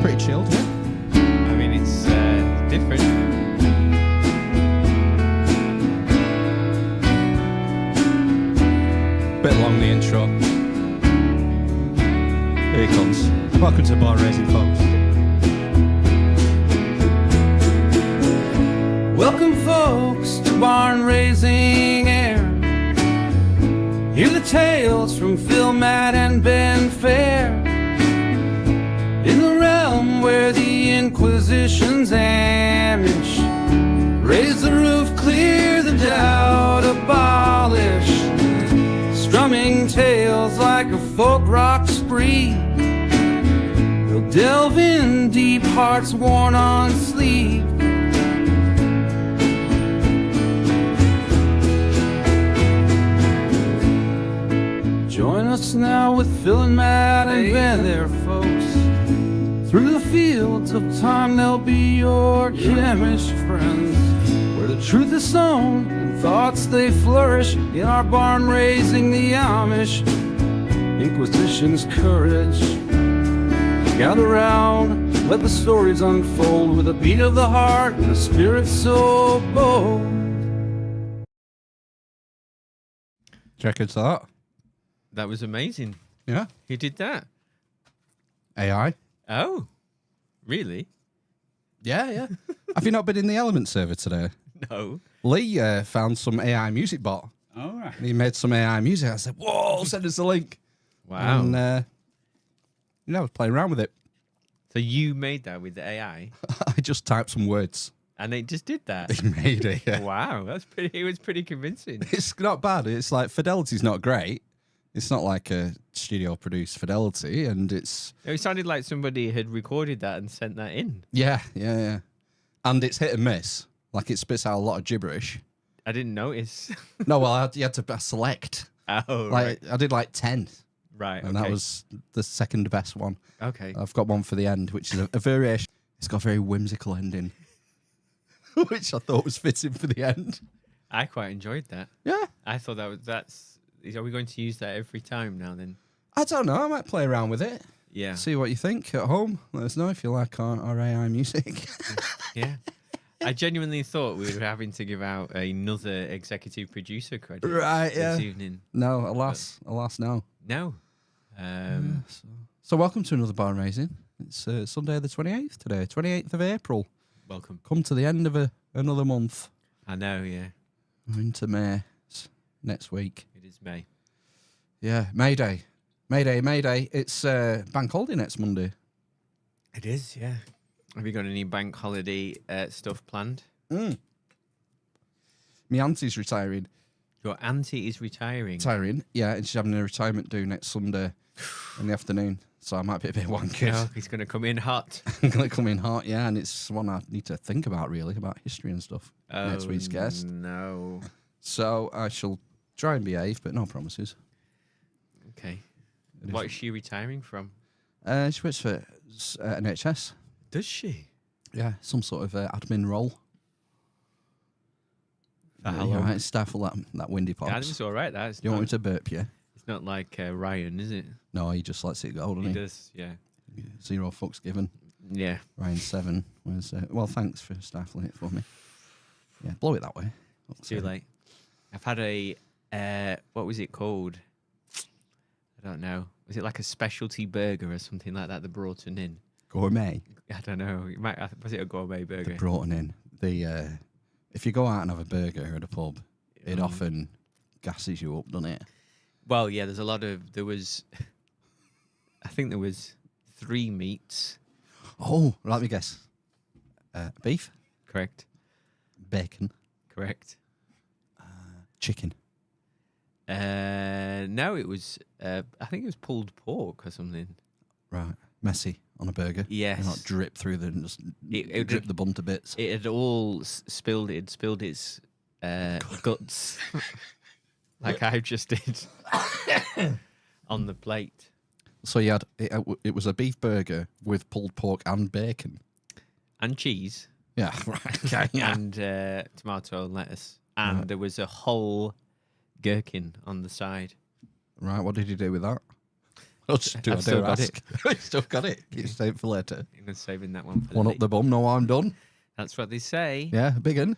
Pretty chilled, yeah. I mean, it's different. Bit long, the intro. Here he comes. Welcome to Barn Raising, folks. Welcome, folks, to Barn Raising Air. Hear the tales from Phil, Matt, and Ben Fair. In the realm where the Inquisition's Amish raise the roof, clear the doubt, abolish. Strumming tales like a folk rock spree. They'll delve in deep, hearts worn on sleeve. Join us now with Phil and Matt and Ben there, folks. Through the fields of time they'll be your chemist friends, where the truth is sown and thoughts they flourish in our barn raising the Amish. Inquisition's courage. Gather round, let the stories unfold with a beat of the heart and a spirit so bold. Check it out. That was amazing. Yeah. Who did that? AI. Oh, really? Yeah, yeah. Have you not been in the Element server today? No. Lee found some AI music bot. All right. He made some AI music. I said, whoa, send us a link. Wow. And, I was playing around with it. So you made that with the AI, I just typed some words. and it just did that. He made it, yeah. Wow, that's pretty. It was pretty convincing. It's not bad. It's like fidelity's not great. It's not like a studio produced fidelity, and it's It sounded like somebody had recorded that and sent that in. yeah. And it's hit and miss. Like it spits out a lot of gibberish. I didn't notice. No, well, you had to select. Oh, Like I did like 10, right. and that was the second best one. okay. I've got one for the end, which is a variation. It's got a very whimsical ending, which I thought was fitting for the end. I quite enjoyed that. Yeah. I thought that's. Are we going to use that every time now? Then. I don't know. I might play around with it. Yeah. See what you think at home. Let us know if you like our AI music. Yeah. I genuinely thought we were having to give out another executive producer credit Right, this yeah. evening. No, alas, no. No. So welcome to another Barn Raising. It's Sunday the 28th today, 28th of April. Welcome. Come to the end of another month. I know, yeah. We're into May next week. It is May. Yeah, May Day. It's bank holiday next Monday. It is, yeah. Have you got any bank holiday stuff planned? My auntie's retiring. Your auntie is retiring. Yeah, and she's having a retirement due next Sunday in the afternoon. So I might be a bit wanky. Oh, he's going to come in hot. I'm going to come in hot, yeah, and it's one I need to think about, really, about history and stuff. Next week's guest. No. So I shall try and behave, but no promises. Okay. What is she retiring from? She works for NHS. Does she? Yeah, some sort of admin role. For how You long? right, stifle that windy Yeah, pops. it's all right. That's You want me to burp you? It's not like Ryan, is it? No, he just lets it go, doesn't He he? does, yeah. Zero fucks given. Yeah. Ryan 7 was... well, thanks for stifling it for me. Yeah, blow it that way. Too late. I've had a... what was it called? I don't know. Was it like a specialty burger or something like that? The Broughton Inn. Gourmet. I don't know. Was it a gourmet burger? The Broughton Inn. If you go out and have a burger at a pub, it often gasses you up, doesn't it? Well, yeah, there's a lot of... There was... I think there was 3 meats. Oh, let me guess. Beef, Correct. bacon, Correct. chicken. No, it was... I think it was pulled pork or something. Right. Messy on a burger. Yes. Not drip through and just It drip the bun to bits. It had all spilled. It had spilled its guts, like I just did, on the plate. So you had it was a beef burger with pulled pork and bacon. And cheese. Yeah, right. Okay, yeah. And tomato and lettuce. And there was a whole gherkin on the side. Right, what did you do with that? I'll just do I've a still dare got ask. Still got it. Keep saving for later. I'm saving that one for One the up the bum, no I'm done. That's what they say. Yeah, big un.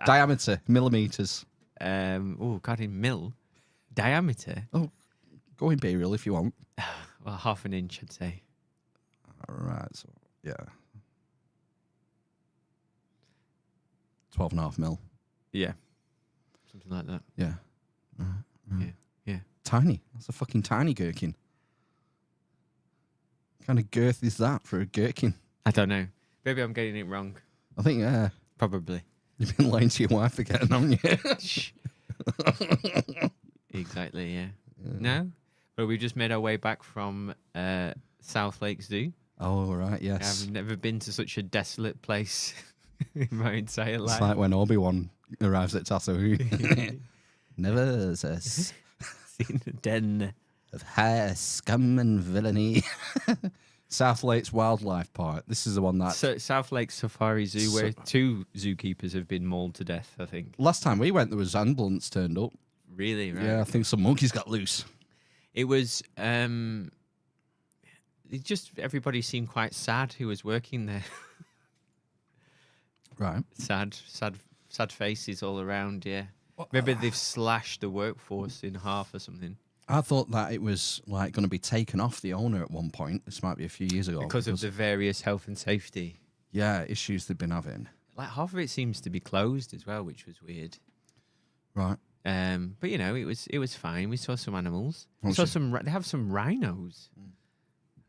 Diameter, millimetres. Oh, God, in mil. Diameter? Oh, go imperial if you want. Well, half an inch, I'd say. All right, so, yeah. 12.5 mil. Yeah. Something like that. Yeah. Yeah. Yeah. Tiny. That's a fucking tiny gherkin. What kind of girth is that for a gherkin? I don't know. Maybe I'm getting it wrong. I think, yeah. Probably. You've been lying to your wife again, haven't you? Exactly, yeah. No? But we just made our way back from South Lake Zoo. Oh, right, yes. I've never been to such a desolate place in my entire life. It's like when Obi-Wan arrives at Tatooine. Never says Seen a den. of high scum and villainy. South Lakes Wildlife Park. This is the one that... So, South Lake Safari Zoo, where 2 zookeepers have been mauled to death, I think. Last time we went, there was ambulance turned up. Really, right? Yeah, I think some monkeys got loose. It was... it just everybody seemed quite sad who was working there. Right. Sad faces all around. Yeah, maybe they've slashed the workforce in half or something I thought that it was like going to be taken off the owner at one point. This might be a few years ago. because of the various health and safety. Yeah, issues they've been having. Like half of it seems to be closed as well, which was weird. Right. But you know, it was fine. We saw some animals. We Was saw it? some. They have some rhinos.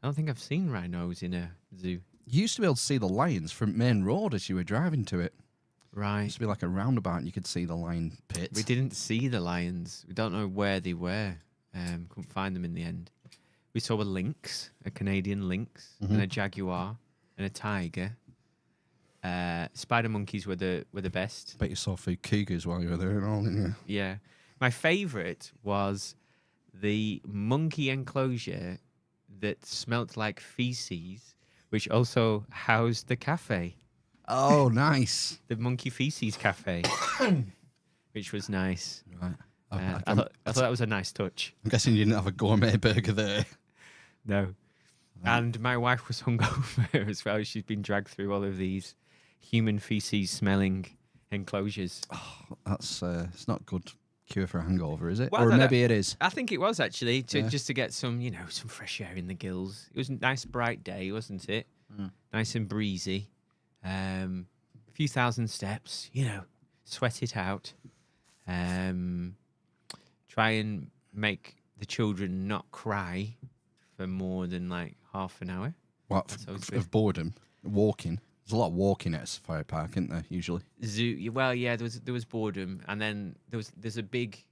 I don't think I've seen rhinos in a zoo. You used to be able to see the lions from Main Road as you were driving to it. It Right. used to be like a roundabout and you could see the lion pit. We didn't see the lions. We don't know where they were. Couldn't find them in the end. We saw a lynx, a Canadian lynx, and a jaguar, and a tiger. Spider monkeys were the best. Bet you saw a few cougars while you were there and all, didn't you? Yeah. My favourite was the monkey enclosure that smelt like feces, which also housed the cafe. Oh, nice. The monkey feces cafe, which was nice. Right. I thought that was a nice touch. I'm guessing you didn't have a gourmet burger there. No. And my wife was hungover as well. She's been dragged through all of these human feces smelling enclosures. That's it's not good cure for a hangover, is it? Well, I or don't maybe know. it is. I think it was actually just to get some, some fresh air in the gills. It was a nice bright day, wasn't it? Nice and breezy. A few thousand steps, sweat it out. Try and make the children not cry for more than like half an hour. What, That's always good. of boredom? Walking. There's a lot of walking at a safari park, isn't there, usually? Zoo. Well, yeah, there was boredom, and then there's a big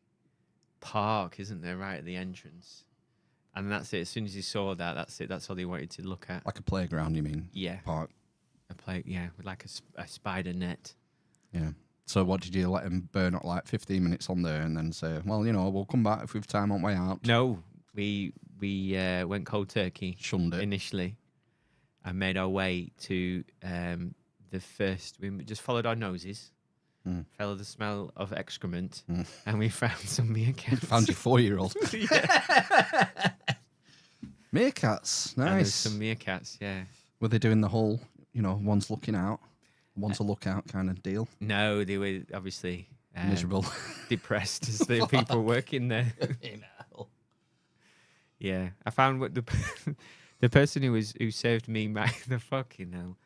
park, isn't there, right at the entrance, and that's it. As soon as you saw that, that's it. That's all they wanted to look at. Like a playground, you mean? Yeah, Park. with like a spider net. Yeah. So what did you let him burn up like 15 minutes on there and then say, well, we'll come back if we've time on way out? No, we went cold turkey. Shunned it. Initially, and made our way to the first. We just followed our noses, followed the smell of excrement, and we found some meerkats. Found your 4-year-old. Yeah. Meerkats. And there's Nice. some meerkats, yeah. Were they doing the whole, one's looking out, one's a lookout kind of deal? No, they were obviously Miserable. depressed as the people working there. Yeah, I found what the person who served me the fucking hell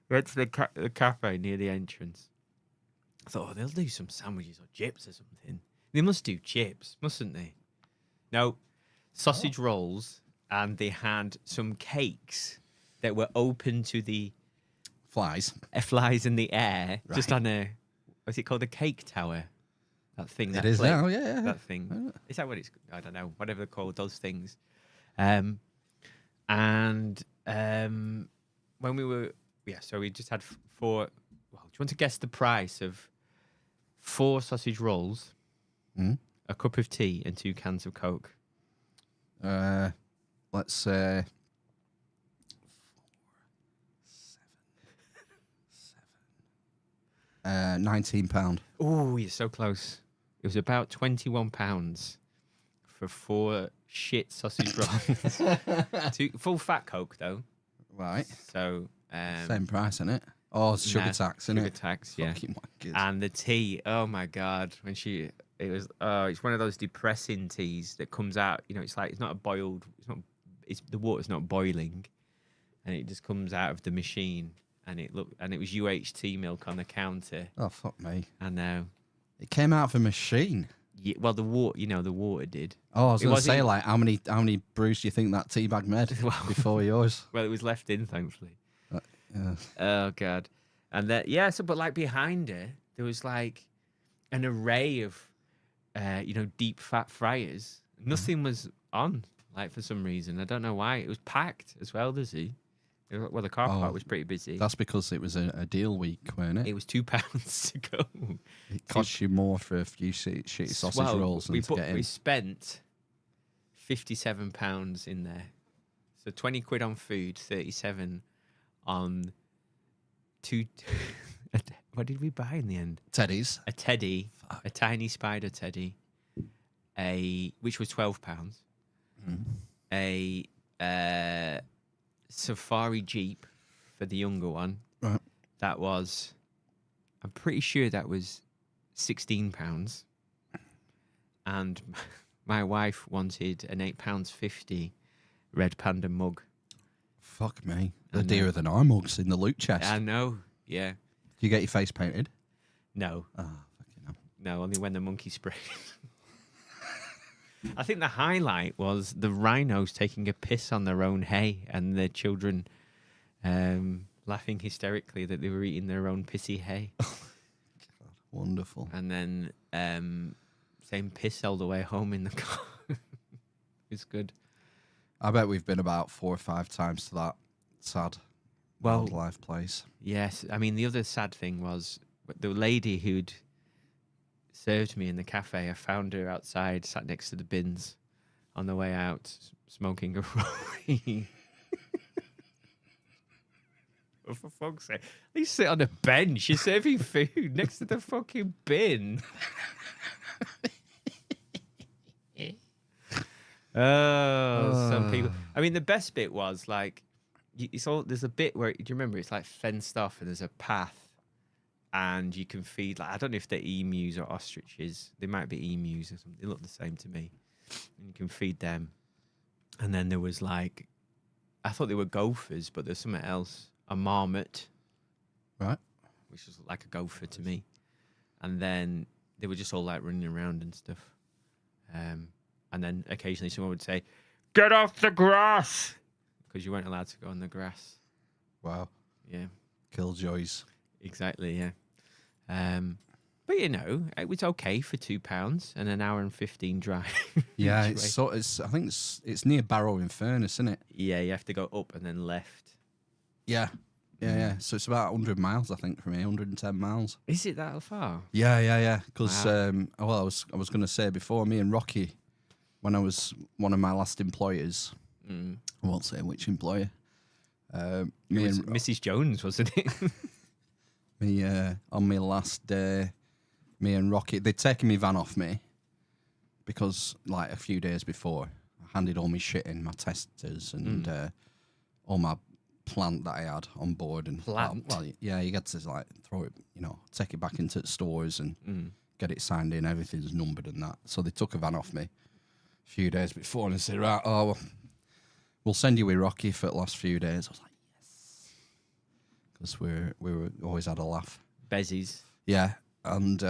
went to the cafe near the entrance. I thought, they'll do some sandwiches or chips or something. They must do chips, mustn't they? No, sausage rolls, and they had some cakes that were open to the Flies. flies in the air, Right. just on what's it called, a cake tower? That thing. It is now, yeah. That thing. Is that what it's? I don't know. Whatever they're called, those things. When we were, so we just had 4. Well, do you want to guess the price of 4 sausage rolls, a cup of tea, and 2 cans of Coke? Let's say £19. Oh, you're so close. It was about £21 for 4 shit sausage rolls. Full fat Coke though. Right. So Same price, isn't it? Oh, it's sugar no, tax, isn't sugar it? tax, yeah. Fucking wankers. And the tea, oh my god, it's one of those depressing teas that comes out. You know, it's like the water's not boiling, and it just comes out of the machine, and it was UHT milk on the counter. Oh, fuck me. I know. It came out of a machine. Yeah, well, the water did. Oh, I was It going to say, wasn't- like, how many brews do you think that tea bag made Well- before yours? Well, it was left in, thankfully. Yeah. Oh god, and that but like behind her there was like an array of, deep fat fryers. Nothing was on, like for some reason. I don't know why. It was packed as well. Does he? Well, the car park was pretty busy. That's because it was a deal week, weren't it? It was £2 to go. It cost you more for a few shitty sausage rolls than to get in. We spent £57 in there. So 20 quid on food, 37 on two. What did we buy in the end? Teddy's. A teddy, a tiny spider teddy, which was £12. A safari jeep for the younger one. Right. That was, I'm pretty sure that was £16. And my wife wanted an £8.50 Red Panda mug. Fuck me. They're dearer than our mugs in the loot chest. I know, yeah. Do you get your face painted? No, Oh, fucking hell. no, only when the monkey sprayed. I think the highlight was the rhinos taking a piss on their own hay and the children laughing hysterically that they were eating their own pissy hay. Wonderful. And then same piss all the way home in the car. It's good. I bet we've been about 4 or 5 times to that sad wildlife place. Yes. I mean, the other sad thing was the lady who'd served me in the cafe. I found her outside, sat next to the bins on the way out, smoking a rollie. Oh, for fuck's sake. At least sit on a bench. You're serving food next to the fucking bin. Some people. I mean, the best bit was like, there's a bit where, do you remember? It's like fenced off and there's a path and you can feed, like, I don't know if they're emus or ostriches. They might be emus or something. They look the same to me. And you can feed them. And then there was like, I thought they were gophers, but there's something else. A marmot. Right. Which was like a gopher to me. And then they were just all like running around and stuff. And then occasionally someone would say, "Get off the grass!" Because you weren't allowed to go on the grass. Wow. Yeah. Killjoys. Exactly, yeah. But you know, it was okay for £2 and an hour and 15 drive. Yeah, each it's way. I think it's near Barrow in Furness, isn't it? Yeah, you have to go up and then left. Yeah. Yeah. So it's about 100 miles, I think, from here, 110 miles. Is it that far? Yeah. Because Wow. I was going to say before, me and Rocky, when I was one of my last employers, I won't say which employer. It was Mrs. Jones, wasn't it? On my last day, me and Rocky, they'd taken my van off me because, like, a few days before, I handed all my shit in, my testers and all my plant that I had on board. And Plant? Well, yeah, you get to, like, throw it, take it back into the stores and get it signed in, everything's numbered and that. So they took a van off me a few days before and they said, right, we'll send you with Rocky for the last few days. I was like, yes. Because we were always had a laugh. Bezies. Yeah, and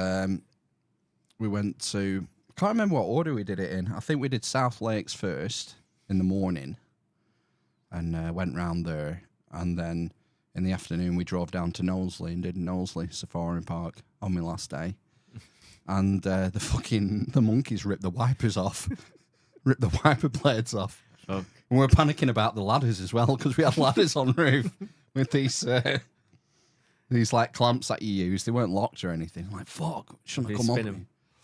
we went to, I can't remember what order we did it in. I think we did South Lakes first in the morning and went round there. And then in the afternoon, we drove down to Knowsley and did Knowsley Safari Park on my last day. And the monkeys ripped the wipers off, ripped the wiper blades off. Fuck. And we were panicking about the ladders as well because we had ladders on roof with these like clamps that you use. They weren't locked or anything. I'm like, fuck, shouldn't have come on here.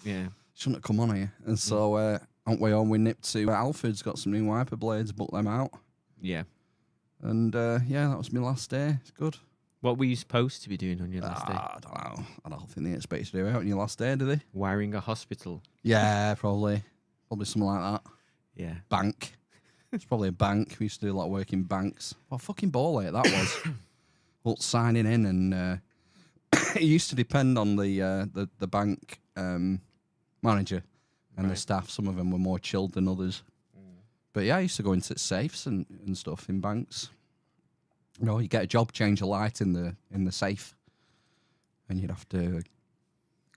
Yeah. Shouldn't have come on here. And so we nipped to Alfred's, got some new wiper blades, booked them out. Yeah. And that was my last day. It's good. What were you supposed to be doing on your last day? I don't know. I don't think they expect you to do it out on your last day, do they? Wiring a hospital. Yeah, probably something like that. Yeah. bank. It's probably a bank. We used to do a lot of work in banks. Well, fucking ball ache that was. Well, signing in, and it used to depend on the bank manager and the Right. staff. Some of them were more chilled than others. But yeah, I used to go into safes and stuff in banks. You know, you get a job, change a light in the safe, and you'd have to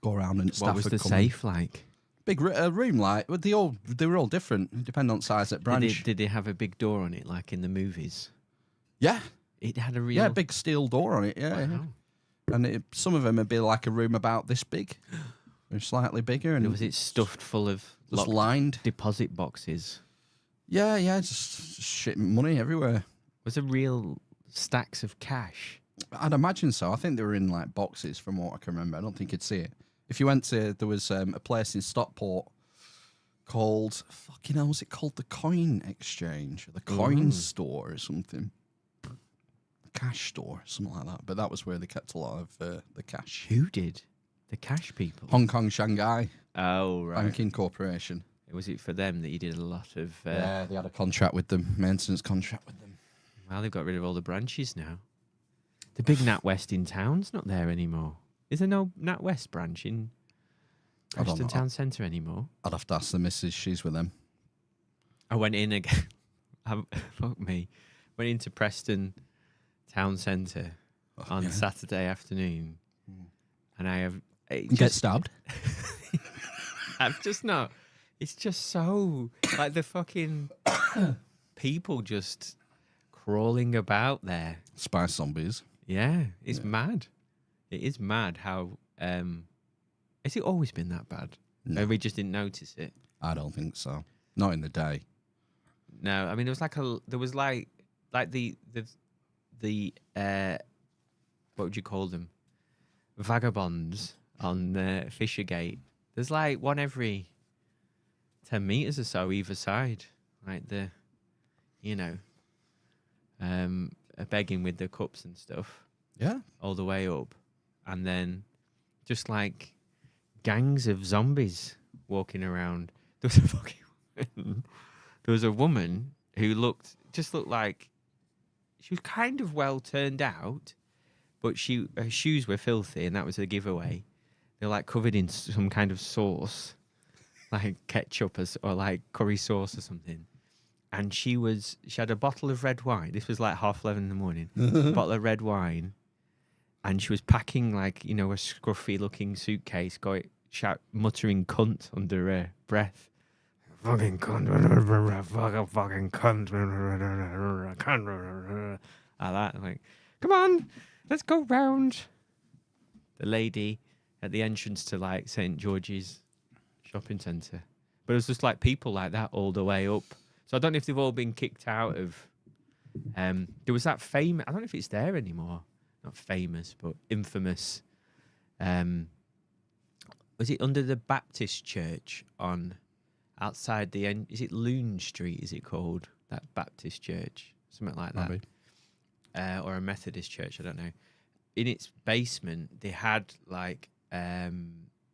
go around and staff. What was would the come safe like? Big room light. But they were all different. It depended on size at branch. Did they have a big door on it like in the movies? Yeah, It had a real. yeah, big steel door on it. Yeah, yeah. Wow. And some of them would be like a room about this big, or slightly bigger, and Was it stuffed full of just locked lined. deposit boxes? Yeah, just shit money everywhere. Was there real stacks of cash? I'd imagine so. I think they were in like boxes, from what I can remember. I don't think you'd see it. If you went to, there was a place in Stockport called, fucking hell, was it called the Coin Exchange, or the Coin Store, or something? The Cash Store, something like that. But that was where they kept a lot of the cash. Who did? The cash people. Hong Kong, Shanghai Oh right. Banking Corporation. Was it for them that you did a lot of? Yeah, they had a contract with them, maintenance contract with them. Well, they've got rid of all the branches now. The big NatWest in town's not there anymore. Is there no NatWest branch in I don't Preston know. Town Centre anymore? I'd have to ask the missus. She's with them. I went in again. Fuck me. Went into Preston Town Centre on yeah. Saturday afternoon, and I have Get stabbed. I've just not. It's just so like the fucking people just crawling about there. Spy zombies. Yeah, it's mad. It is mad how. Has it always been that bad? No. Or we just didn't notice it. I don't think so. Not in the day. No, I mean there was like the what would you call them? Vagabonds on Fishergate. There's like one every 10 meters or so either side, like begging with the cups and stuff Yeah. all the way up, and then just like gangs of zombies walking around. There was a woman who looked like she was kind of well turned out, but her shoes were filthy, and that was a giveaway. They're like covered in some kind of sauce, like ketchup or like curry sauce or something. And she had a bottle of red wine. This was like 11:30 in the morning. Bottle of red wine, and she was packing like a scruffy looking suitcase, muttering "cunt" under her breath. Fucking cunt, fucking cunt, like that. Like, come on, let's go round. The lady at the entrance to like St. George's shopping centre, but it was just like people like that all the way up. So I don't know if they've all been kicked out of. There was that famous. I don't know if it's there anymore. Not famous, but infamous. Was it under the Baptist church on outside the end? Is it Loon Street? Is it called that Baptist church? Something like that. Maybe. Or a Methodist church, I don't know. In its basement, they had like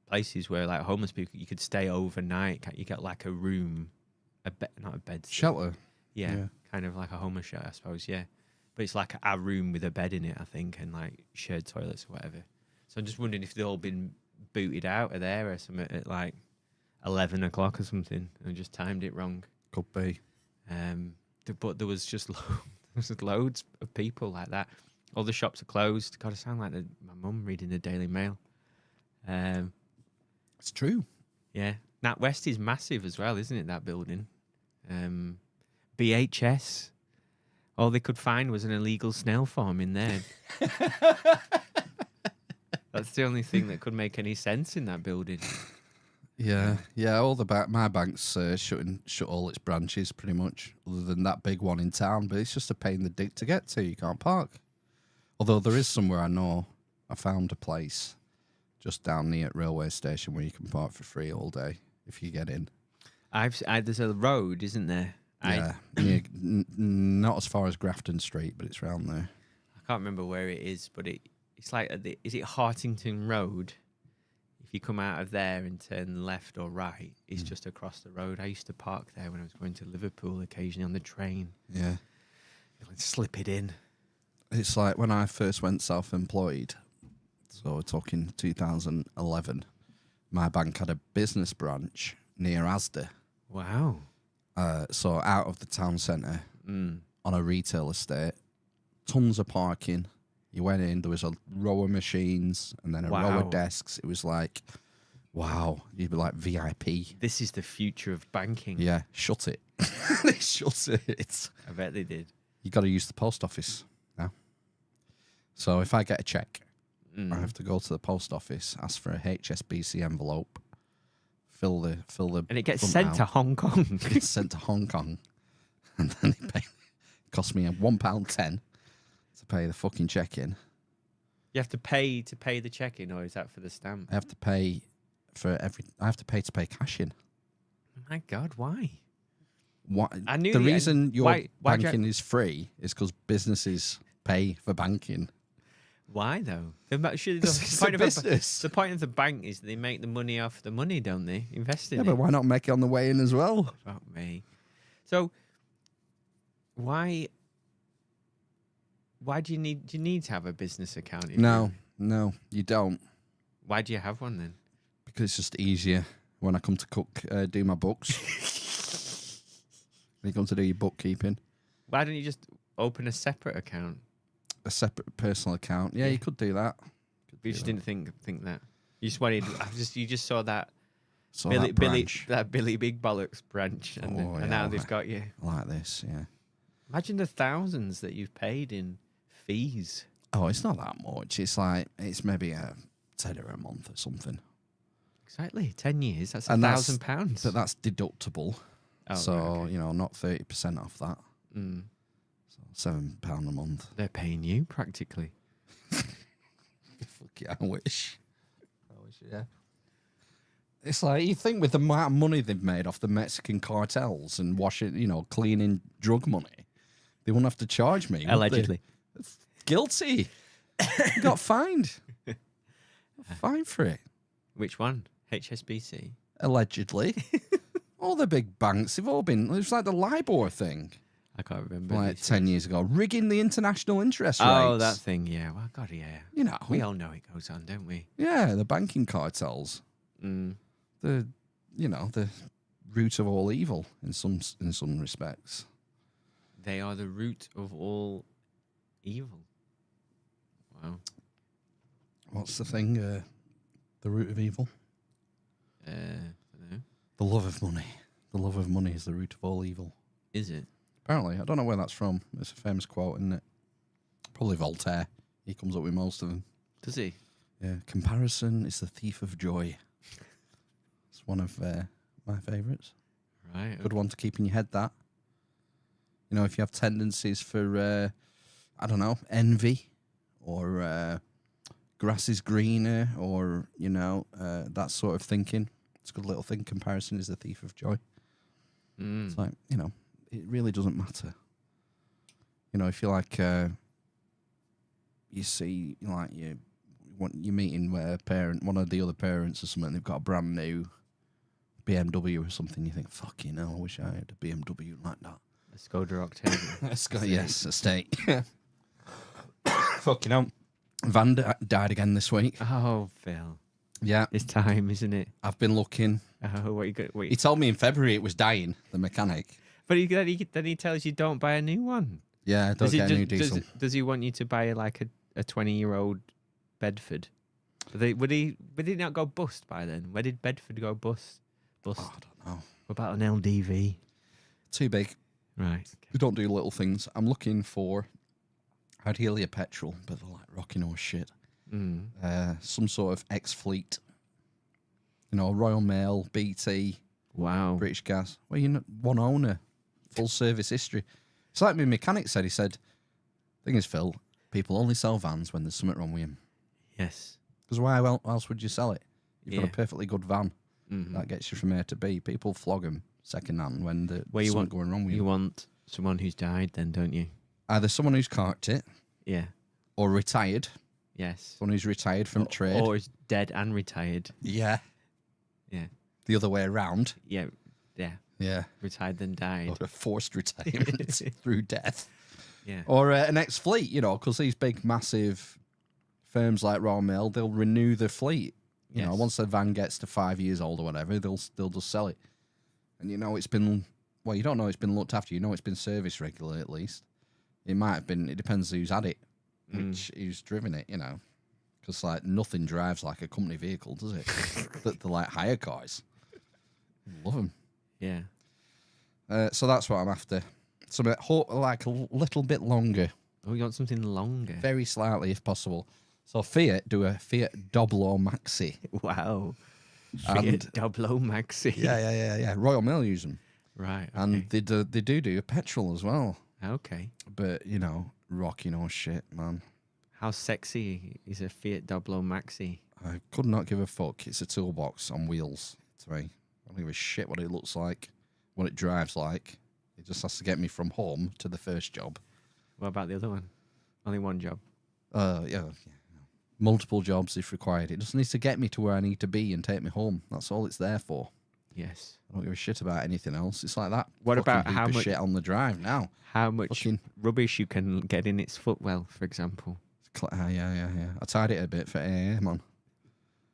places where like homeless people, you could stay overnight. You get like a room, not a bed. Shelter. Yeah, kind of like a homeless shelter, I suppose. Yeah, but it's like a room with a bed in it, I think, and like shared toilets or whatever. So I'm just wondering if they've all been booted out of there or something at like 11 o'clock or something, and just timed it wrong. Could be. But there was just loads of people like that. All the shops are closed. God, I sound like my mum reading the Daily Mail. It's true. Yeah, NatWest is massive as well, isn't it? That building. BHS. All they could find was an illegal snail farm in there. That's the only thing that could make any sense in that building. Yeah. All my bank's shut all its branches pretty much, other than that big one in town. But it's just a pain in the dick to get to. You can't park. Although there is somewhere I know. I found a place just down near railway station where you can park for free all day if you get in. There's a road, isn't there? Yeah, not as far as Grafton Street, but it's round there. I can't remember where it is, but it's like is it Hartington Road? if you come out of there and turn left or right, it's Mm. just across the road. I used to park there when I was going to Liverpool occasionally on the train. Yeah. I'd slip it in. It's like when I first went self-employed, so we're talking 2011, my bank had a business branch near Asda. Wow. So out of the town centre Mm. on a retail estate, tons of parking. You went in, there was a row of machines and then a row Wow. of desks. It was like, wow, you'd be like VIP. This is the future of banking. Yeah, shut it. They shut it. I bet they did. You got to use the post office now. So if I get a check, Mm. I have to go to the post office, ask for a HSBC envelope, fill the And it gets front sent out. to Hong Kong. It gets sent to Hong Kong, and then it cost me £1.10 to pay the fucking check in. You have to pay the check-in, or is that for the stamp? I have to pay I have to pay cash in. My God, why? What? I knew the the- reason your why'd you- banking is free is because businesses pay for banking. Why though? Should It's a business. the point of the bank is they make the money off the money, don't they? Invest in Yeah, it. but why not make it on the way in as well? Fuck me. So why do you need to have a business account? if No, you- no, you don't. Why do you have one then? Because it's just easier when I come to do my books. When you come to do your bookkeeping, Why don't you just open a separate account? a separate personal account. Yeah, you could do that. You just didn't think that. You just wanted. You just saw that So Billy that branch. Billy Big Bollocks branch, and, Oh, and yeah, now they've okay. got you. Like this, yeah. Imagine the thousands that you've paid in fees. Oh, it's not that much. It's maybe a tenner a month or something. Exactly, 10 years. That's And that's- £1,000. But that's deductible. Oh, so, right, okay. not 30% off that. Mm. So £7 a month. They're paying you practically. Fuck yeah, I wish. Yeah. It's like, you think with the amount of money they've made off the Mexican cartels and cleaning drug money, they wouldn't have to charge me. would they? Allegedly. Guilty. Got fined. Fined for it. Which one? HSBC. Allegedly. All the big banks, they've all been, it's like the LIBOR thing, I can't remember. like these 10 things. years ago, rigging the international interest rates. Oh, that thing. Yeah. Well, God, yeah. You know. We all know it goes on, don't we? Yeah, the banking cartels. Mm. The root of all evil in some respects. They are the root of all evil. Wow. What's the thing? The root of evil? I don't know. The love of money. The love of money is the root of all evil. Is it? Apparently, I don't know where that's from. It's a famous quote, isn't it? Probably Voltaire. He comes up with most of them. Does he? Yeah, comparison is the thief of joy. It's one of my favourites. Right. Good one to keep in your head, that. If you have tendencies for, envy or grass is greener or, that sort of thinking. It's a good little thing. Comparison is the thief of joy. Mm. It's like, it really doesn't matter. If you like, you see, like, you're meeting one of the other parents or something, they've got a brand new BMW or something, you think, fucking hell, I wish I had a BMW like that. A Skoda Octavia. Yes, estate. Fucking hell. Van died again this week. Oh, Phil. Yeah, It's time, isn't it? I've been looking. Oh, what you got? He told me in February it was dying, the mechanic. But then he tells you don't buy a new one. Yeah, don't get a new does, diesel. does he want you to buy like a 20-year-old Bedford? Would he not go bust by then? Where did Bedford go bust? Oh, I don't know. What about an LDV? Too big. Right. We don't do little things. I'm looking for ideally a petrol, but they're like rocking horse shit. Mm. Some sort of ex-fleet. Royal Mail, BT, Wow. British Gas. Well, one owner, full service history. It's like my mechanic said. He said, thing is, Phil, people only sell vans when there's something wrong with them. Yes. Because why else would you sell it? You've got Yeah. a perfectly good van Mhm. that gets you from A to B. People flog them second hand when there's Well, you something want going wrong with you them. want someone who's died, then, don't you? Either someone who's carked it Yeah. or retired Yes. Someone who's retired from trade. Or is dead and retired. Yeah. Yeah. The other way around. Yeah. Yeah. Yeah. Retired then died. Or a forced retirement through death. Yeah. Or an ex-fleet, you know, because these big, massive firms like Royal Mail, they'll renew the fleet. You know, Yes. once the van gets to 5 years old or whatever, they'll just sell it. And you know it's been, well, you don't know it's been looked after. You know it's been serviced regularly at least. It might have been, it depends who's had it, who's driven it, you know. Because, like, nothing drives like a company vehicle, does it? They're like hire cars. Love them. Yeah. So that's what I'm after. Something like a little bit longer. Oh, you want something longer? Very slightly, if possible. So Fiat do a Fiat Doblo Maxi. Wow. And- Fiat Doblo Maxi. Yeah. Royal Mail use them. Right. Okay. And they do a petrol as well. Okay. But, you know, rocking or shit, man. How sexy is a Fiat Doblo Maxi? I could not give a fuck. It's a toolbox on wheels to me. I don't give a shit what it looks like, what it drives like. It just has to get me from home to the first job. What about the other one? Only one job. Yeah. Multiple jobs if required. It just needs to get me to where I need to be and take me home. That's all it's there for. Yes. I don't give a shit about anything else. It's like that. What fucking about heap how of much- shit on the drive now? How much Fucking- rubbish you can get in its footwell, for example? Yeah. I tied it a bit for AM on.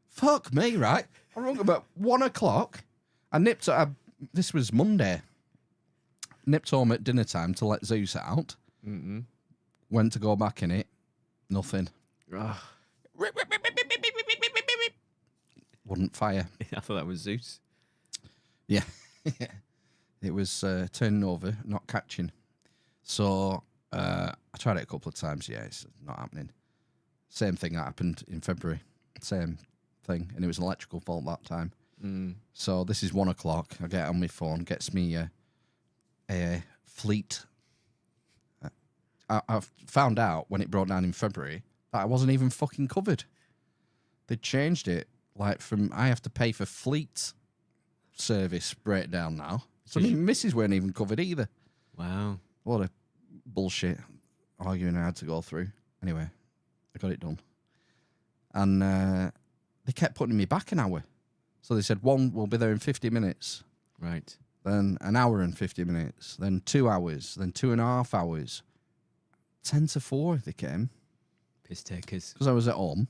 Fuck me, right? I rung about 1 o'clock. I nipped. This was Monday. Nipped home at dinner time to let Zeus out. Mm-mm. Went to go back in it. Nothing. Ugh. Wouldn't fire. I thought that was Zeus. Yeah. It was turning over, not catching. So I tried it a couple of times. Yeah, it's not happening. Same thing that happened in February. Same thing. And it was an electrical fault that time. Mm. So this is 1 o'clock. I get on my phone, gets me a fleet. I found out when it broke down in February that I wasn't even fucking covered. They changed it. Like I have to pay for fleet service breakdown now. So my missus weren't even covered either. Wow. What a bullshit arguing I had to go through. Anyway, I got it done. And they kept putting me back an hour. So they said, one will be there in 50 minutes. Right. Then an hour and 50 minutes. Then 2 hours. Then 2.5 hours. 10 to 4 they came. Piss takers. Because I was at home.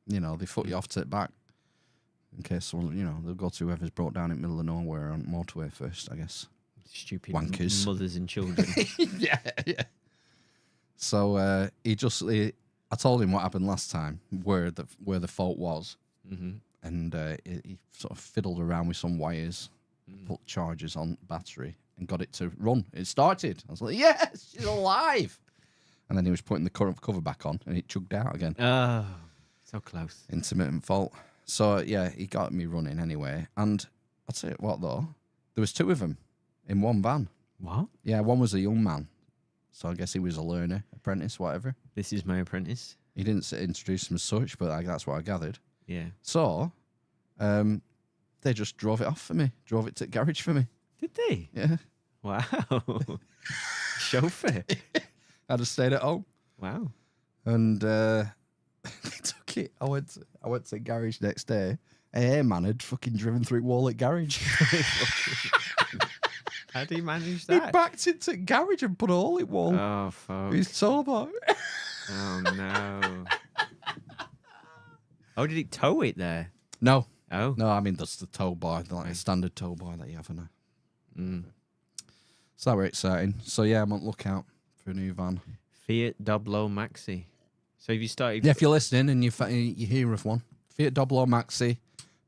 You know, they foot you off to it back. In case someone, you know, they'll go to whoever's brought down in the middle of nowhere on motorway first, I guess. Stupid Wankers. mothers and children. Yeah. So I told him what happened last time, where the fault was. Mm-hmm. And he sort of fiddled around with some wires, put chargers on battery, and got it to run. It started. I was like, yes, she's alive. And then he was putting the current cover back on, and it chugged out again. Oh, so close. Intermittent fault. So, yeah, he got me running anyway. And I'll tell you what, though. There was 2 of them in one van. What? Yeah, one was a young man. So I guess he was a learner, apprentice, whatever. This is my apprentice. He didn't introduce him as such, but that's what I gathered. Yeah. So, they just drove it off for me. Drove it to the garage for me. Did they? Yeah. Wow. Chauffeur. I just stayed at home. Wow. And they took it. I went to the garage next day. A man had fucking driven through Wallet Garage. How do you manage He that? backed into the garage and put a hole in Wall. Oh, fuck. He's sober. Oh, no. Oh, did it tow it there? No. Oh. No, I mean, that's the tow bar, like a standard tow bar that you have in a... Mm. So that were exciting. So, yeah, I'm on the lookout for a new van. Fiat Doblo Maxi. So have you started... Yeah, if you're listening and you hear of one, Fiat Doblo Maxi,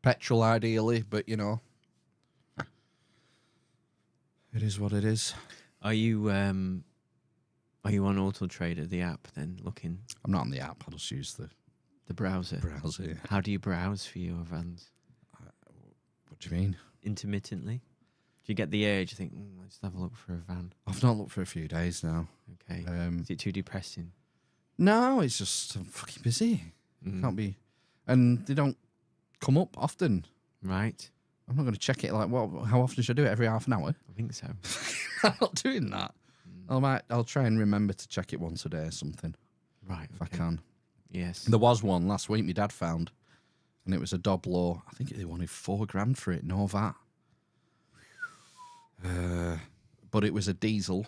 petrol ideally, but, you know, it is what it is. Are you on Auto Trader, the app, then, looking? I'm not on the app. I just use the The browser. browser. How do you browse for your vans? What do you mean? Intermittently? Do you get the urge? You think, let's have a look for a van. I've not looked for a few days now. Okay. Is it too depressing? No, it's just I'm fucking busy. Mm. Can't be, and they don't come up often. Right. I'm not going to check it. Like, well, how often should I do it? Every half an hour? I think so. I'm not doing that. I'll try and remember to check it once a day or something Right. if I can. Yes. There was one last week my dad found, and it was a Doblo. I think they wanted $4,000 for it, no VAT. But it was a diesel.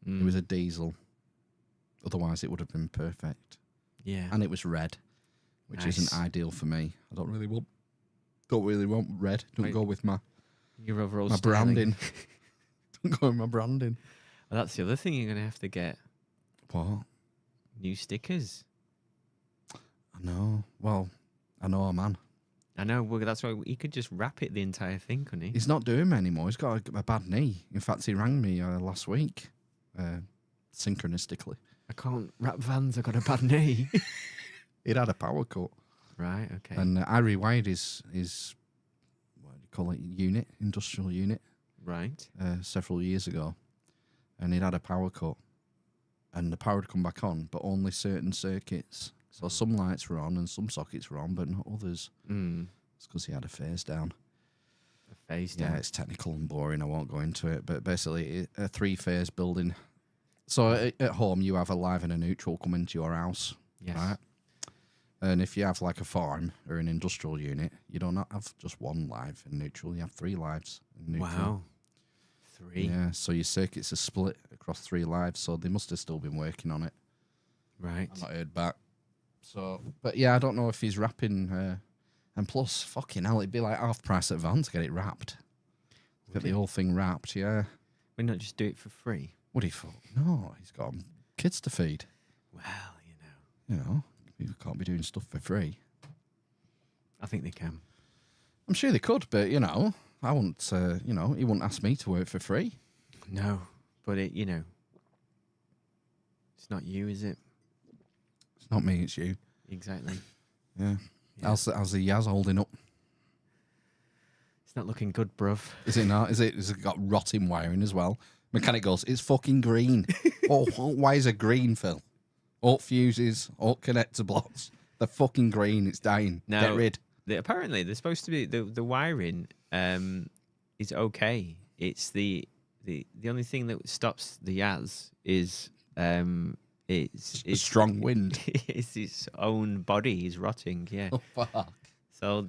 It was a diesel. Otherwise, it would have been perfect. Yeah. And it was red, which Nice. isn't ideal for me. I don't really want red. Don't Wait. go with my Your overall my styling. branding. Don't go with my branding. Well, that's the other thing you're going to have to get. What? New stickers. I know. Well, I know a man. I know. Well, that's why he could just wrap it the entire thing, couldn't he? He's not doing me anymore. He's got a bad knee. In fact, he rang me last week, synchronistically. I can't wrap vans. I got a bad knee. He'd had a power cut. Right. Okay. And I rewired his what do you call it, industrial unit, right. several years ago. And he'd had a power cut. And the power had come back on, but only certain circuits. So some lights were on and some sockets were on, but not others. It's because he had a phase down. A phase Yeah, down. it's technical and boring. I won't go into it. But basically, a three-phase building. So at home, you have a live and a neutral come into your house. Yes. Right? And if you have like a farm or an industrial unit, you don't have just one live and neutral. You have 3 lives in neutral. Wow. 3. Yeah, so your circuits are split across 3 lives. So they must have still been working on it. Right. I've not heard back. So, but yeah, I don't know if he's wrapping. And plus, fucking hell, it'd be like half price at van to get it wrapped. Get the whole thing wrapped, yeah. Why not just do it for free? What do you thought? No, he's got kids to feed. Well, you know. You know, people can't be doing stuff for free. I think they can. I'm sure they could, but you know, I wouldn't. You know, he wouldn't ask me to work for free. No, but it, you know, it's not you, is it? It's not me, it's you. Exactly. Yeah. Yeah. How's the Yaz holding up? It's not looking good, bruv. Is it not? Is it got rotting wiring as well? Mechanic goes, it's fucking green. Oh, why is it green, Phil? All fuses, all connector blocks. They're fucking green. It's dying. No. Get rid. Apparently, they're supposed to be the wiring is okay. It's the only thing that stops the Yaz is it's Strong wind. It's its own body is rotting. Yeah. Oh, fuck. So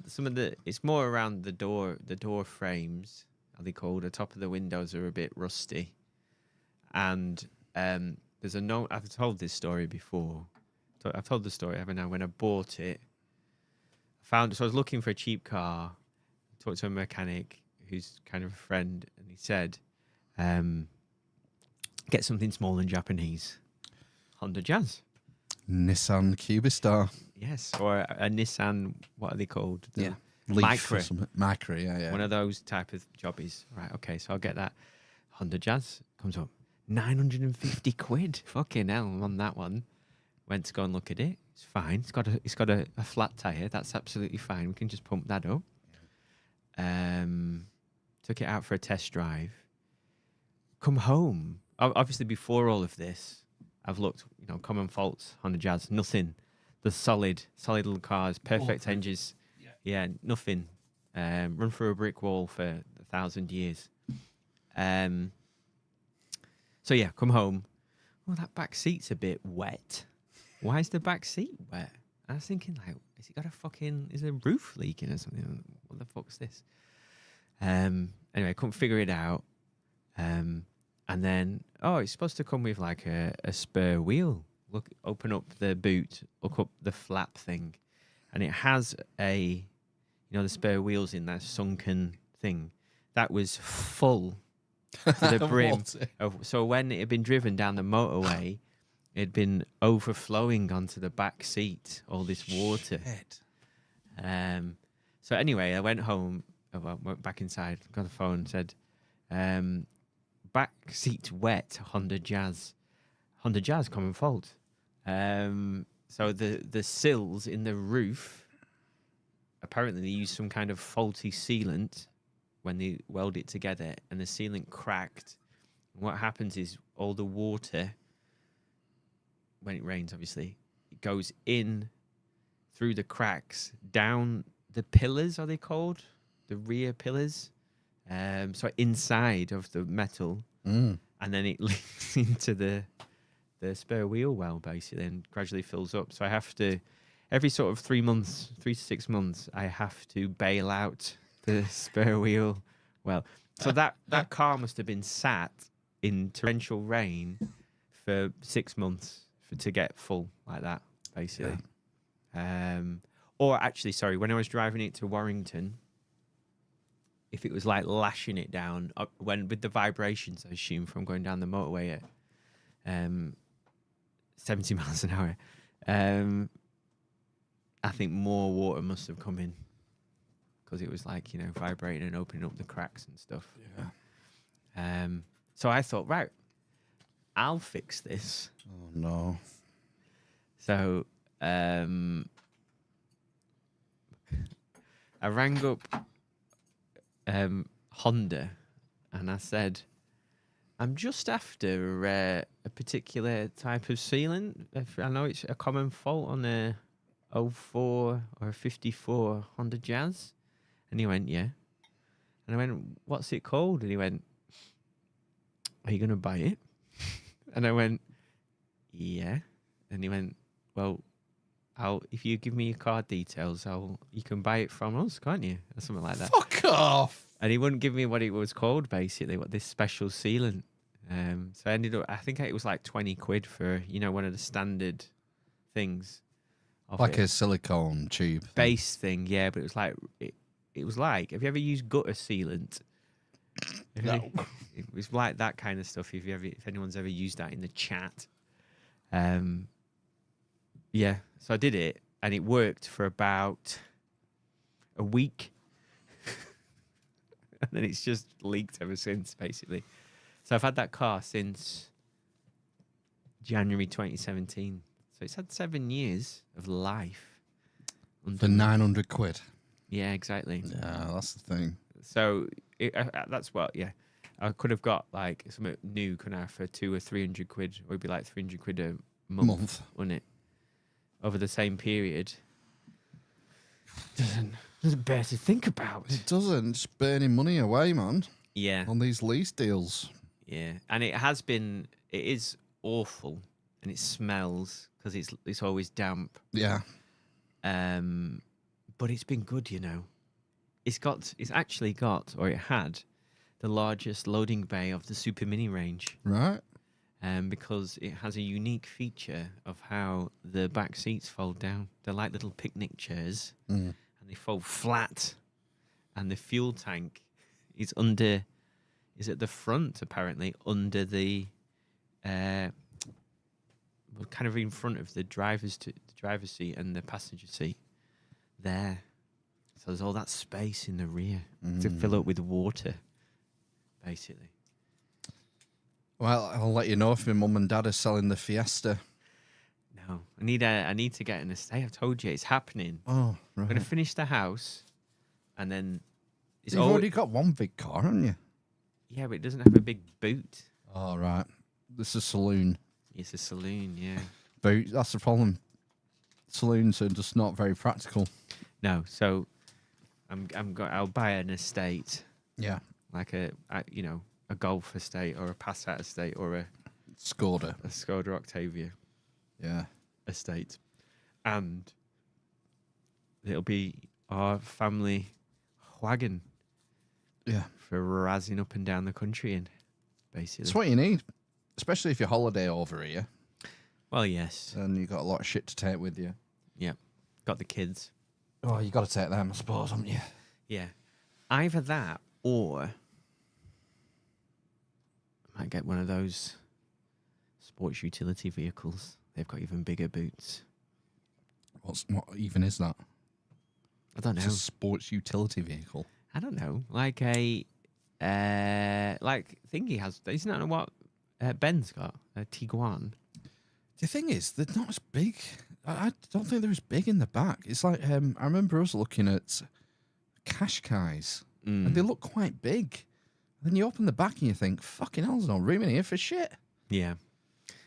it's more around the door frames, are they called? The top of the windows are a bit rusty, and there's a note. I've told this story before. I've told the story, haven't I? When I bought it, so I was looking for a cheap car. Talked to a mechanic who's kind of a friend, and he said, "Get something small and Japanese, Honda Jazz." Nissan Cubistar. Yes, or a Nissan. What are they called? Yeah. Leaf Micra. or something. Micra, yeah. One of those type of jobbies. Right, okay, so I'll get that. Honda Jazz comes up. 950 quid. Fucking hell, I'm on that one. Went to go and look at it. It's fine. It's got a flat tire. That's absolutely fine. We can just pump that up. Took it out for a test drive. Come home. Obviously, before all of this, I've looked, common faults, Honda Jazz, nothing. The solid little cars, perfect engines. Yeah, nothing. Run through a brick wall for 1,000 years. So yeah, come home. Oh, that back seat's a bit wet. Why is the back seat wet? I was thinking, like, is there a roof leaking or something? What the fuck's this? Anyway, I couldn't figure it out. And then, it's supposed to come with like a spare wheel. Look, open up the boot, look up the flap thing, and it has the spare wheels in that sunken thing. That was full to the brim. So when it had been driven down the motorway, it had been overflowing onto the back seat, all this water. So anyway, I went home, went back inside, got the phone, said, back seat wet, Honda Jazz, common fault. So the sills in the roof, apparently they used some kind of faulty sealant when they weld it together, and the sealant cracked. And what happens is all the water, when it rains, obviously, it goes in through the cracks, down the pillars, are they called? The rear pillars. So inside of the metal, and then it leaks into the the spare wheel well, basically, and gradually fills up. So I have to, every sort of 3 months, 3 to 6 months, I have to bail out the spare wheel well. So that car must have been sat in torrential rain for 6 months to get full like that, basically. Or actually, sorry, when I was driving it to Warrington, if it was like lashing it down, when with the vibrations, I assume, from going down the motorway at 70 miles an hour, I think more water must have come in because it was like, you know, vibrating and opening up the cracks and stuff. Yeah. So I thought, right, I'll fix this. Oh no. So I rang up Honda and I said, I'm just after a particular type of sealant. I know it's a common fault on a 04 or a 54 Honda Jazz. And he went, yeah. And I went, what's it called? And he went, are you going to buy it? And I went, yeah. And he went, well, if you give me your card details, you can buy it from us, can't you? Or something like that. Fuck off. And he wouldn't give me what it was called, basically, what this special sealant. So I ended up, I think it was like 20 quid for, you know, one of the standard things. Like a silicone tube. Base thing, yeah, but it was like, it was like, have you ever used gutter sealant? No. It was like that kind of stuff, if anyone's ever used that in the chat. Yeah, so I did it, and it worked for about a week. And then it's just leaked ever since, basically. So I've had that car since January 2017. So it's had 7 years of life. For 900 quid. Yeah, exactly. Yeah, that's the thing. So that's what, yeah. I could have got like something new, couldn't I, for 200 or 300 quid. Or it'd be like 300 quid a month, wouldn't it? Over the same period. Doesn't bear to think about. It doesn't. It's burning money away, man. Yeah. On these lease deals. Yeah. And it is awful, and it smells because it's always damp. Yeah. But it's been good, you know. It's actually got, or it had, the largest loading bay of the Super Mini range. Right. Because it has a unique feature of how the back seats fold down. They're like little picnic chairs, and they fold flat. And the fuel tank is at the front, apparently, under the, kind of in front of the driver's seat and the passenger seat there. So there's all that space in the rear to fill up with water, basically. Well, I'll let you know if my mum and dad are selling the Fiesta. No, I need to get an estate. I've told you it's happening. Oh, right. I'm gonna finish the house, and then You've already got one big car, haven't you? Yeah, but it doesn't have a big boot. Oh, right. This is a saloon. It's a saloon, yeah. Boot. That's the Saloons are just not very practical. No, so I'll buy an estate. Yeah. Like a Golf estate or a Passat estate or a Skoda Octavia. Yeah. Estate. And it'll be our family wagon. Yeah. For razzing up and down the country in, basically. It's what you need, especially if you holiday over here. Well, yes. And you've got a lot of shit to take with you. Yeah. Got the kids. Oh, you got to take them, I suppose, haven't you? Yeah. Either that or I might get one of those sports utility vehicles. They've got even bigger boots. What even is that? I don't know. It's a sports utility vehicle. I don't know. Like a thingy has. Isn't that what Ben's got? A Tiguan. The thing is, they're not as big. I don't think they're as big in the back. It's like I remember us looking at Qashqais, and they look quite big. And then you open the back and you think, "Fucking hell, there's no room in here for shit." Yeah,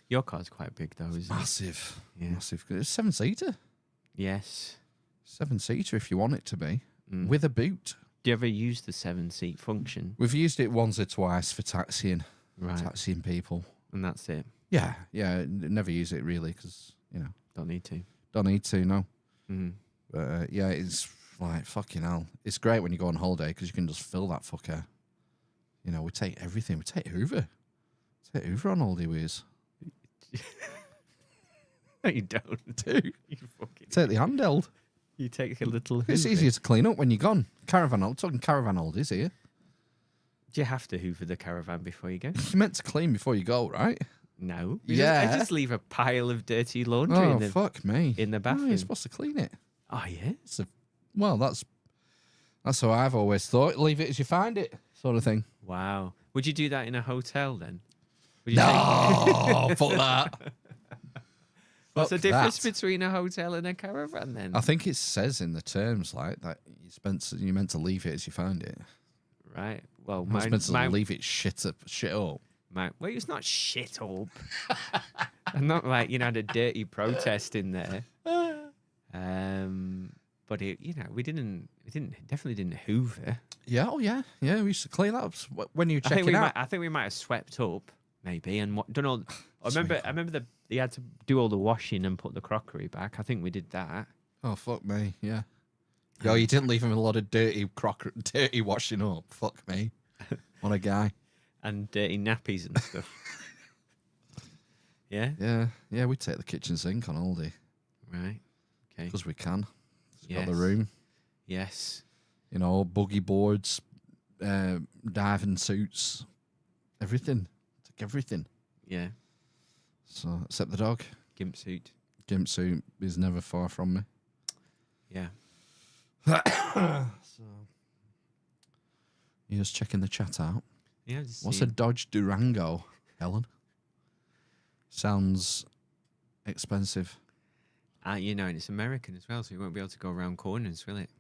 your car's quite big though, isn't Massive. it? Yeah. Massive. It's 7-seater. Yes. 7-seater if you want it to be, with a boot. Do you ever use the 7-seat function? We've used it once or twice for taxiing. Right. Taxiing people. And that's it. Yeah, yeah. Never use it really because Don't need to. don't need to. No. Mm. But yeah, it's like fucking hell. It's great when you go on holiday because you can just fill that fucker. We take everything. We take Hoover. Take Hoover on holiday with us. No, you don't. Dude, You fucking. take the handheld. You take a little. It's Hoover. easier to clean up when you're gone. Caravan. I'm talking caravan holidays here. Do you have to hoover the caravan before you go? You're meant to clean before you go, right? No. Yeah. I just leave a pile of dirty laundry Oh, in the fuck me. in the No, bathroom. you're supposed to clean it. Oh yeah. Well, that's how I've always thought. Leave it as you find it, sort of thing. Wow. Would you do that in a hotel then? Would you No, fuck that. What's the Fuck difference that. between a hotel and a caravan then? I think it says in the terms like that you're meant to leave it as you find it. Right. Well, You're not meant to leave it shit up. well, it's not shit up. I'm not like had a dirty protest in there. But we definitely didn't hoover. Yeah, oh yeah, yeah. We used to clean up when you check it out. I think we might have swept up maybe and done all. I remember you had to do all the washing and put the crockery back. I think we did that. Oh fuck me, yeah. Yo, you didn't leave him a lot of dirty washing up. Fuck me, what a guy. And dirty nappies and stuff. Yeah. Yeah. We take the kitchen sink on holiday Right. Okay. because we can. It's got Yes. the room. Yes. Boogie boards, diving suits, everything. Take everything. Yeah. So except the dog. Gimp suit. Gimp suit is never far from me. Yeah. So you're just checking the chat out. Yeah. Just What's a seeing. Dodge Durango, Helen? Sounds expensive. And it's American as well, so you won't be able to go around corners, will it?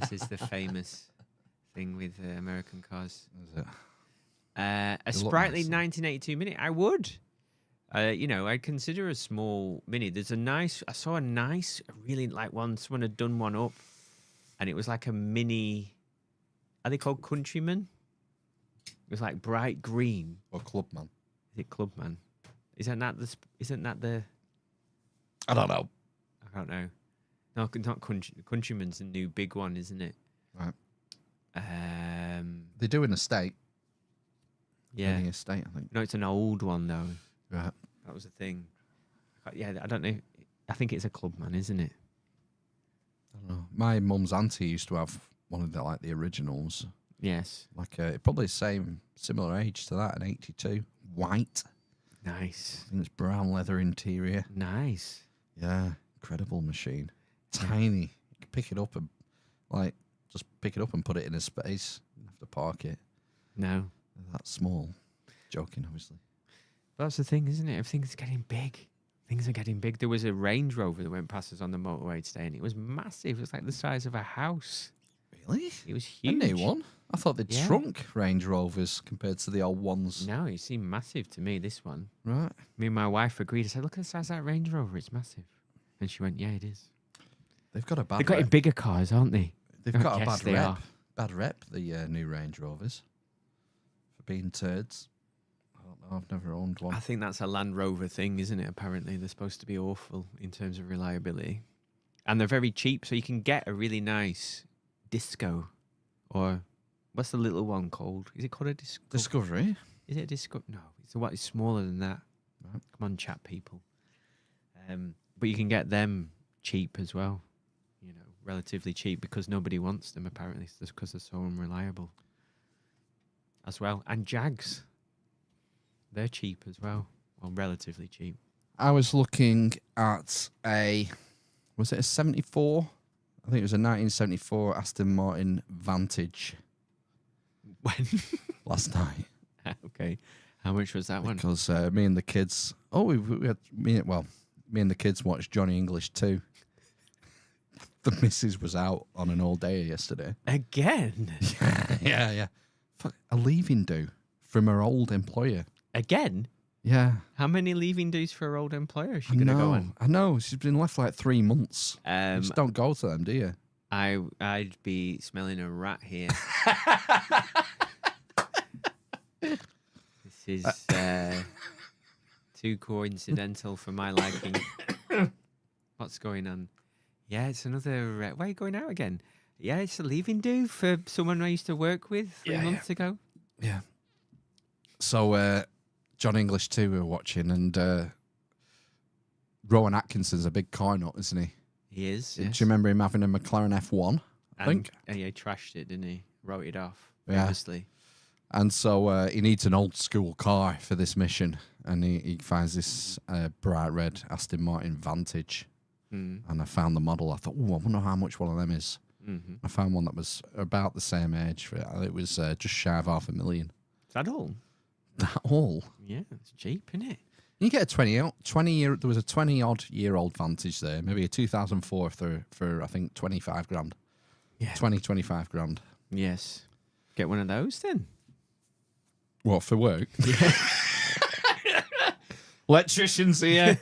As is the famous thing with American cars. Is it? A look sprightly nice, though. 1982 Mini. I would. I'd consider a small Mini. I saw a nice, really like one. Someone had done one up, and it was like a mini. Are they called Countryman? It was like bright green. Or Clubman? Is it Clubman? Isn't that the? I don't know. I don't know. No, not Countryman's the new big one, isn't it? Right. Um. They do an estate. Yeah. Mini estate, I think. No, it's an old one though. Right. That was the thing. Yeah, I don't know. I think it's a Clubman, isn't it? I don't know. My mum's auntie used to have one of the originals. Yes. Like probably similar age to that, an 82. White. Nice. I think it's brown leather interior. Nice. Yeah. Incredible machine. Tiny. You can pick it up and just pick it up and put it in a space. You don't have to park it. No. They're that small. Joking, obviously. But that's the thing, isn't it? Everything's getting big. Things are getting big. There was a Range Rover that went past us on the motorway today, and it was massive. It was like the size of a house. Really? It was A huge. new one? I thought they'd Yeah. shrunk Range Rovers compared to the old ones. No, it seemed massive to me, this one. Right. Me and my wife agreed. I said, look at the size of that Range Rover. It's massive. And she went, yeah, it is. They've got a bad They've got in rep. bigger cars, aren't they? They've Oh, got a yes, bad they rep. are. Bad rep, the new Range Rovers. For being turds. I don't know, I've never owned one. I think that's a Land Rover thing, isn't it? Apparently, they're supposed to be awful in terms of reliability. And they're very cheap, so you can get a really nice Disco. Or what's the little one called? Is it called a Disco? Discovery? Is it a Disco? No, it's smaller than that. Right. Come on, chat people. But you can get them cheap as well. Relatively cheap because nobody wants them, apparently, just because they're so unreliable. As well. And Jags. They're cheap as well. Well, relatively cheap. I was looking at was it a 74? I think it was a 1974 Aston Martin Vantage When? last night. Okay. How much was that one? Because me and the kids, we had, me and the kids watched Johnny English 2. The missus was out on an all day yesterday. Again? Yeah. Fuck, a leaving do from her old employer. Again? Yeah. How many leaving dues for her old employer is she going to go on? I know. She's been left like 3 months. You Um, just don't go to them, do you? I'd be smelling a rat here. This is too coincidental for my liking. What's going on? Yeah, it's another. Where are you going out again? Yeah, it's a leaving do for someone I used to work with 3 months ago. Yeah. So, John English 2 we were watching, and Rowan Atkinson's a big car nut, isn't he? He is. Do Yes. you remember him having a McLaren F1? I think. And he trashed it, didn't he? Wrote it off. Yeah. Obviously. And so he needs an old school car for this mission, and he finds this bright red Aston Martin Vantage. Mm. And I found the model. I thought, oh, I wonder how much one of them is. Mm-hmm. I found one that was about the same age. It was just shy of $500,000. Is that all? That all? Yeah, it's cheap, isn't it? You get a 20 year. There was a 20-odd-year-old Vantage there. Maybe a 2004 for I think 25 grand. Yeah. 25 grand. Yes. Get one of those then. What, for work? Electricians here.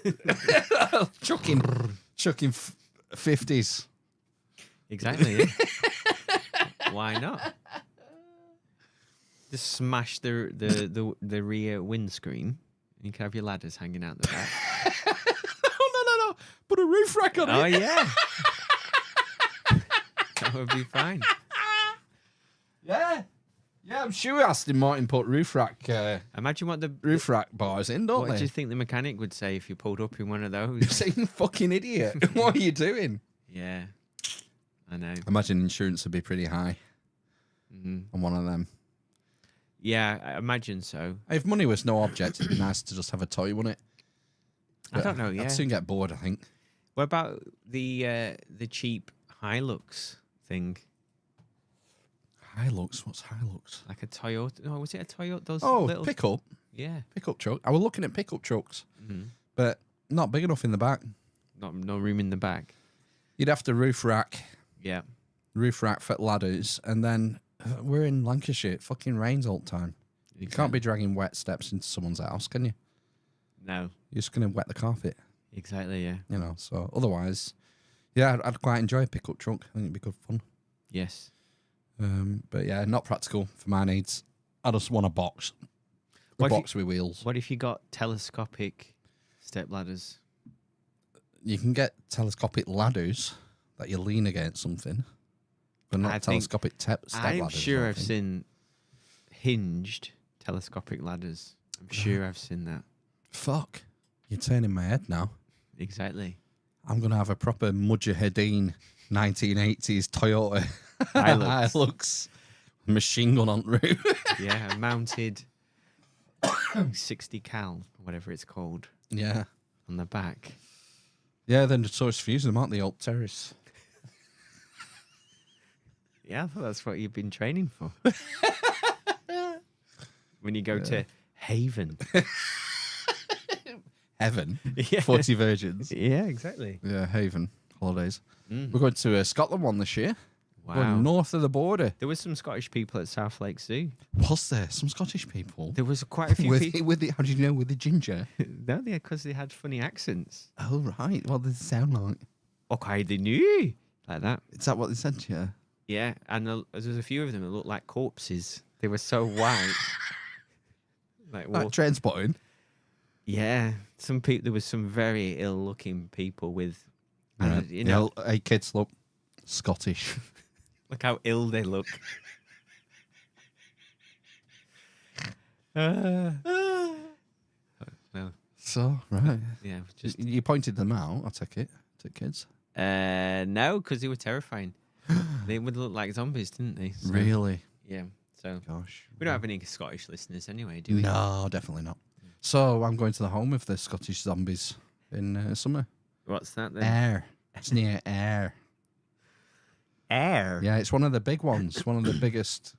chucking 50s. Exactly. Yeah. Why not? Just smash the rear windscreen. You can have your ladders hanging out the back. No. Put a roof rack on Oh it. yeah. That would be fine. Yeah. Yeah, I'm sure Aston Martin put roof rack Imagine what bars in, don't what do they? you think the mechanic would say if you pulled up in one of You're those? saying fucking idiot. What are you doing? Yeah. I know. Imagine insurance would be pretty high Hmm. on one of them. Yeah, I imagine so. If money was no object, it'd be nice to just have a toy, wouldn't it? I don't know. Yeah. I'd soon get bored, I think. What about the cheap Hilux thing? Hilux, what's Hilux? Like a Toyota? No, was it a Toyota? Those Oh, little... pickup Yeah. truck. I was looking at pickup trucks, Mhm. but not big enough in the back. No room in the back. You'd have to roof rack Yeah. for ladders, and then we're in Lancashire. It fucking rains all the time. You can't be dragging wet steps into someone's house, can you? No. You're just going to wet the carpet, Exactly. Yeah. you know. So otherwise, yeah, I'd quite enjoy a pickup truck. I think it'd be good fun. Yes. But yeah, not practical for my needs. I just want a box. A What if box with wheels. What if you got telescopic step ladders? You can get telescopic ladders that you lean against something, but I not think- telescopic step I'm ladders. sure I I've think. seen hinged telescopic ladders. I'm sure I've seen that. Fuck. You're turning my head now. Exactly. I'm going to have a proper Mujahideen 1980s Toyota Hilux. Hilux machine gun on roof. Yeah, a mounted 60 cal, whatever it's called, Yeah. on the back. Yeah, then the source fuse them, aren't they, old terrorists? Yeah, I thought that's what you've been training for. When you go to Haven. Heaven. Yeah. 40 virgins. Yeah, exactly. Yeah, Haven holidays. Mm. We're going to Scotland one this year. Wow. Going north of the border. There was some Scottish people at South Lake Zoo. Was there some Scottish people? There was quite a few people. With the, how do you know, with the ginger? No, because they had funny accents. Oh, right. What does it sound like? Okay, they knew. Like that. Is that what they said to you? Yeah, and there was a few of them that looked like corpses. They were so white. Like train spotting? Yeah, some people. There was some very ill-looking people with, Yeah. you know, Hey, kids, look. Scottish. look how ill they look. No, So, right. yeah, just You pointed them out, I take it, to kids. no, because they were terrifying. They would look like zombies, didn't they? So, Really? Yeah. So Gosh. we don't have any Scottish listeners anyway, do we? No, definitely not. So, I'm going to the home of the Scottish zombies in summer. What's that then? Ayr. It's near Ayr. Air. Yeah, it's one of the big ones, one of the biggest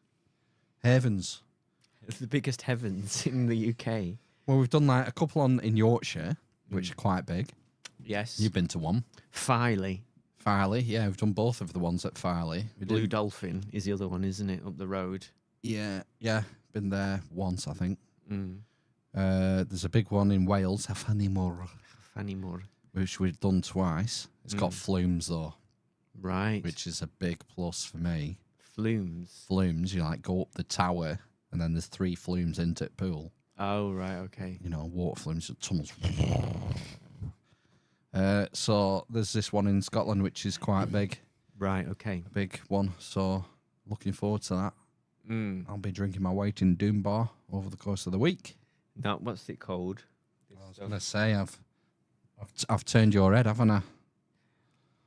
havens. It's the biggest heavens in the UK. Well, we've done like a couple in Yorkshire, which are quite big. Yes. You've been to one. Filey. Farley, yeah, we've done both of the ones at Farley. We Blue did, Dolphin is the other one, isn't it? Up the road. yeah, been there once, I think. Mm. There's a big one in Wales, Fanimore, Fanny Moore. which we've done twice. It's got flumes though, Right. which is a big plus for me. Flumes. Flumes, you like go up the tower, and then there's 3 flumes into the pool. Oh, right, okay. You know, water flames, tunnels. So there's this one in Scotland which is quite big, Right, okay. a big one. So looking forward to that. Mm. I'll be drinking my weight in Doom Bar over the course of the week. Not what's it called? I was gonna say I've turned your head, haven't I?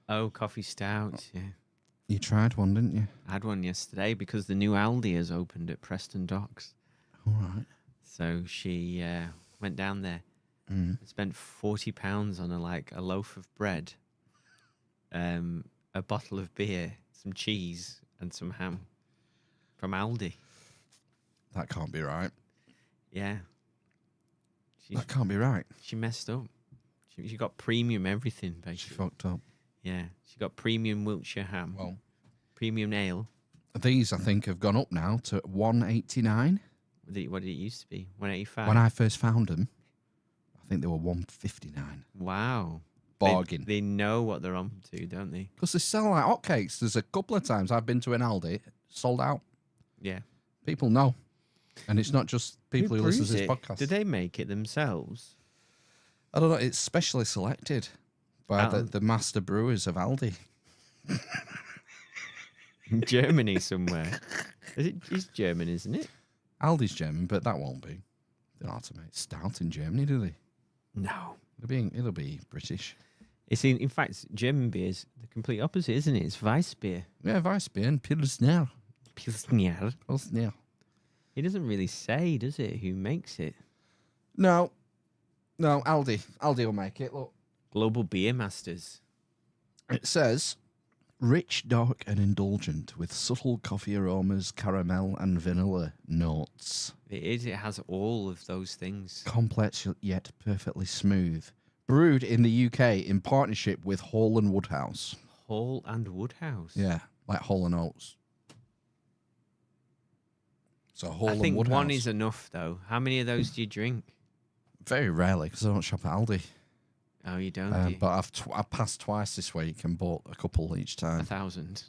Oh, coffee stout. Yeah, You tried one, didn't you? I had one yesterday because the new Aldi has opened at Preston Docks. All right. So she went down there and spent £40 on a loaf of bread, a bottle of beer, some cheese, and some ham from Aldi. That can't be right. Yeah, That can't be right. she messed up. She got premium everything, She basically. fucked up. Yeah, she got premium Wiltshire ham, Well, premium ale. these I think have gone up now to $1.89. What did it used to be? 185. When I first found them, I think they were $1.59. Wow. Bargain. They know what they're on to, don't they? Because they sell like hotcakes. There's a couple of times I've been to an Aldi, sold out. Yeah. People know. And it's not just people who listen to this podcast. Do they make it themselves? I don't know. It's specially selected by the master brewers of Aldi. In Germany somewhere. It's German, isn't it? Aldi's German, but that won't be. They don't have to make stout in Germany, do they? No. It'll be British. It's in fact, German beer is the complete opposite, isn't it? It's Weissbier. Yeah, Weissbier and Pilsner. Pilsner. Pilsner. It doesn't really say, does it, who makes it? No, Aldi. Aldi will make it. Look, Global Beer Masters. it says rich, dark, and indulgent with subtle coffee aromas, caramel, and vanilla notes. It is. It has all of those things. Complex yet perfectly smooth. Brewed in the UK in partnership with Hall and Woodhouse. Hall and Woodhouse. Yeah, like Hall and Oates. So Hall I and think Woodhouse. one is enough, though. How many of those do you drink? Very rarely, because I don't shop at Aldi. Oh, you don't, do you? But I've passed twice this week and bought a couple each time. 1,000.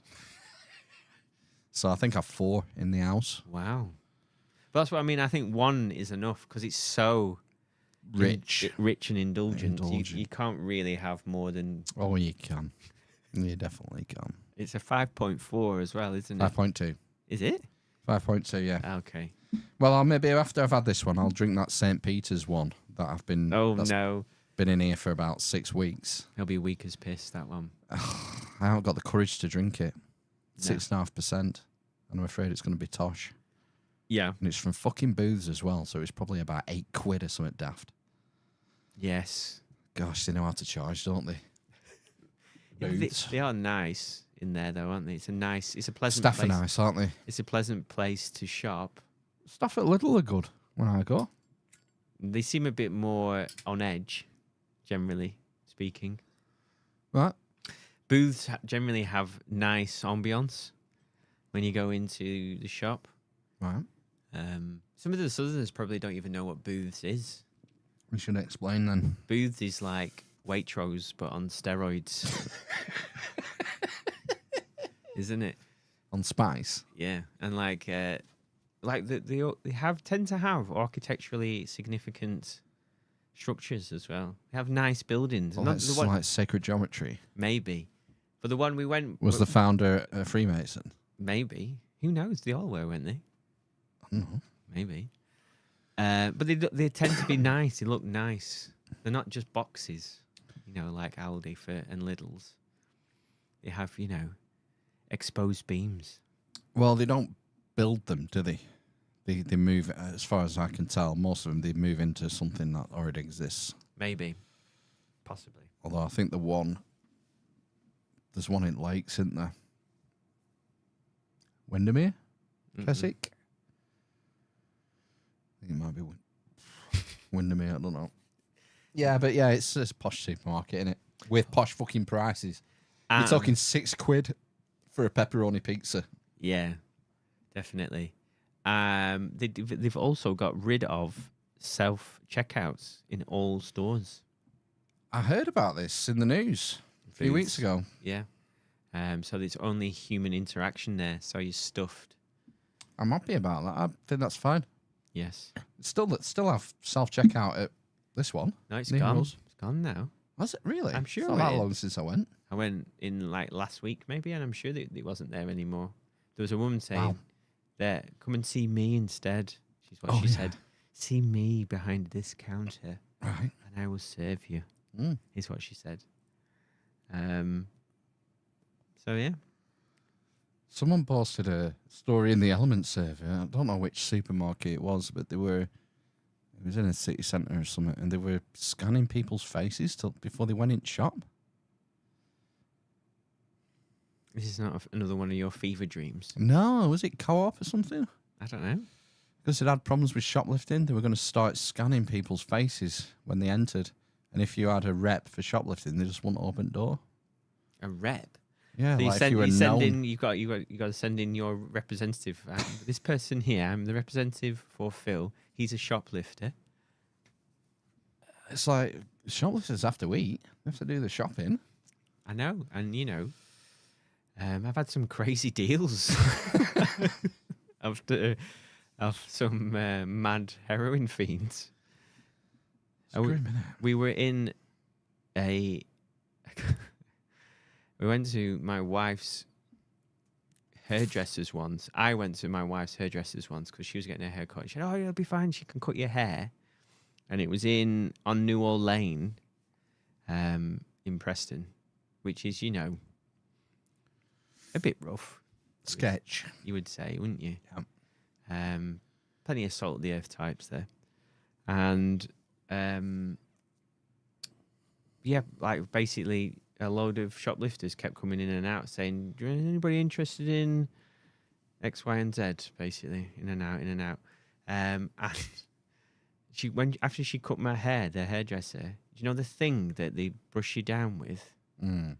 So I think I've 4 in the house. Wow. But that's what I mean. I think one is enough because it's so Rich. rich and indulgent. Indulgent. You can't really have more than. Oh, you can. You definitely can. It's a 5.4 as well, isn't it? 5.2. Is it? 5.2, yeah. Okay. Well, maybe after I've had this one, I'll drink that St. Peter's one that I've been. Oh, that's no. been in here for about 6 weeks. He'll be weak as piss, that one. I haven't got the courage to drink it. No. 6.5%. And I'm afraid it's going to be tosh. Yeah. And it's from fucking Booths as well, so it's probably about £8 or something daft. Yes. Gosh, they know how to charge, don't they? Booths. They are nice in there, though, aren't they? It's a pleasant Staff place. are nice, aren't they? It's a pleasant place to shop. Staff at Lidl are good when I go. They seem a bit more on edge, generally speaking. Right. Booths generally have nice ambience when you go into the shop. Right. Some of the Southerners probably don't even know what Booths is. We should explain then. Booths is like Waitrose, but on steroids. Isn't it? On spice. Yeah. And they tend to have architecturally significant structures as well. They have nice buildings. Well, it's like sacred geometry. Maybe. But the one we went... Was the founder a Freemason? Maybe. Who knows? They all were, weren't they? I don't know. Maybe. But they tend to be nice. They look nice. They're not just boxes, like Aldi and Lidl's. They have, exposed beams. Well, they don't build them, do they? They move, as far as I can tell, most of them, they move into something that already exists. Maybe. Possibly. Although I think there's one in Lakes, isn't there? Windermere? Keswick? I think it might be Windermere, I don't know. Yeah, but yeah, it's a posh supermarket, isn't it? With posh fucking prices. You're talking £6 for a pepperoni pizza. Yeah, definitely. They've also got rid of self-checkouts in all stores. I heard about this in the news a few weeks ago. Yeah. So there's only human interaction there, so you're stuffed. I'm happy about that. I think that's fine. Yes. Still have self checkout at this one. No, it's Near gone. us. It's gone now. Was it really? I'm sure It's not it that is. long since I went. I went in like last week maybe, and I'm sure that it wasn't there anymore. There was a woman saying, Wow. "There, come and see me instead." She's what Oh, she yeah. said. See me behind this counter, Right. and I will serve you. Mm. Is what she said. So yeah. Someone posted a story in the Element server. I don't know which supermarket it was, but it was in a city centre or something, and they were scanning people's faces before they went in shop. This is not another one of your fever dreams. No, was it Co-op or something? I don't know. Because it had problems with shoplifting. They were going to start scanning people's faces when they entered, and if you had a rep for shoplifting, they just wouldn't open the door. A rep. Yeah, So like if you were you send known. in. You got to send in your representative. This person here. I'm the representative for Phil. He's a shoplifter. It's like shoplifters have to eat. They have to do the shopping. I know, and you know, I've had some crazy deals of some mad heroin fiends. Screw a minute. We were in a. We went to my wife's hairdressers once. I went to my wife's hairdressers once because she was getting her hair cut. She said, "Oh, you'll be fine. She can cut your hair." And it was on Newell Lane, in Preston, which is, you know, a bit rough. Sketch. You would say, wouldn't you? Yeah. Plenty of salt of the earth types there, and yeah, like basically a load of shoplifters kept coming in and out saying, "Anybody interested in X, Y, and Z?" Basically, in and out, and after she cut my hair, the hairdresser, do you know the thing that they brush you down with? Mm.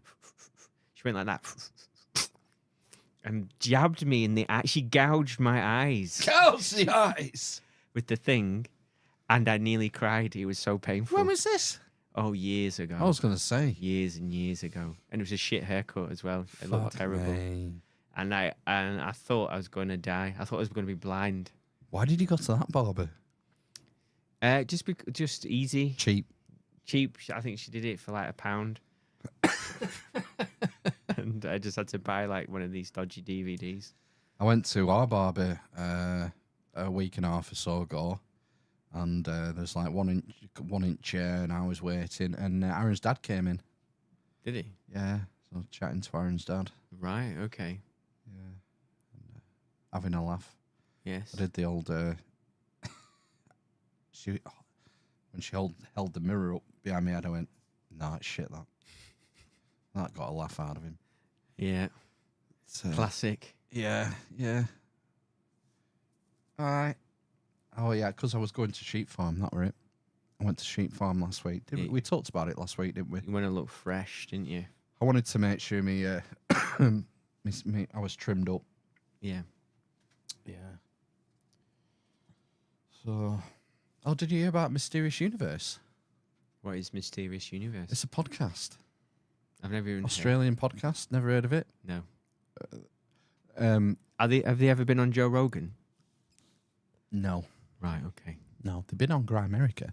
She went like that and jabbed me in the eye. She gouged my eyes Gouge the eyes. with the thing, and I nearly cried. It was so painful. When was this? Oh, years ago. I was going to say. Years and years ago, and it was a shit haircut as well. It looked Fuck terrible, me. and I thought I was going to die. I thought I was going to be blind. Why did you go to that barber? Just easy, Cheap. cheap. I think she did it for like £1. And I just had to buy like one of these dodgy DVDs. I went to our barber a week and a half or so ago, and there's like one inch chair, and I was waiting, and Aaron's dad came in. Did he? Yeah, so I was chatting to Aaron's dad. Right. Okay. Yeah, and, having a laugh. Yes. I did the old. When she held the mirror up behind my head, I went, "Nah, it's shit that." That got a laugh out of him. Yeah. Classic. Yeah. All right. Oh yeah, because I was going to Sheep Farm. That were it. I went to Sheep Farm last week. We talked about it last week, didn't we? You want to look fresh, didn't you? I wanted to make sure I was trimmed up. Yeah. Yeah. So, did you hear about Mysterious Universe? What is Mysterious Universe? It's a podcast. I've never even Australian podcast. Never heard of it. No. Um, Have they ever been on Joe Rogan? no, Right. Okay. no. They've been on Grimerica.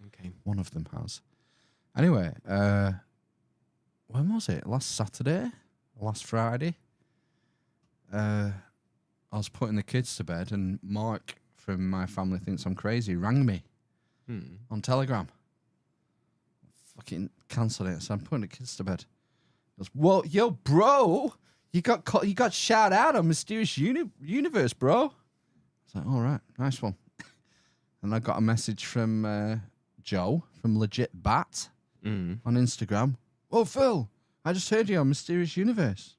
Okay. One of them has. Anyway, when was it? Last Saturday? Last Friday? I was putting the kids to bed, and Mark from my family thinks I'm crazy. Rang me on Telegram. Fucking cancelled it. So I'm putting the kids to bed. He goes, "Whoa, yo, bro, you got shout out on Mysterious Universe, bro." I was like, "All right, nice one." And I got a message from Joe from Legit Bat on Instagram. "Oh, Phil, I just heard you on Mysterious Universe."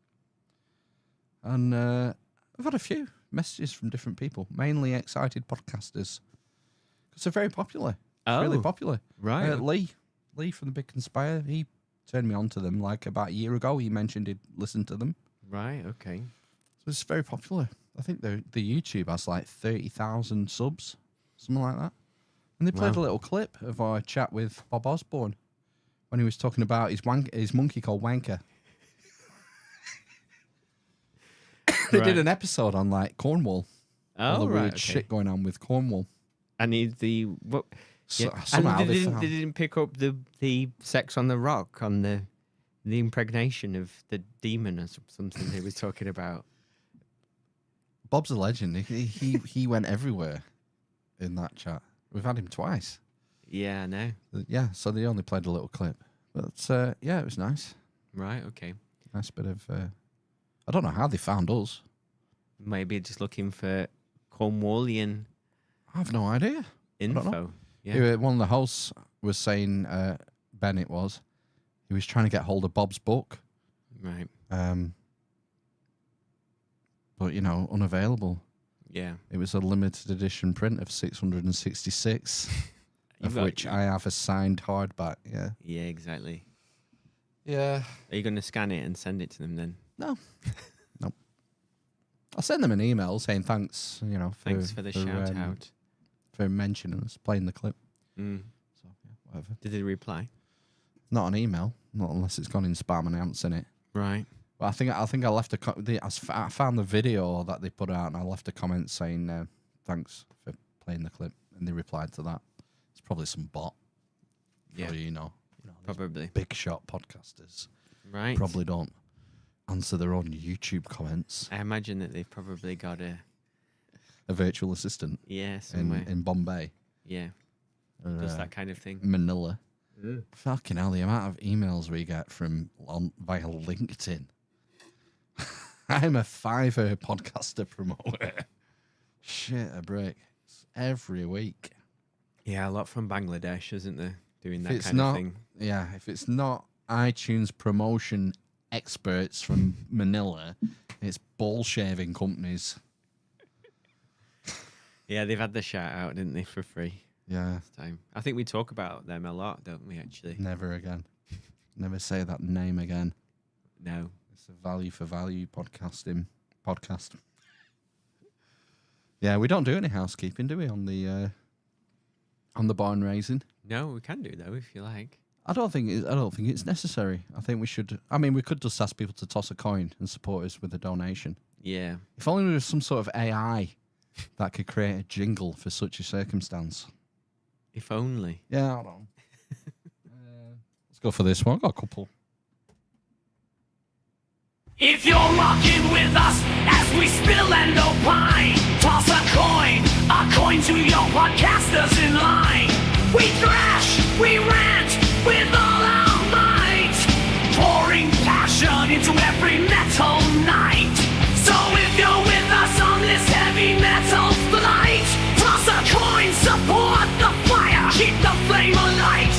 And I've had a few messages from different people, mainly excited podcasters, because they're very popular. Oh, Really popular. right. Lee from the Big Conspire, he turned me on to them like about a year ago. He mentioned he'd listened to them. Right. Okay. So it's very popular. I think the YouTube has like 30,000 subs, something like that. And they played a little clip of our chat with Bob Osborne when he was talking about his monkey called Wanker. They did an episode on like Cornwall. All Oh, the right. weird Okay. shit going on with Cornwall. And the what? So, Yeah. somehow And they they found. didn't pick up the sex on the rock on the impregnation of the demon or something they was talking about. Bob's a legend. He went everywhere in that chat. We've had him twice. Yeah, I know. Yeah, so they only played a little clip. But yeah, it was nice. Right, okay. Nice bit of... I don't know how they found us. Maybe just looking for Cornwallian I have no idea. don't know. info. Yeah. One of the hosts was saying, Ben it was, he was trying to get hold of Bob's book. Right. But, unavailable. Yeah. It was a limited edition print of 666, of which I have a signed hardback, yeah. Yeah, exactly. Yeah. Are you going to scan it and send it to them then? No. No. I'll send them an email saying thanks, Thanks for the shout out. for mentioning us, playing the clip. Mm. So, yeah, whatever. Did they reply? Not an email, not unless it's gone in spam and I haven't seen it. Right. But I think I left I found the video that they put out and I left a comment saying thanks for playing the clip, and they replied to that. It's probably some bot. Yeah. These Probably. big shot podcasters Right. probably don't answer their own YouTube comments. I imagine that they've probably got a virtual assistant somewhere. in Bombay. Yeah. Does that kind of thing. Manila. Fucking hell, the amount of emails we get via LinkedIn. I'm a Fiverr podcaster promoter. Shit, a break. It's every week. Yeah, a lot from Bangladesh, isn't there? Doing that It's kind not, of thing. Yeah, if it's not iTunes promotion experts from Manila, it's ball shaving companies. Yeah, they've had the shout out, didn't they, for free Yeah, this time. I think we talk about them a lot, don't we, actually? never again. Never say that name again. No. It's a value for value podcast. Yeah, we don't do any housekeeping, do we, on the barn raising? No, we can do, though, if you like. I don't think it's necessary. I think we should. I mean, we could just ask people to toss a coin and support us with a donation. Yeah. If only there was some sort of AI that could create a jingle for such a circumstance. If only. Yeah, hold on. Let's go for this one. I've got a couple. If you're rocking with us as we spill and opine, toss a coin to your podcasters in line. We thrash, we rant with all our might, pouring passion into every metal night. So if you're with us on this heavy metal flight, toss a coin, support the fire, keep the flame alight.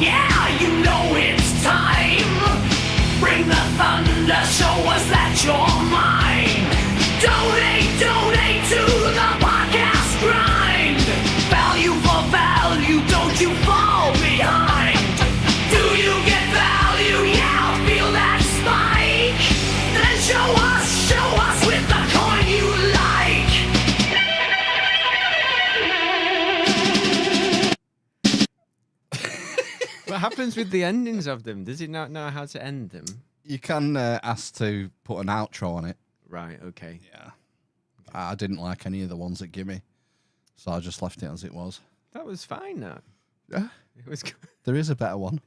Yeah, you know it's time. Bring the thunder, show us that you're mine. Donate to the podcast grind. Value for value, don't you fall behind. Do you get value? Yeah, feel that spike. Then show us with the coin you like. What happens with the endings of them? Does it not know how to end them? You can ask to put an outro on it. Right, okay. Yeah. I didn't like any of the ones that give me, so I just left it as it was. That was fine, though. Yeah. It was good. There is a better one.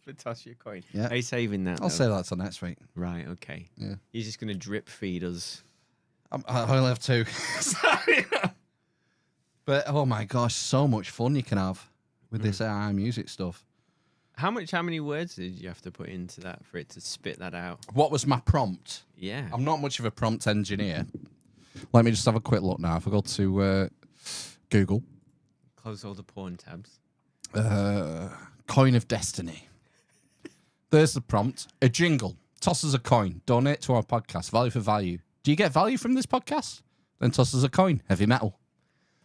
For toss your coin. Yeah. Are you saving that? I'll though? say that till next week. Right, okay. Yeah. You're just going to drip feed us. I only have two. Sorry. But, oh my gosh, so much fun you can have with this AI music stuff. How many words did you have to put into that for it to spit that out? What was my prompt? Yeah. I'm not much of a prompt engineer. Let me just have a quick look now. If I go to Google. Close all the porn tabs. Coin of Destiny. There's the prompt. A jingle. Toss us a coin. Donate to our podcast. Value for value. Do you get value from this podcast? Then toss us a coin. Heavy metal.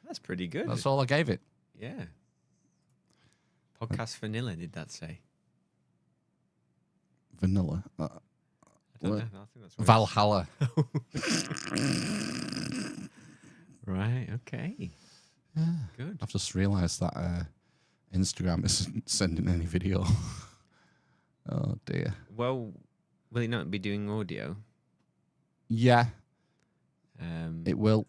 That's pretty good. That's all I gave it. Yeah. Podcast vanilla, did that say? Vanilla. I don't know. I think that's what Valhalla. Right, okay. Yeah. Good. I've just realised that Instagram isn't sending any video. Oh dear. Well, will it not be doing audio? Yeah, it will.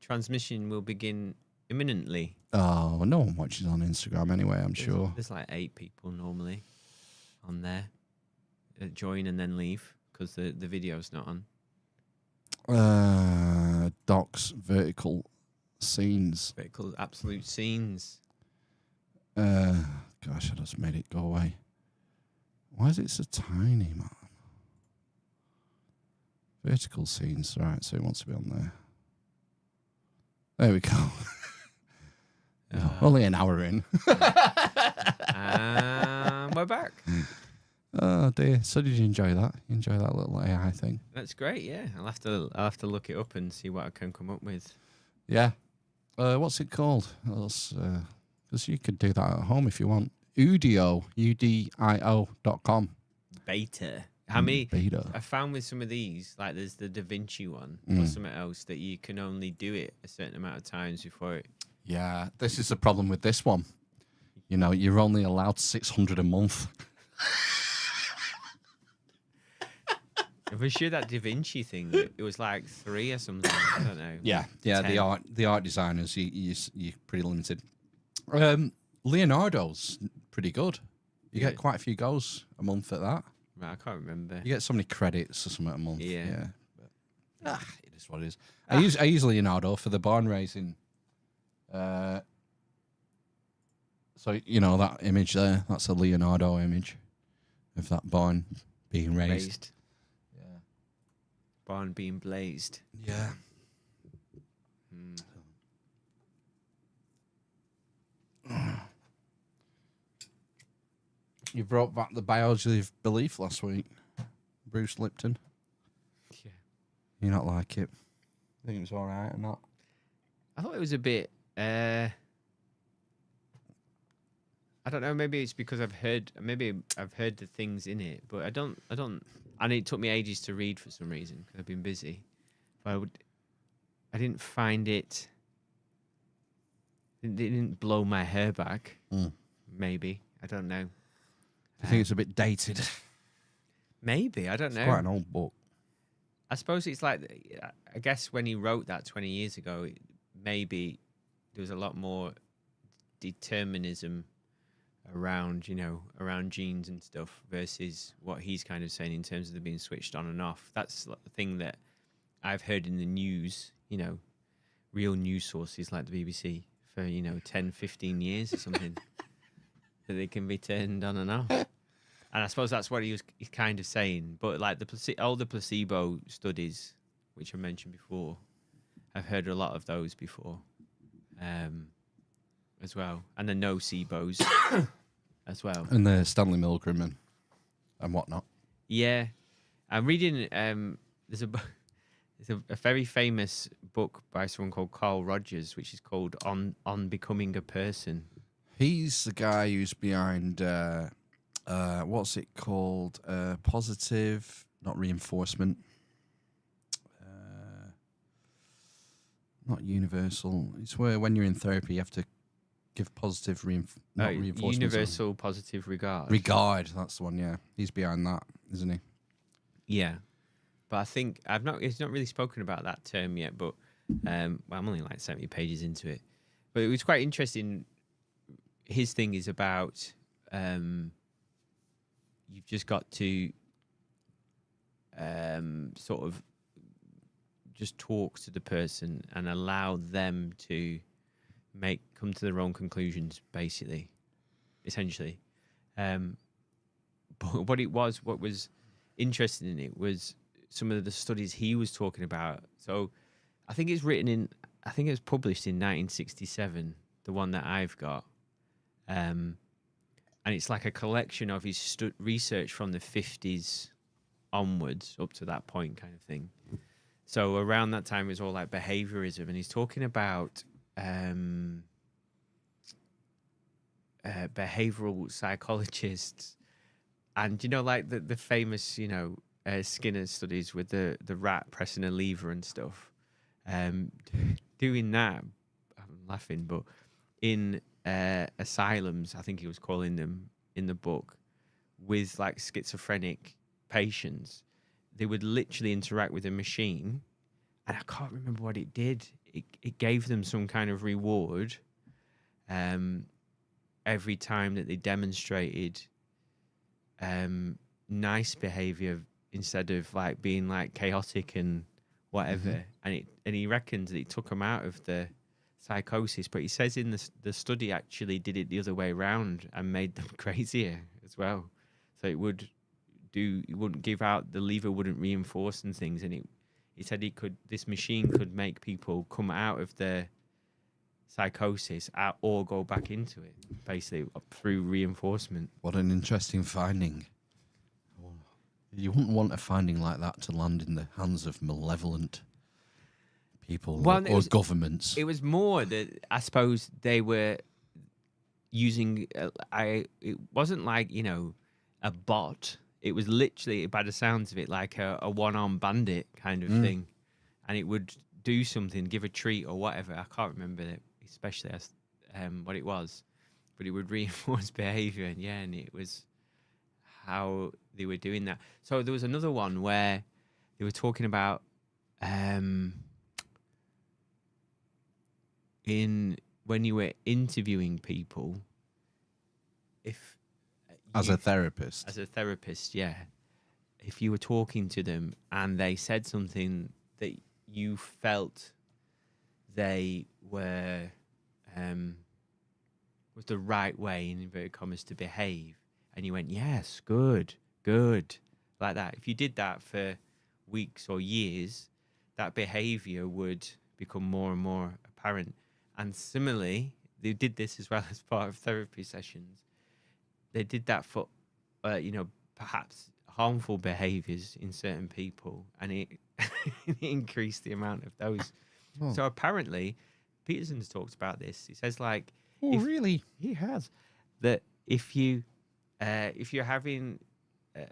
Transmission will begin imminently. Oh, no one watches on Instagram anyway, I'm sure. There's like 8 people normally on there. Join and then leave because the video's not on. Docs vertical scenes. Vertical absolute scenes. Gosh, I just made it go away. Why is it so tiny, man? Vertical scenes, right? So it wants to be on there. There we go. Only an hour in. And we're back. Oh dear. So did you enjoy that? You enjoy that little AI thing? That's great. Yeah, I'll have to look it up and see what I can come up with. Yeah. What's it called? Because you could do that at home if you want. Udio, udio.com. Beta. How many? Beta. I found with some of these, like there's the Da Vinci one or something else that you can only do it a certain amount of times before it. Yeah, this is the problem with this one. You know, you're only allowed 600 a month. If we sure that Da Vinci thing, it was like 3 or something. I don't know. Yeah, 10. the art designers, you're pretty limited. Leonardo's pretty good. You get quite a few goals a month at that. Right, I can't remember. You get so many credits or something a month. Yeah. But, it is what it is. I use Leonardo for the barn raising. So you know that image there. That's a Leonardo image of that barn being raised. Yeah. Barn being blazed. Yeah. You brought back the biology of belief last week, Bruce Lipton. Yeah. You not like it? I think it was all right or not? I thought it was a bit. I don't know. Maybe it's because I've heard the things in it, but I don't. And it took me ages to read for some reason because I've been busy. But I didn't find it. It didn't blow my hair back. Maybe I don't know. Do you think it's a bit dated? Maybe I don't know. It's quite an old book. I suppose it's like, I guess when he wrote that 20 years ago, maybe there was a lot more determinism around genes and stuff versus what he's kind of saying in terms of them being switched on and off. That's the thing that I've heard in the news, real news sources like the BBC for, 10, 15 years or something, that they can be turned on and off. And I suppose that's what he's kind of saying. But like all the placebo studies, which I mentioned before, I've heard a lot of those before, as well, and the nocebos as well, And the Stanley Milgram and whatnot. Yeah, I'm reading. There's a very famous book by someone called Carl Rogers, which is called "On Becoming a Person." He's the guy who's behind, what's it called? Positive, not reinforcement. Not universal. It's where when you're in therapy, you have to give positive reinforcement. Universal positive regard. Regard, that's the one, yeah. He's behind that, isn't he? Yeah, but I think it's not really spoken about that term yet, but I'm only like 70 pages into it. But it was quite interesting. His thing is about you've just got to sort of just talk to the person and allow them to come to their own conclusions, essentially. But what was interesting in it was some of the studies he was talking about. So I think it was published in 1967, the one that I've got. And it's like a collection of his research from the 50s onwards up to that point kind of thing. So around that time, it was all like behaviorism. And he's talking about behavioral psychologists. And, like the famous, Skinner studies with the rat pressing a lever and stuff. Doing that, I'm laughing, but in asylums, I think he was calling them in the book, with like schizophrenic patients. They would literally interact with a machine, and I can't remember what it did. It gave them some kind of reward every time that they demonstrated nice behavior instead of like being like chaotic and whatever. And he reckons that it took them out of the psychosis, but he says in the study actually did it the other way around and made them crazier as well. So it wouldn't give out, the lever wouldn't reinforce and things, and he said this machine could make people come out of the psychosis or go back into it, basically through reinforcement. What an interesting finding. You wouldn't want a finding like that to land in the hands of malevolent people or governments. It was more that I suppose they were using. It wasn't like, you know, a bot. It was literally, by the sounds of it, like a one-armed bandit kind of thing, and it would do something, give a treat or whatever. I can't remember it, especially what it was, but it would reinforce behavior, and it was how they were doing that. So there was another one where they were talking about when you were interviewing people, as a therapist, yeah, if you were talking to them and they said something that you felt they were was the right way, in inverted commas, to behave, and you went, yes, good, like that. If you did that for weeks or years, that behavior would become more and more apparent. And similarly, they did this as well as part of therapy sessions. They did that for, perhaps harmful behaviors in certain people, and it increased the amount of those. Oh. So apparently, Peterson's talked about this. He says, like, really, he has, that if you're having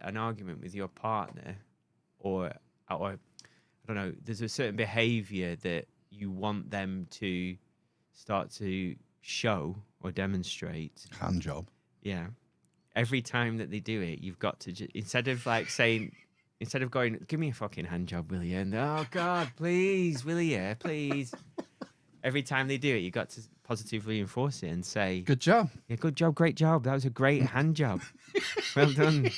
an argument with your partner, or I don't know, there's a certain behavior that you want them to start to show or demonstrate. Hand job. Yeah. Every time that they do it, you've got to instead of going, give me a fucking hand job, will you? And oh God, please, will you? Please. Every time they do it, you've got to positively reinforce it and say, good job. Yeah, good job, great job. That was a great hand job. Well done.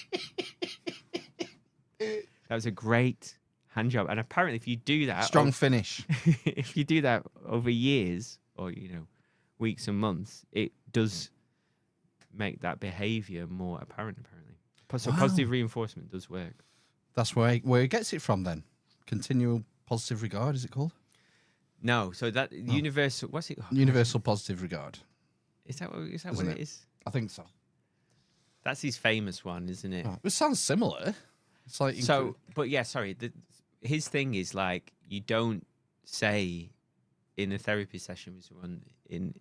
That was a great hand job. And apparently if you do that, strong finish. If you do that over years or, weeks and months, it does make that behavior more apparent, apparently. So positive reinforcement does work. That's where he gets it from then. Continual positive regard, is it called? No, so that universal, what's it? Universal positive regard. Is that what it is? I think so. That's his famous one, isn't it? It sounds similar. It's like his thing is like, you don't say in a therapy session with someone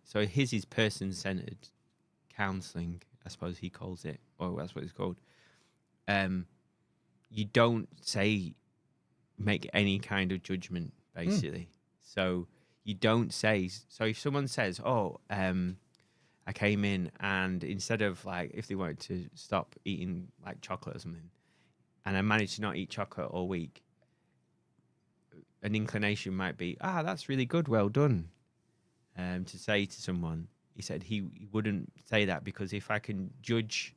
so his is person-centered counseling, I suppose he calls it, or that's what it's called. You don't make any kind of judgment, basically. So you don't say, so if someone says, I came in and instead of, like, if they wanted to stop eating like chocolate or something, and I managed to not eat chocolate all week, an inclination might be, that's really good, well done. To say to someone, he said he wouldn't say that, because if I can judge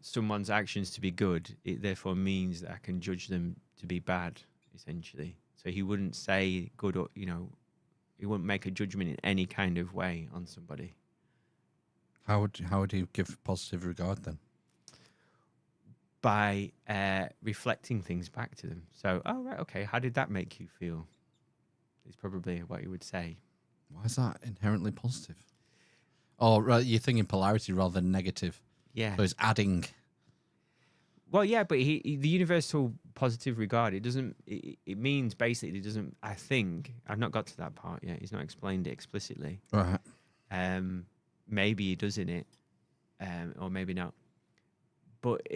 someone's actions to be good, it therefore means that I can judge them to be bad, essentially. So he wouldn't say good, or, he wouldn't make a judgment in any kind of way on somebody. How would he give positive regard then? By reflecting things back to them. So, right, okay, how did that make you feel? Is probably what you would say. Why is that inherently positive? Oh, right, you're thinking polarity rather than negative. Yeah. So it's adding. Well, yeah, but the universal positive regard, it means basically, I think, I've not got to that part yet. He's not explained it explicitly. Right. Maybe he does in it, or maybe not. But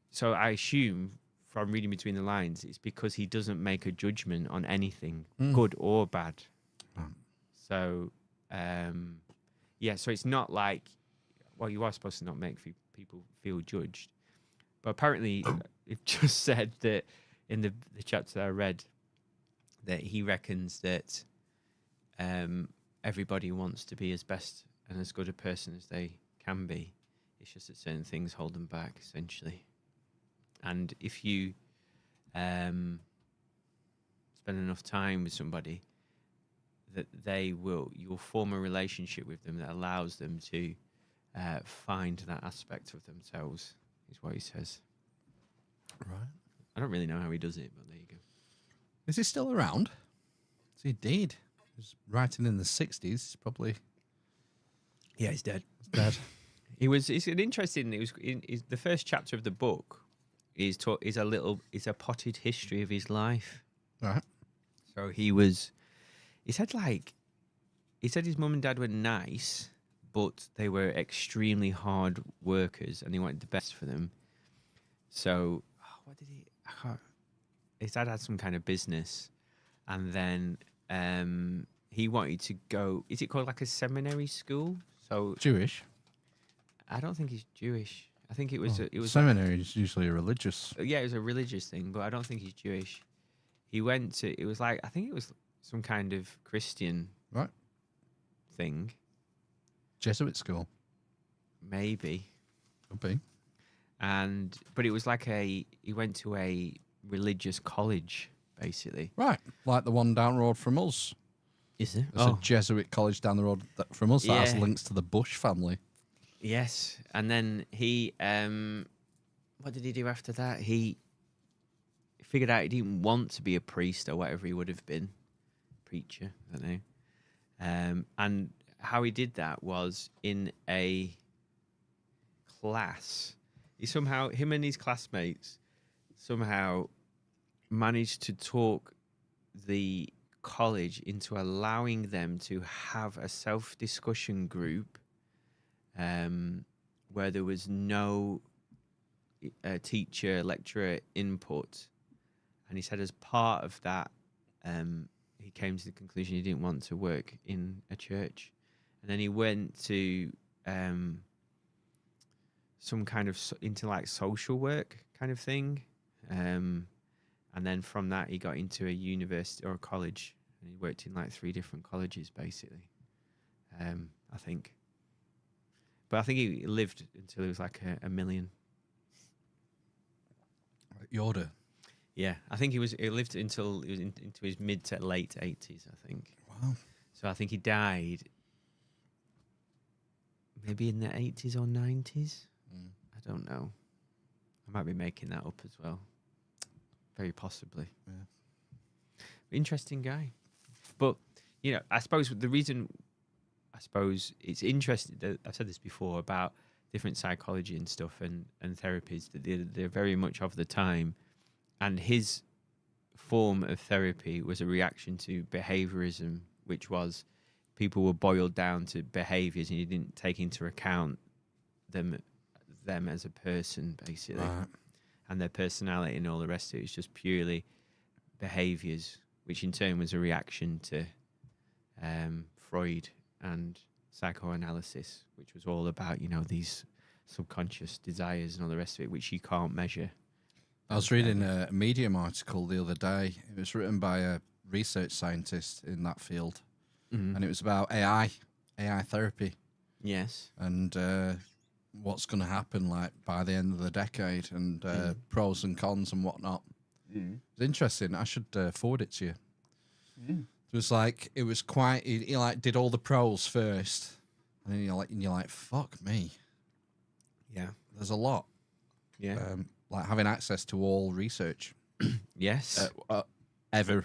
so I assume from reading between the lines, it's because he doesn't make a judgment on anything, good or bad. So, Yeah, so it's not like, well, you are supposed to not make people feel judged. But apparently, it just said that in the chapter that I read, that he reckons that everybody wants to be as best and as good a person as they can be. It's just that certain things hold them back, essentially. And if you spend enough time with somebody, that you'll form a relationship with them that allows them to find that aspect of themselves, is what he says. Right. I don't really know how he does it, but there you go. Is he still around? He did. He was writing in the 60s, probably. Yeah, he's dead. Dead. It's an interesting. The first chapter of the book is a potted history of his life. Right. So he said his mum and dad were nice, but they were extremely hard workers, and he wanted the best for them. So what did he? His dad had some kind of business, and then he wanted to go. Is it called like a seminary school? So Jewish. I don't think he's Jewish. I think it was. It was seminary is usually a religious. yeah, it was a religious thing, but I don't think he's Jewish. He went to. It was like I think it was some kind of Christian Right. thing, Jesuit school. maybe. Could be. But it was like he went to a religious college, basically. Right. Like the one down the road from us. Is it? There's a Jesuit college down the road from us that has Yeah. links to the Bush family. Yes. And then he, what did he do after that? He figured out he didn't want to be a priest or whatever he would have been. Preacher, I don't know. And how he did that was in a class. Him and his classmates somehow managed to talk the college into allowing them to have a self-discussion group where there was no teacher lecturer input, and he said as part of that he came to the conclusion he didn't want to work in a church, and then he went to some kind of into like social work kind of thing. And then from that, he got into a university or a college, and he worked in like 3 different colleges, basically. I think. But I think he lived until he was like a million. Yoda. Yeah, I think he lived until he was into his mid to late 80s, I think. Wow. So I think he died maybe in the 80s or 90s. I don't know. I might be making that up as well. Very possibly. Yeah. Interesting guy. But, I suppose the reason, it's interesting that I've said this before about different psychology and stuff and therapies, that they're very much of the time. And his form of therapy was a reaction to behaviorism, which was people were boiled down to behaviors and you didn't take into account them as a person, basically. Right. And their personality and all the rest of it is just purely behaviors, which in turn was a reaction to Freud and psychoanalysis, which was all about, these subconscious desires and all the rest of it, which you can't measure. I was reading a Medium article the other day. It was written by a research scientist in that field, and it was about AI therapy. Yes. And what's going to happen like by the end of the decade, and pros and cons and whatnot. It's interesting. I should forward it to you. It was quite. He like did all the pros first, and then you're like, fuck me. Yeah. There's a lot. Yeah. Like having access to all research Yes. ever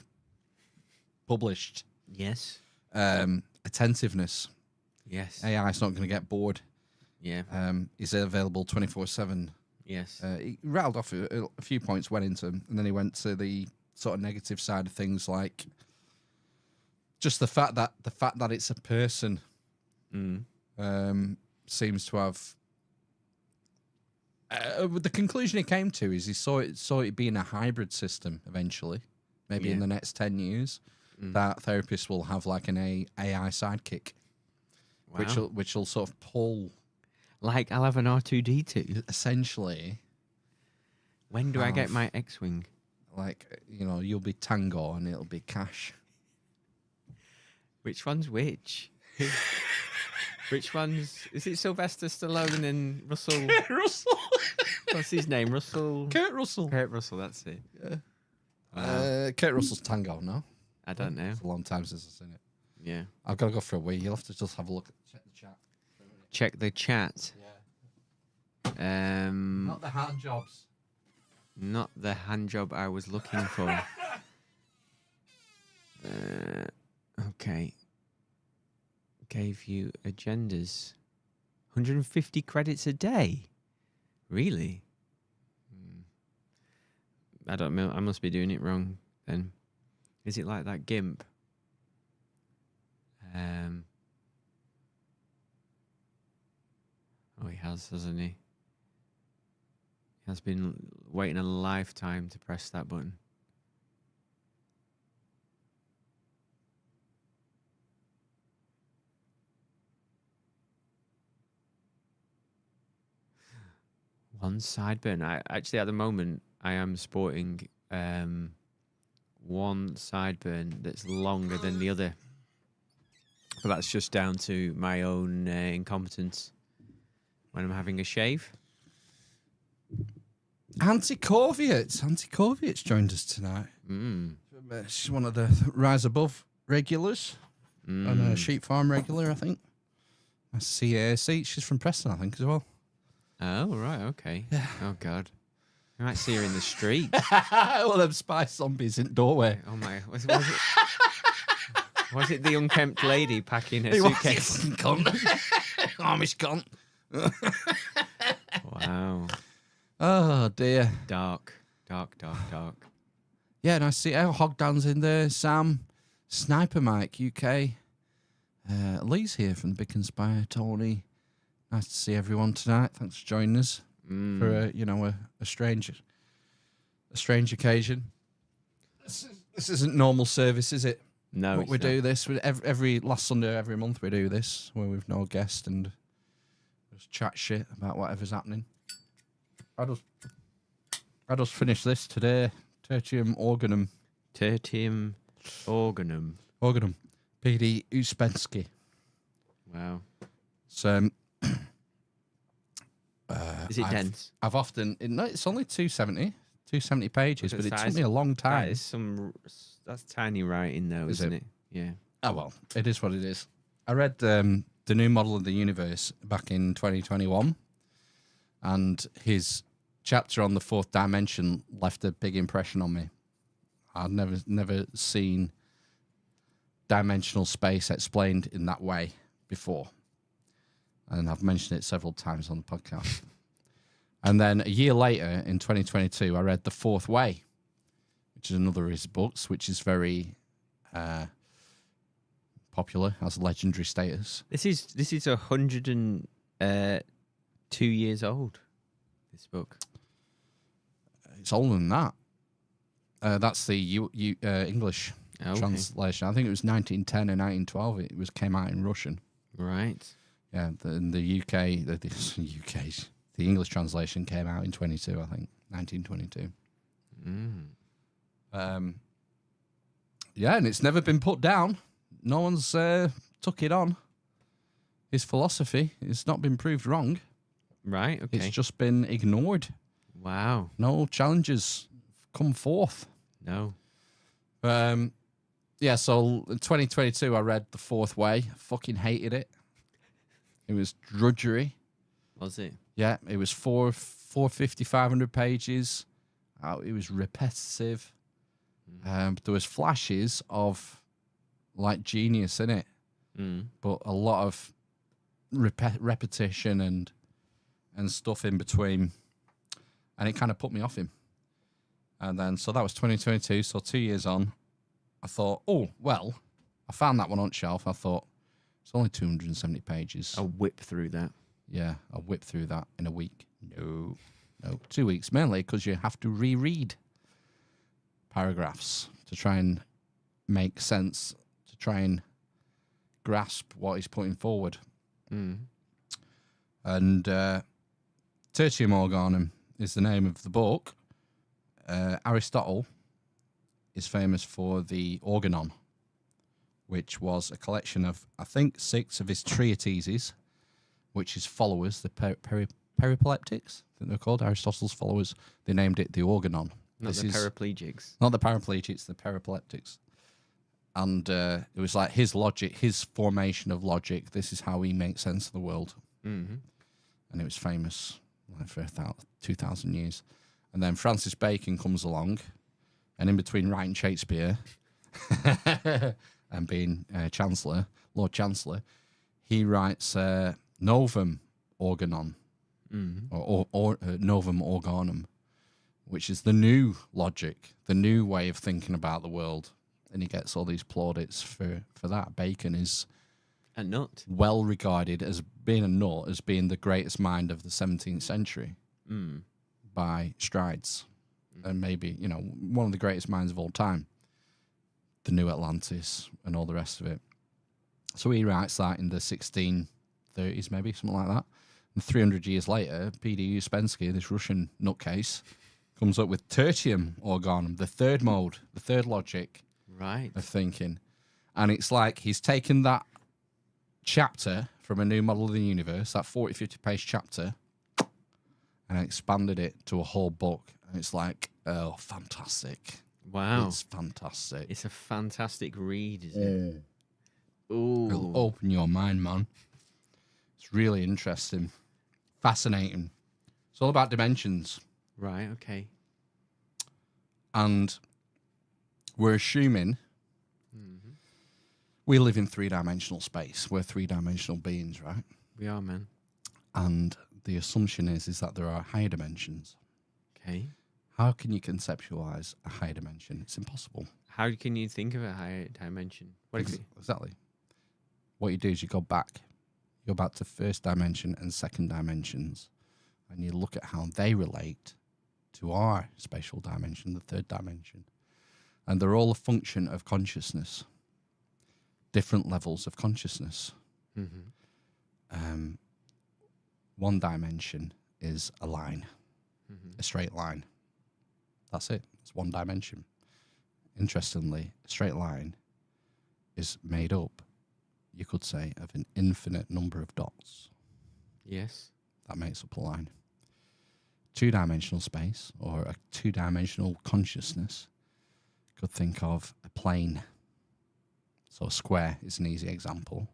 published. Yes. Attentiveness. Yes. AI is not going to get bored. Yeah. Is available 24/7. Yes. He rattled off a few points, went into them, and then he went to the sort of negative side of things, like just the fact that it's a person seems to have. The conclusion he came to is he saw it being a hybrid system eventually, maybe in the next 10 years, that therapists will have like an AI sidekick, Wow. which will sort of pull Like I'll have an R2D2. essentially When do I get have- my X-wing? like you'll be Tango and it'll be Cash. Which one's which? Which one's is it? Sylvester Stallone and Russell? Russell, What's his name? Russell. Kurt Russell. Kurt Russell. That's it. Kurt Russell's Tango. No, I don't know. it's a long time since I've seen it. Yeah. I've got to go for a wee. You'll have to just have a look. Check the chat. Check the chat. Yeah. Um, Not the hand jobs. not the hand job I was looking for. Okay. Gave you agendas. 150 credits a day. Really? I don't know. I must be doing it wrong then. Is it like that GIMP? Oh, he has, hasn't he? He has been waiting a lifetime to press that button. One sideburn. I actually at the moment I am sporting one sideburn that's longer than the other, but that's just down to my own incompetence when I'm having a shave. Anti-Corviet's joined us tonight. She's one of the Rise Above regulars and a Sheep Farm regular, I think. I see her seat. She's from Preston, I think, as well. Oh right, okay. Oh god, I might see her in the street. Well, them spice zombies in the doorway. Oh my, was it? Was it the unkempt lady packing her He was suitcase? a cunt. Amish cunt. Wow, Oh, dear. dark. Yeah, and I see Hogdown's in there. Sam, Sniper Mike, UK. Lee's here from the Big Conspire. Tony. Nice to see everyone tonight. Thanks for joining us for a strange occasion. This isn't normal service, is it? No, What it's we not. do this every last Sunday every month. We do this where we've no guest and just chat shit about whatever's happening. I just finished this today. Tertium organum. Tertium organum. Organum. PD Uspensky. Wow. So Is it dense? I've often no, it's only 270 pages, Look but at it the took size. me a long That time. is that's tiny writing though, Is isn't it? it? Yeah. Oh well, it is what it is. I read the new model of the universe back in 2021, and his chapter on the fourth dimension left a big impression on me. I'd never seen dimensional space explained in that way before, and I've mentioned it several times on the podcast. And then a year later, in 2022, I read The Fourth Way, which is another of his books, which is very popular, has legendary status. This is 102 years old. This book. It's older than that. That's the English Okay. translation. I think it was 1910 or 1912. It came out in Russian. Right. Yeah, in the UK, the English translation came out in 22, I think, 1922. Yeah, and it's never been put down. No one's took it on. His philosophy, it's not been proved wrong. Right. Okay. It's just been ignored. Wow. No challenges come forth. No. Yeah, so in 2022, I read The Fourth Way. I fucking hated it. It was drudgery. Was it? Yeah, it was 450, 500 pages. It was repetitive. There was flashes of like genius in it, but a lot of repetition and stuff in between, and it kind of put me off him. And then so that was 2022. So 2 years on, I thought, oh well, I found that one on shelf. I thought it's only 270 pages. I'll whip through that. Yeah, I'll whip through that in a week. No, 2 weeks, mainly because you have to reread paragraphs to try and make sense, to try and grasp what he's putting forward. And Tertium Organum is the name of the book. Aristotle is famous for the Organon, which was a collection of, I think, 6 of his treatises, which his followers, the Peripleptics, I think they're called, Aristotle's followers, they named it the Organon. Not the paraplegics. Not the paraplegics, the Peripleptics. And it was like his logic, his formation of logic. This is how he makes sense of the world. Mm-hmm. And it was famous like, for 2,000 years. And then Francis Bacon comes along, and in between writing Shakespeare and being Chancellor, Lord Chancellor, he writes Novum Organon, or Novum Organum, which is the new logic, the new way of thinking about the world. And he gets all these plaudits for that. Bacon is a nut, well regarded as being a nut, as being the greatest mind of the 17th century by strides. And maybe, you know, one of the greatest minds of all time. The New Atlantis and all the rest of it. So he writes that in the 1630s, maybe, something like that. And 300 years later, P.D. Uspensky, this Russian nutcase, comes up with Tertium Organum, the third mode, the third logic of thinking. And it's like he's taken that chapter from A New Model of the Universe, that 40, 50-page chapter, and expanded it to a whole book. And it's like, oh, fantastic. Wow. It's fantastic. It's a fantastic read, isn't it? Ooh. It'll open your mind, man. It's really interesting. Fascinating. It's all about dimensions. Right, okay. And we're assuming we live in 3-dimensional space. We're 3-dimensional beings, right? We are, man. And the assumption is that there are higher dimensions. Okay. How can you conceptualize a higher dimension? It's impossible. How can you think of a higher dimension? What if Exactly. What you do is you go back. You go back to first dimension and second dimensions, and you look at how they relate to our spatial dimension, the third dimension. And they're all a function of consciousness, different levels of consciousness. One dimension is a line, a straight line. That's it. It's one dimension. Interestingly, a straight line is made up, you could say, of an infinite number of dots. Yes. That makes up a line. 2-dimensional space, or a 2-dimensional consciousness, could think of a plane. So a square is an easy example.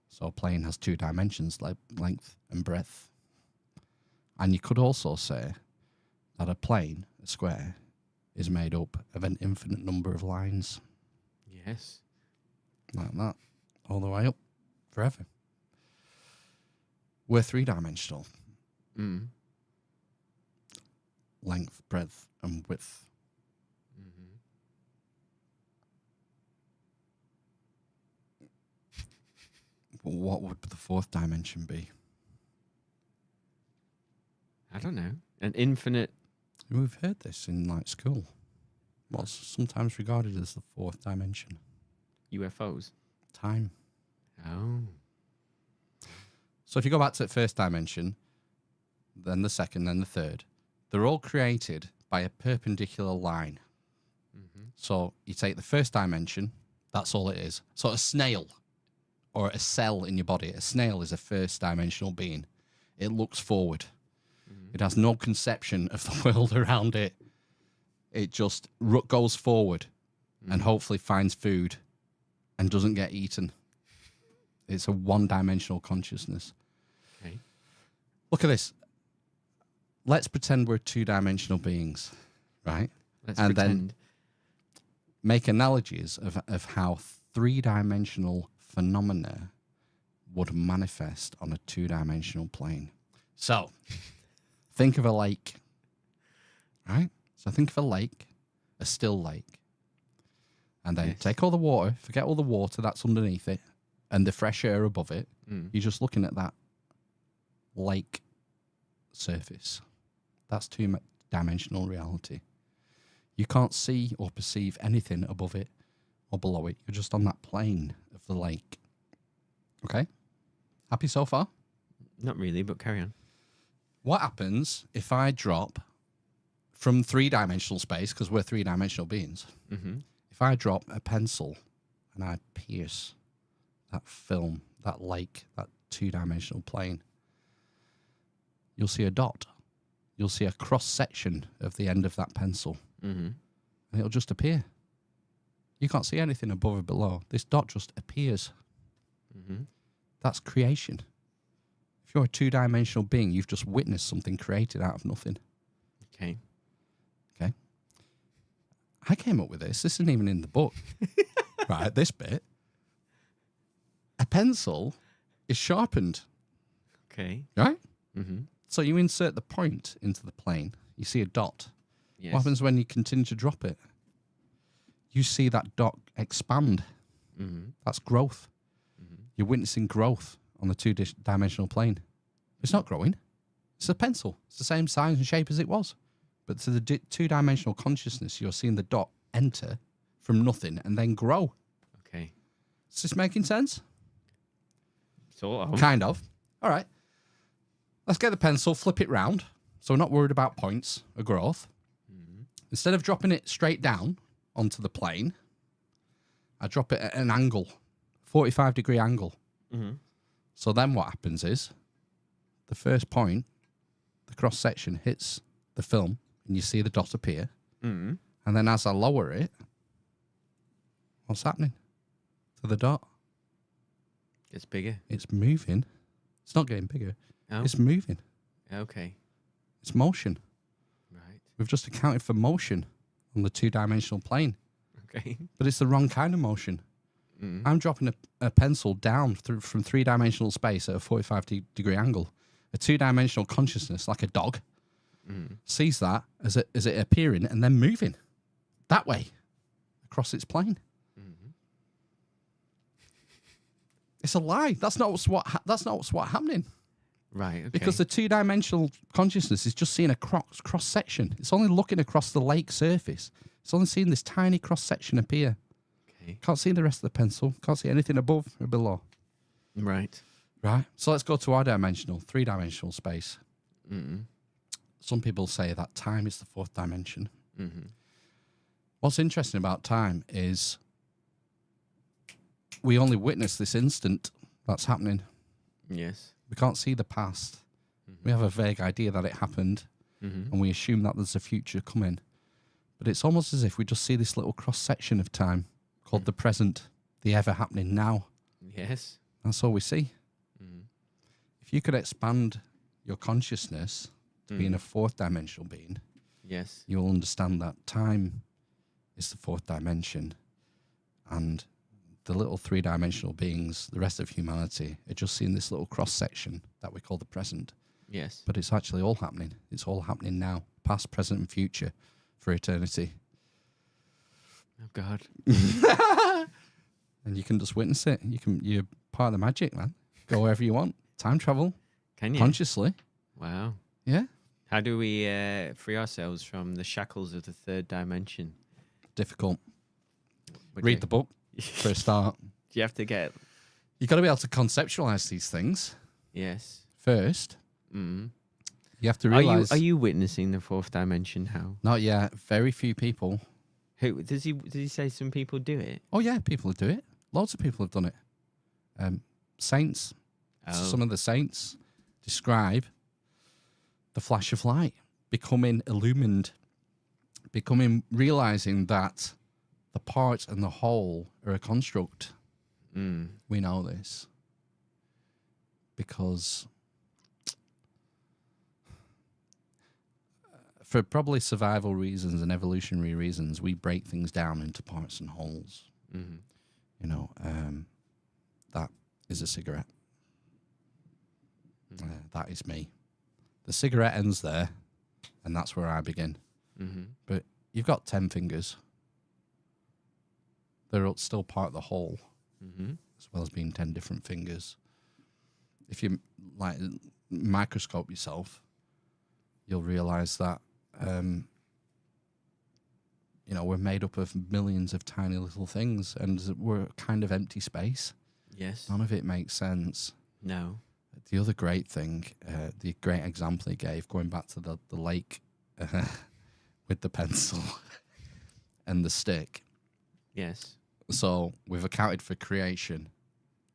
So a plane has 2 dimensions, length and breadth. And you could also say that a plane, a square, is made up of an infinite number of lines. Yes. Like that. All the way up. Forever. We're 3-dimensional. Length, breadth, and width. But what would the 4th dimension be? I don't know. An infinite. We've heard this in like school. What's sometimes regarded as the 4th dimension? UFOs. Time. Oh. So if you go back to the first dimension, then the second, then the third, they're all created by a perpendicular line. So you take the first dimension, that's all it is. So a snail or a cell in your body, a snail is a first dimensional being. It looks forward. It has no conception of the world around it. It just goes forward and hopefully finds food and doesn't get eaten. It's a 1-dimensional consciousness. Okay. Look at this. Let's pretend we're 2-dimensional beings, right? Let's and pretend. then make analogies of how 3-dimensional phenomena would manifest on a 2-dimensional plane. So, think of a lake, right? So think of a lake, a still lake. And then take all the water, forget all the water that's underneath it, and the fresh air above it. You're just looking at that lake surface. That's 2-dimensional reality. You can't see or perceive anything above it or below it. You're just on that plane of the lake. Okay? Happy so far? Not really, but carry on. What happens if I drop from 3-dimensional space, because we're 3-dimensional beings, if I drop a pencil and I pierce that film, that lake, that 2-dimensional plane, you'll see a dot. You'll see a cross-section of the end of that pencil. And it'll just appear. You can't see anything above or below. This dot just appears. That's creation. If you're a 2-dimensional being, you've just witnessed something created out of nothing. Okay. Okay. I came up with this. This isn't even in the book. Right, this bit. A pencil is sharpened. Okay. Right? Mm-hmm. So you insert the point into the plane. You see a dot. Yes. What happens when you continue to drop it? You see that dot expand. That's growth. You're witnessing growth on the 2-dimensional plane. It's not growing. It's a pencil. It's the same size and shape as it was. But to the 2-dimensional consciousness, you're seeing the dot enter from nothing and then grow. Okay. Is this making sense? Sort of. Kind of. All right. Let's get the pencil, flip it round. So we're not worried about points or growth. Instead of dropping it straight down onto the plane, I drop it at an angle, 45-degree angle. So then what happens is the first point, the cross-section hits the film and you see the dot appear. And then as I lower it, what's happening to the dot? It's bigger. It's moving. It's not getting bigger. Oh. It's moving. Okay. It's motion. Right. We've just accounted for motion on the 2-dimensional plane. Okay. But it's the wrong kind of motion. I'm dropping a pencil down from 3-dimensional space at a 45-degree angle. A 2-dimensional consciousness, like a dog, sees that as it appearing and then moving that way across its plane. It's a lie. That's not what's happening. Right. Okay. Because the 2-dimensional consciousness is just seeing a cross section. It's only looking across the lake surface. It's only seeing this tiny cross section appear. Okay. Can't see the rest of the pencil. Can't see anything above or below. Right. Right. So let's go to our 3-dimensional space. Some people say that time is the 4th dimension. What's interesting about time is we only witness this instant that's happening. Yes. We can't see the past. We have a vague idea that it happened, and we assume that there's a future coming. But it's almost as if we just see this little cross-section of time called the present, the ever happening now. Yes. That's all we see. If you could expand your consciousness to being a 4th dimensional being, Yes. you'll understand that time is the 4th dimension, and the little 3-dimensional beings, the rest of humanity, are just seeing this little cross-section that we call the present. Yes. But it's actually all happening. It's all happening now, past, present, and future, for eternity. Oh God. And you can just witness it. You're part of the magic, man. Go wherever you want. Time travel. Can you? Consciously. Wow. Yeah. How do we free ourselves from the shackles of the 3rd dimension? Difficult. Would Read you- the book for a start. Do you have to get? You've got to be able to conceptualize these things Yes. first. You have to Are realize. you witnessing the 4th dimension? How? Not yet. Very few people. Who does he say? Some people do it. Oh, yeah. People do it. Loads of people have done it. Saints. Oh. Some of the saints describe the flash of light, becoming illumined, realizing that the part and the whole are a construct. We know this because for probably survival reasons and evolutionary reasons, we break things down into parts and wholes. You know, that is a cigarette. That is me. The cigarette ends there, and that's where I begin. But you've got 10 fingers. They're still part of the whole, as well as being 10 different fingers. If you like microscope yourself, you'll realize that you know, we're made up of millions of tiny little things, and we're kind of empty space. Yes. None of it makes sense. No. The other great thing, the great example he gave, going back to the lake with the pencil and the stick. Yes. So we've accounted for creation,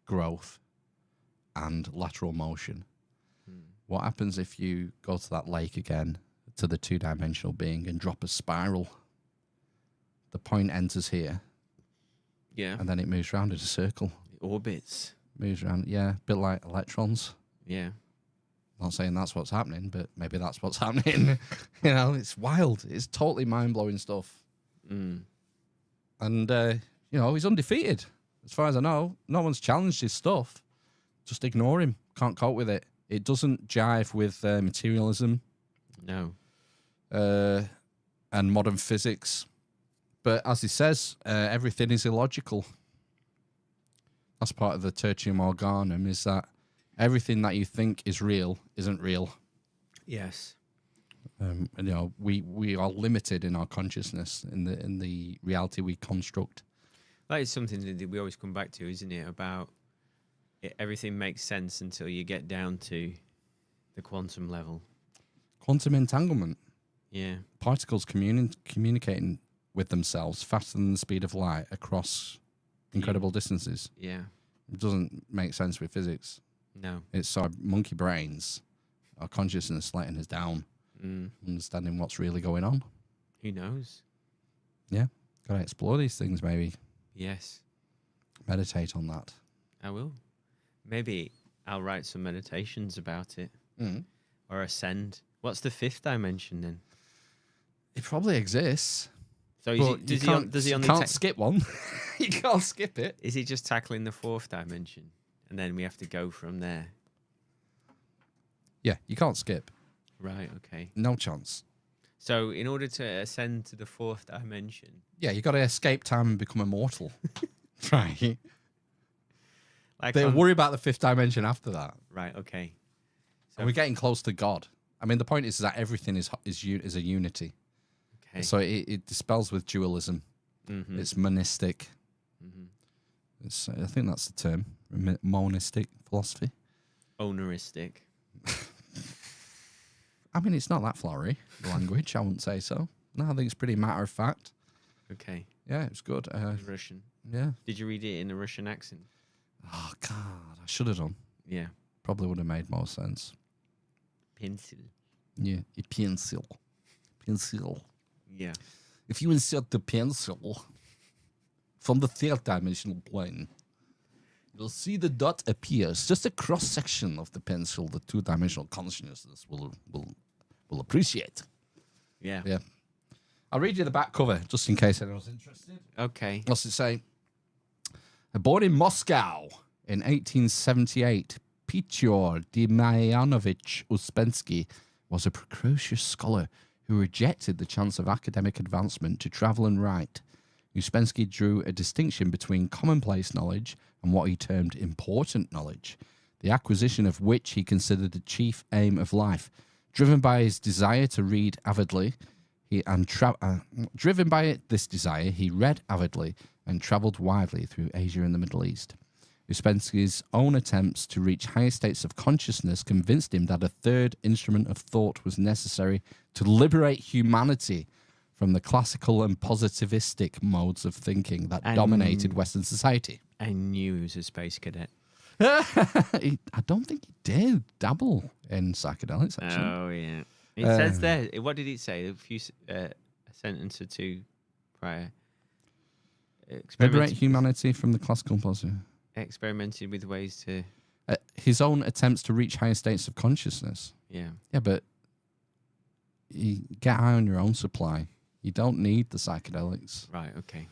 growth, and lateral motion. What happens if you go to that lake again, to the two-dimensional being, and drop a spiral? The point enters here, Yeah. and then it moves around in a circle. It orbits. Moves around, yeah, a bit like electrons. Yeah. Not saying that's what's happening, but maybe that's what's happening. You know, it's wild. It's totally mind-blowing stuff. Mm. And, you know, he's undefeated. As far as I know, no one's challenged his stuff. Just ignore him. Can't cope with it. It doesn't jive with materialism No. and modern physics. But as he says, everything is illogical. That's part of the tertium organum, is that everything that you think is real isn't real. Yes. And, you know, we are limited in our consciousness, in the reality we construct. That is something that we always come back to, isn't it? About everything makes sense until you get down to the quantum level. Quantum entanglement. Yeah. Particles communicating with themselves faster than the speed of light across incredible distances. Yeah. It doesn't make sense with physics. No. It's our monkey brains, our consciousness letting us down, understanding what's really going on. Who knows? Yeah. Got to explore these things, maybe. Yes. Meditate on that. I will. Maybe I'll write some meditations about it. Or ascend. What's the fifth dimension then? It probably exists. So But does he you only can't skip one. You can't skip it. is he just tackling the fourth dimension? And then we have to go from there. Yeah, you can't skip. Right, okay. No chance. So in order to ascend to the fourth dimension. Yeah, you got to escape time and become immortal. Right. Like They worry about the fifth dimension after that. Right, okay. So And we're getting close to God. I mean, the point is that everything is a unity. okay. So it dispels with dualism. Mhm. It's monistic. It's, I think that's the term. Monistic philosophy. Owneristic. I mean, it's not that flowery, the language. I wouldn't say so. No, I think it's pretty matter of fact. Okay. Yeah, it's good. Russian. Yeah. Did you read it in a Russian accent? Oh, God. I should have done. Yeah. Probably would have made more sense. Pencil. Yeah. A pencil. Pencil. Yeah. If you insert the pencil from the third dimensional plane, you'll see the dot appears. Just a cross section of the pencil. The two-dimensional consciousness will appreciate. Yeah. Yeah. I'll read you the back cover just in case anyone's interested. Okay. What's it say? Born in Moscow in 1878, Pyotr Demyanovich Uspensky was a precocious scholar who rejected the chance of academic advancement to travel and write. Uspensky drew a distinction between commonplace knowledge and what he termed important knowledge, the acquisition of which he considered the chief aim of life. Driven by his desire to read avidly, driven by this desire, he read avidly and travelled widely through Asia and the Middle East. Uspensky's own attempts to reach higher states of consciousness convinced him that a third instrument of thought was necessary to liberate humanity from the classical and positivistic modes of thinking that dominated Western society. I knew he was a space cadet. I don't think he did dabble in psychedelics, actually. Oh, yeah. It says there, what did it say? A few, a sentence or two prior. Liberate humanity from the classical positive. Experimented with ways to... His own attempts to reach higher states of consciousness. Yeah. Yeah, but you get high on your own supply. You don't need the psychedelics. Right, okay.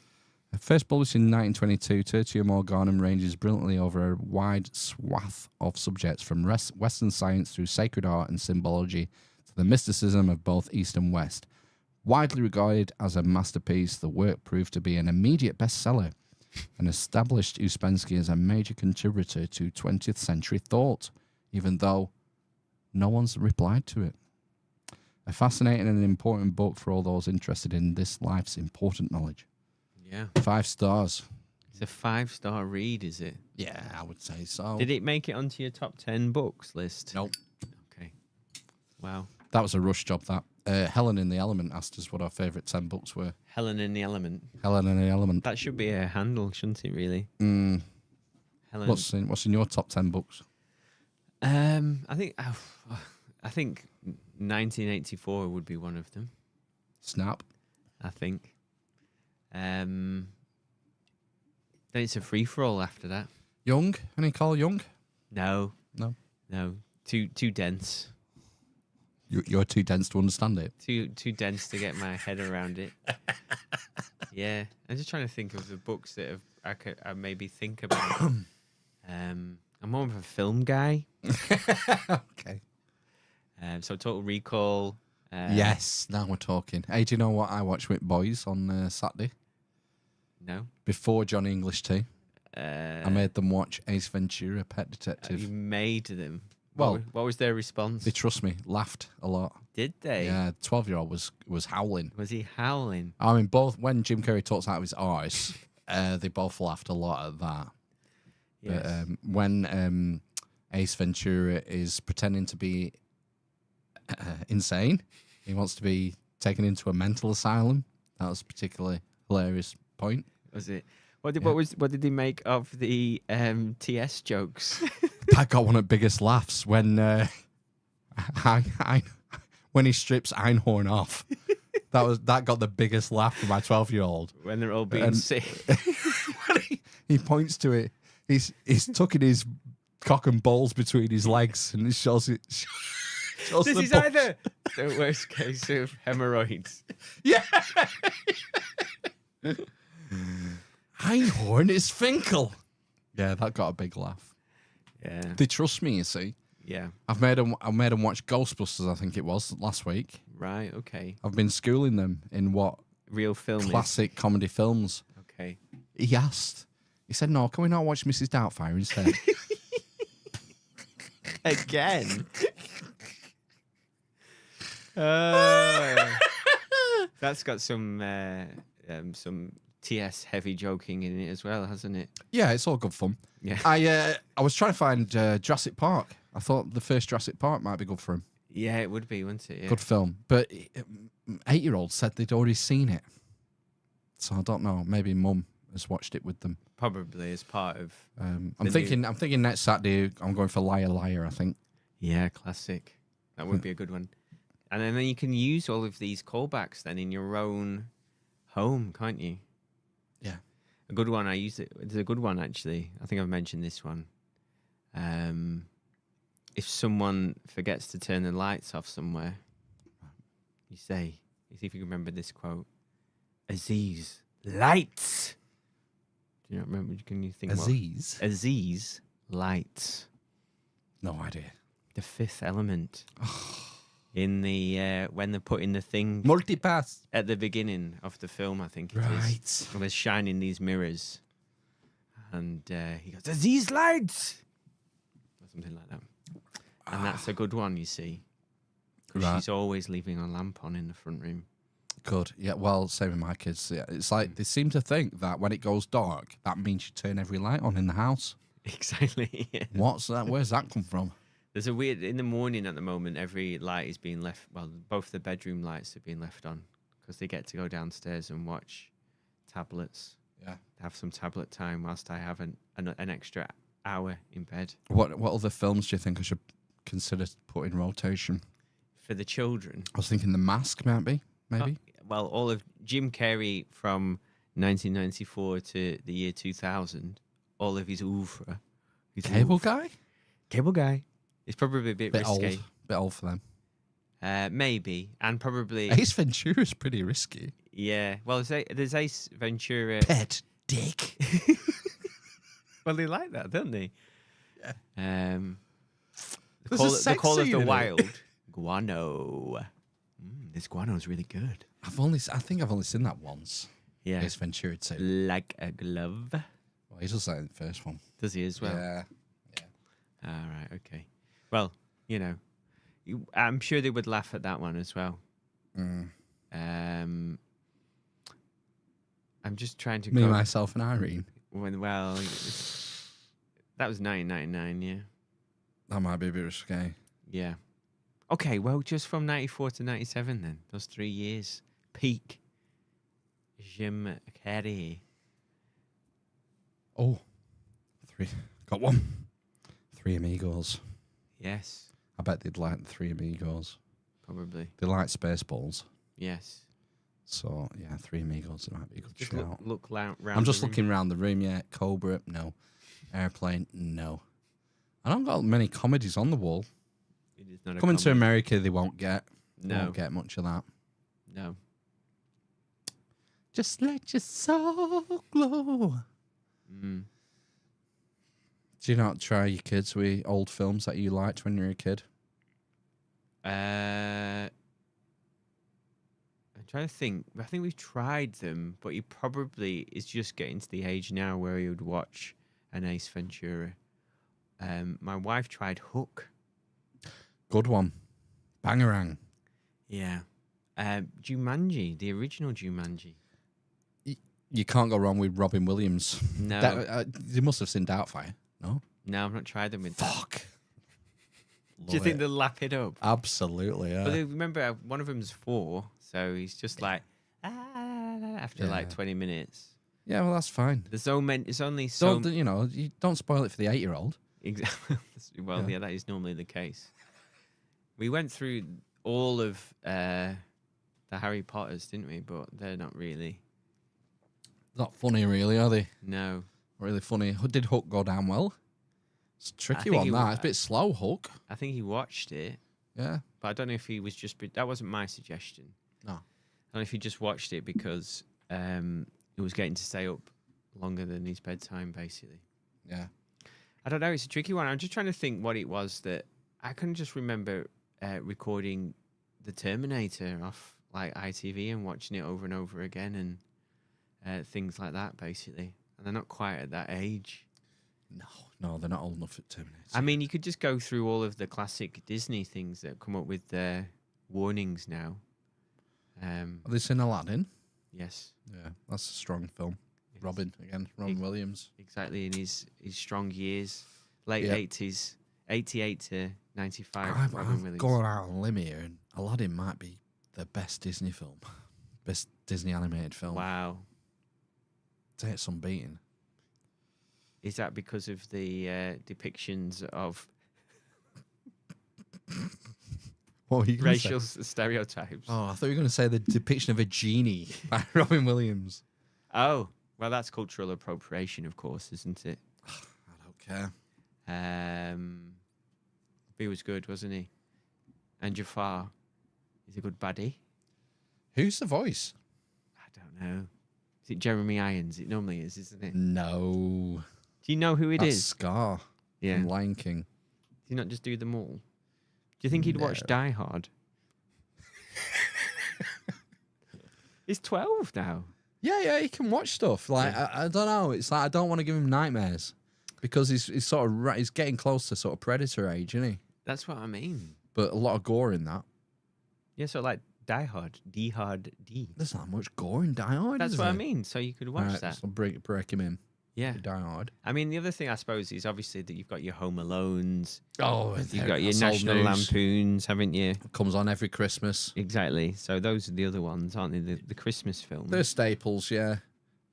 First published in 1922, Tertium Organum ranges brilliantly over a wide swath of subjects from Western science through sacred art and symbology to the mysticism of both East and West. Widely regarded as a masterpiece, the work proved to be an immediate bestseller and established Uspensky as a major contributor to 20th century thought, even though no one's replied to it. A fascinating and important book for all those interested in this life's important knowledge. Yeah. 5 stars. It's a 5-star read, is it? Yeah, I would say so. Did it make it onto your top 10 books list? Nope. Okay. Wow. That was a rush job, that. Helen in the Element asked us what our favourite 10 books were. Helen in the Element. Helen in the Element. That should be a handle, shouldn't it, really? Mm. Helen. What's in your top 10 books? I think 1984 would be one of them. Snap. I think. Then it's a free-for-all after that. Young? Any Carl Young? No. No. No. Too dense. You're too dense to understand it. Too dense to get my head around it. Yeah, I'm just trying to think of the books that I maybe think about. I'm more of a film guy. Okay. So Total Recall. Yes, now we're talking. Hey, do you know what I watched with boys on Saturday? No. Before Johnny English Tea. I made them watch Ace Ventura, Pet You Detective. made them. Well, what was their response? They trust me, laughed a lot. Did they? Yeah, 12-year-old was howling. Was he howling? I mean, both when Jim Carrey talks out of his arse, they both laughed a lot at that. Yes. But when Ace Ventura is pretending to be insane, he wants to be taken into a mental asylum. That was a particularly hilarious point. Was it? What did he make of the TS jokes? That got one of the biggest laughs when when he strips Einhorn off. That got the biggest laugh from my 12-year-old. When they're all being sick. When he points to it. He's tucking his cock and balls between his legs, and it shows it. Shows This the is balls. either the worst case of hemorrhoids. Yeah. Einhorn is Finkel. Yeah, that got a big laugh. Yeah. They trust me, you see. Yeah. I made them watch Ghostbusters, I think it was, last week. Right. Okay. I've been schooling them in what Real film. classic comedy films. Okay. He asked. He said, "No, can we not watch Mrs. Doubtfire instead?" Again. That's got some TS heavy joking in it as well, hasn't it? Yeah, it's all good fun. Yeah. I was trying to find Jurassic Park. I thought the first Jurassic Park might be good for him. Yeah, it would be, wouldn't it? Yeah. Good film. But 8-year-olds said they'd already seen it. So I don't know. Maybe Mum has watched it with them. Probably as part of. I'm thinking next Saturday I'm going for Liar Liar, I think. Yeah, classic. That would be a good one. And then you can use all of these callbacks then in your own home, can't you? Yeah. A good one. There's a good one actually. I think I've mentioned this one. If someone forgets to turn the lights off somewhere, you see if you can remember this quote: "Aziz, lights." Do you not remember? Can you think? Aziz? Aziz, lights. No idea. The Fifth Element. In the when they're putting the thing Multipass. at the beginning of the film, I think it is. Right. And they're shining these mirrors, and he goes, "These lights," or something like that. And that's a good one, you see. 'Cause Right. she's always leaving a lamp on in the front room. Good. Yeah, well, same with my kids. Yeah, it's like they seem to think that when it goes dark, that means you turn every light on in the house. Exactly. Yeah. What's that? Where's that come from? There's a weird in the morning at the moment. Every light is being left. Well, both the bedroom lights are being left on because they get to go downstairs and watch tablets. Yeah. Have some tablet time whilst I have an extra hour in bed. What other films do you think I should consider put in rotation? For the children. I was thinking The Mask, maybe. Well, all of Jim Carrey from 1994 to the year 2000, all of his oeuvre. Cable Guy? Cable Guy. It's probably a bit risky. Bit old for them. Maybe. And probably... Ace Ventura's pretty risky. Yeah. Well, there's Ace Ventura... Pet dick. Well, they like that, don't they? Yeah. The Call of the Wild. Guano. This guano is really good. I think I've only seen that once. Yeah. Ace Ventura 2. Like a glove. Well, he does that in the first one. Does he as well? Yeah. All right. Okay. Well, I'm sure they would laugh at that one as well. I'm just trying to Me, go. myself, and Irene. Well, that was 1999. Yeah. That might be a bit risque. Yeah. Okay, well, just from 94 to 97 then. Those 3 years. Peak. Jim Carrey. Oh, 3. Got one. 3 Amigos. Yes, I bet they'd like the 3 Amigos. probably. They like Spaceballs. Yes. So, yeah, 3 Amigos, it might be a good Just shout. look round I'm just the room. looking around the room, yeah. Cobra, no. Airplane, no. I don't got many comedies on the wall. It is not a Coming to comedy. America, they won't get. They No. won't get much of that. No. Just let your soul glow. Mm. Do you not try your kids with old films that you liked when you were a kid? I'm trying to think. I think we've tried them, but he probably is just getting to the age now where he would watch an Ace Ventura. My wife tried Hook. Good one. Bangarang. Yeah. Jumanji, the original Jumanji. You can't go wrong with Robin Williams. No. You must have seen Doubtfire, no? No, I've not tried them with that. Fuck. Do you Love think it. they'll lap it up? Absolutely, yeah. But remember, one of them's 4, so he's just like, after like Yeah. 20 minutes. Yeah, well, that's fine. There's so many, it's only so... Don't, you don't spoil it for the 8-year-old. Exactly. Well, Yeah. yeah, that is normally the case. We went through all of the Harry Potters, didn't we? But they're not really. Not funny, really, are they? No. Not really funny. Did Hook go down well? It's a tricky think one, he that. wa- It's a bit slow, Hook. I think he watched it, Yeah. but I don't know if he was just. That wasn't my suggestion. No. I don't know if he just watched it because he was getting to stay up longer than his bedtime, basically. Yeah. I don't know. It's a tricky one. I'm just trying to think what it was that I can just remember recording the Terminator off like ITV and watching it over and over again and things like that, basically. And they're not quite at that age. No, they're not old enough for Terminator. I mean, you could just go through all of the classic Disney things that come up with their warnings now. Have they seen Aladdin? Yes, Yeah, that's a strong film. Yes. Robin Williams. exactly. In his strong years, late Yeah. 80s, 88 to 95. I'm Robin Williams. going out on a limb here, and Aladdin might be the best Disney film, best Disney animated film. Wow. Take some beating. Is that because of the depictions of What were you going to say? racial stereotypes? Oh, I thought you were going to say the depiction of a genie by Robin Williams. Oh, well, that's cultural appropriation, of course, isn't it? I don't care. He was good, wasn't he? And Jafar is a good baddie. Who's the voice? I don't know. Is it Jeremy Irons? It normally is, isn't it? No. Do you know who it That's is? Scar Yeah. from Lion King. Did he not just do them all? Do you think he'd watch No. Die Hard? He's 12 now. Yeah, he can watch stuff. Like I don't know. It's like I don't want to give him nightmares because he's sort of he's getting close to sort of Predator age, isn't he? That's what I mean. But a lot of gore in that. Yeah, so like Die Hard, D Hard D. There's not much gore in Die Hard. That's is what I there? mean. So you could watch Right, that. So break him in. Yeah. Die Hard. I mean, the other thing I suppose is obviously that you've got your Home Alones, Oh, you've got your National Lampoons, haven't you? Comes on every Christmas. Exactly. So those are the other ones, aren't they? The Christmas films. They're staples, yeah.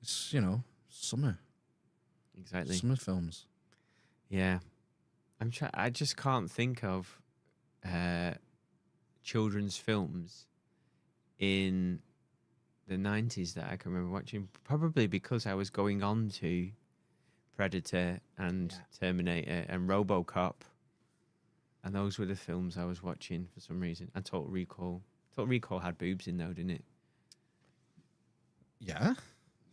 It's summer Exactly. summer films. Yeah. I just can't think of children's films in the 90s that I can remember watching, probably because I was going on to Predator and Terminator and RoboCop, and those were the films I was watching for some reason. And Total Recall. Total Recall had boobs in, though, didn't it? Yeah.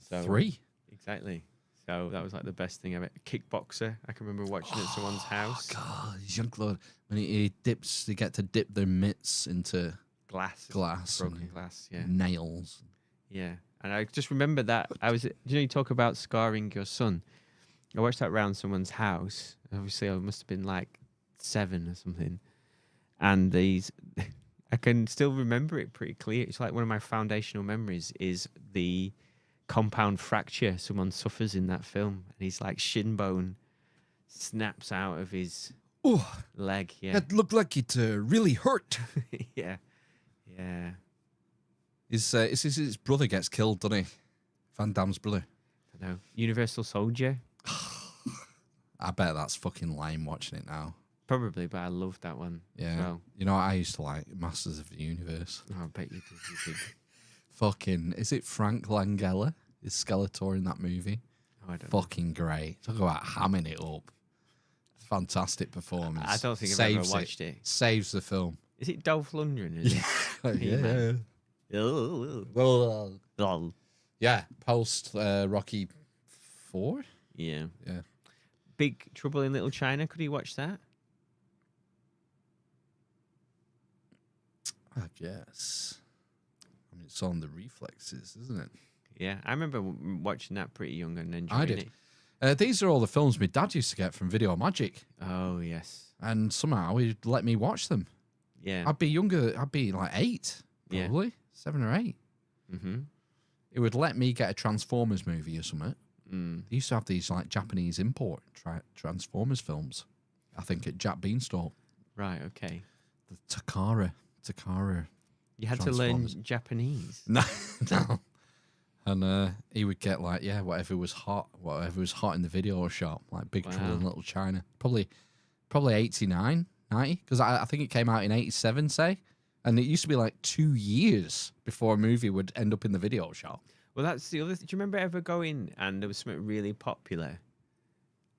So 3. Exactly. So that was like the best thing ever. Kickboxer. I can remember watching it at someone's house. God, Jean-Claude. When they get to dip their mitts into Glass. glass. Broken glass. Yeah. Nails. Yeah. And I just remember that you talk about scarring your son. I watched that round someone's house. Obviously, I must have been like 7 or something. And I can still remember it pretty clear. It's like one of my foundational memories is the compound fracture someone suffers in that film, and his like shin bone snaps out of his Oh, leg. Yeah, that looked like it really hurt. yeah, yeah. His brother gets killed, doesn't he? Van Damme's brother. I know. Universal Soldier, I bet that's fucking lame watching it now. probably, but I loved that one. Yeah. Well, You know what I used to like? Masters of the Universe. oh, I bet you did. You did. Fucking, is it Frank Langella? Is Skeletor in that movie? Oh, I don't know. Fucking great. Talk about hamming it up. Fantastic performance. I don't think I've Saves ever watched it. Saves the film. Is it Dolph Lundgren? Is Yeah. it? Yeah. Post Rocky 4? Yeah. Yeah. Big Trouble in Little China. Could you watch that? I guess. I mean, it's on the reflexes, isn't it? Yeah, I remember watching that pretty young and enjoying I did. it. These are all the films my dad used to get from Video Magic. Oh yes. And somehow he'd let me watch them. Yeah. I'd be younger. I'd be like 8, Yeah. probably 7 or 8. Mm-hmm. It would let me get a Transformers movie or something. Mm. They used to have these like Japanese import Transformers films. I think at Jack Beanstalk, Right. Okay. the Takara. You had to learn Transformers. Japanese. No, no. And he would get like whatever was hot in the video shop, like Big Trouble in Wow. Little China. Probably 89, 90, because I think it came out in 87, say. And it used to be like 2 years before a movie would end up in the video shop. Well, that's the other. Do you remember ever going and there was something really popular,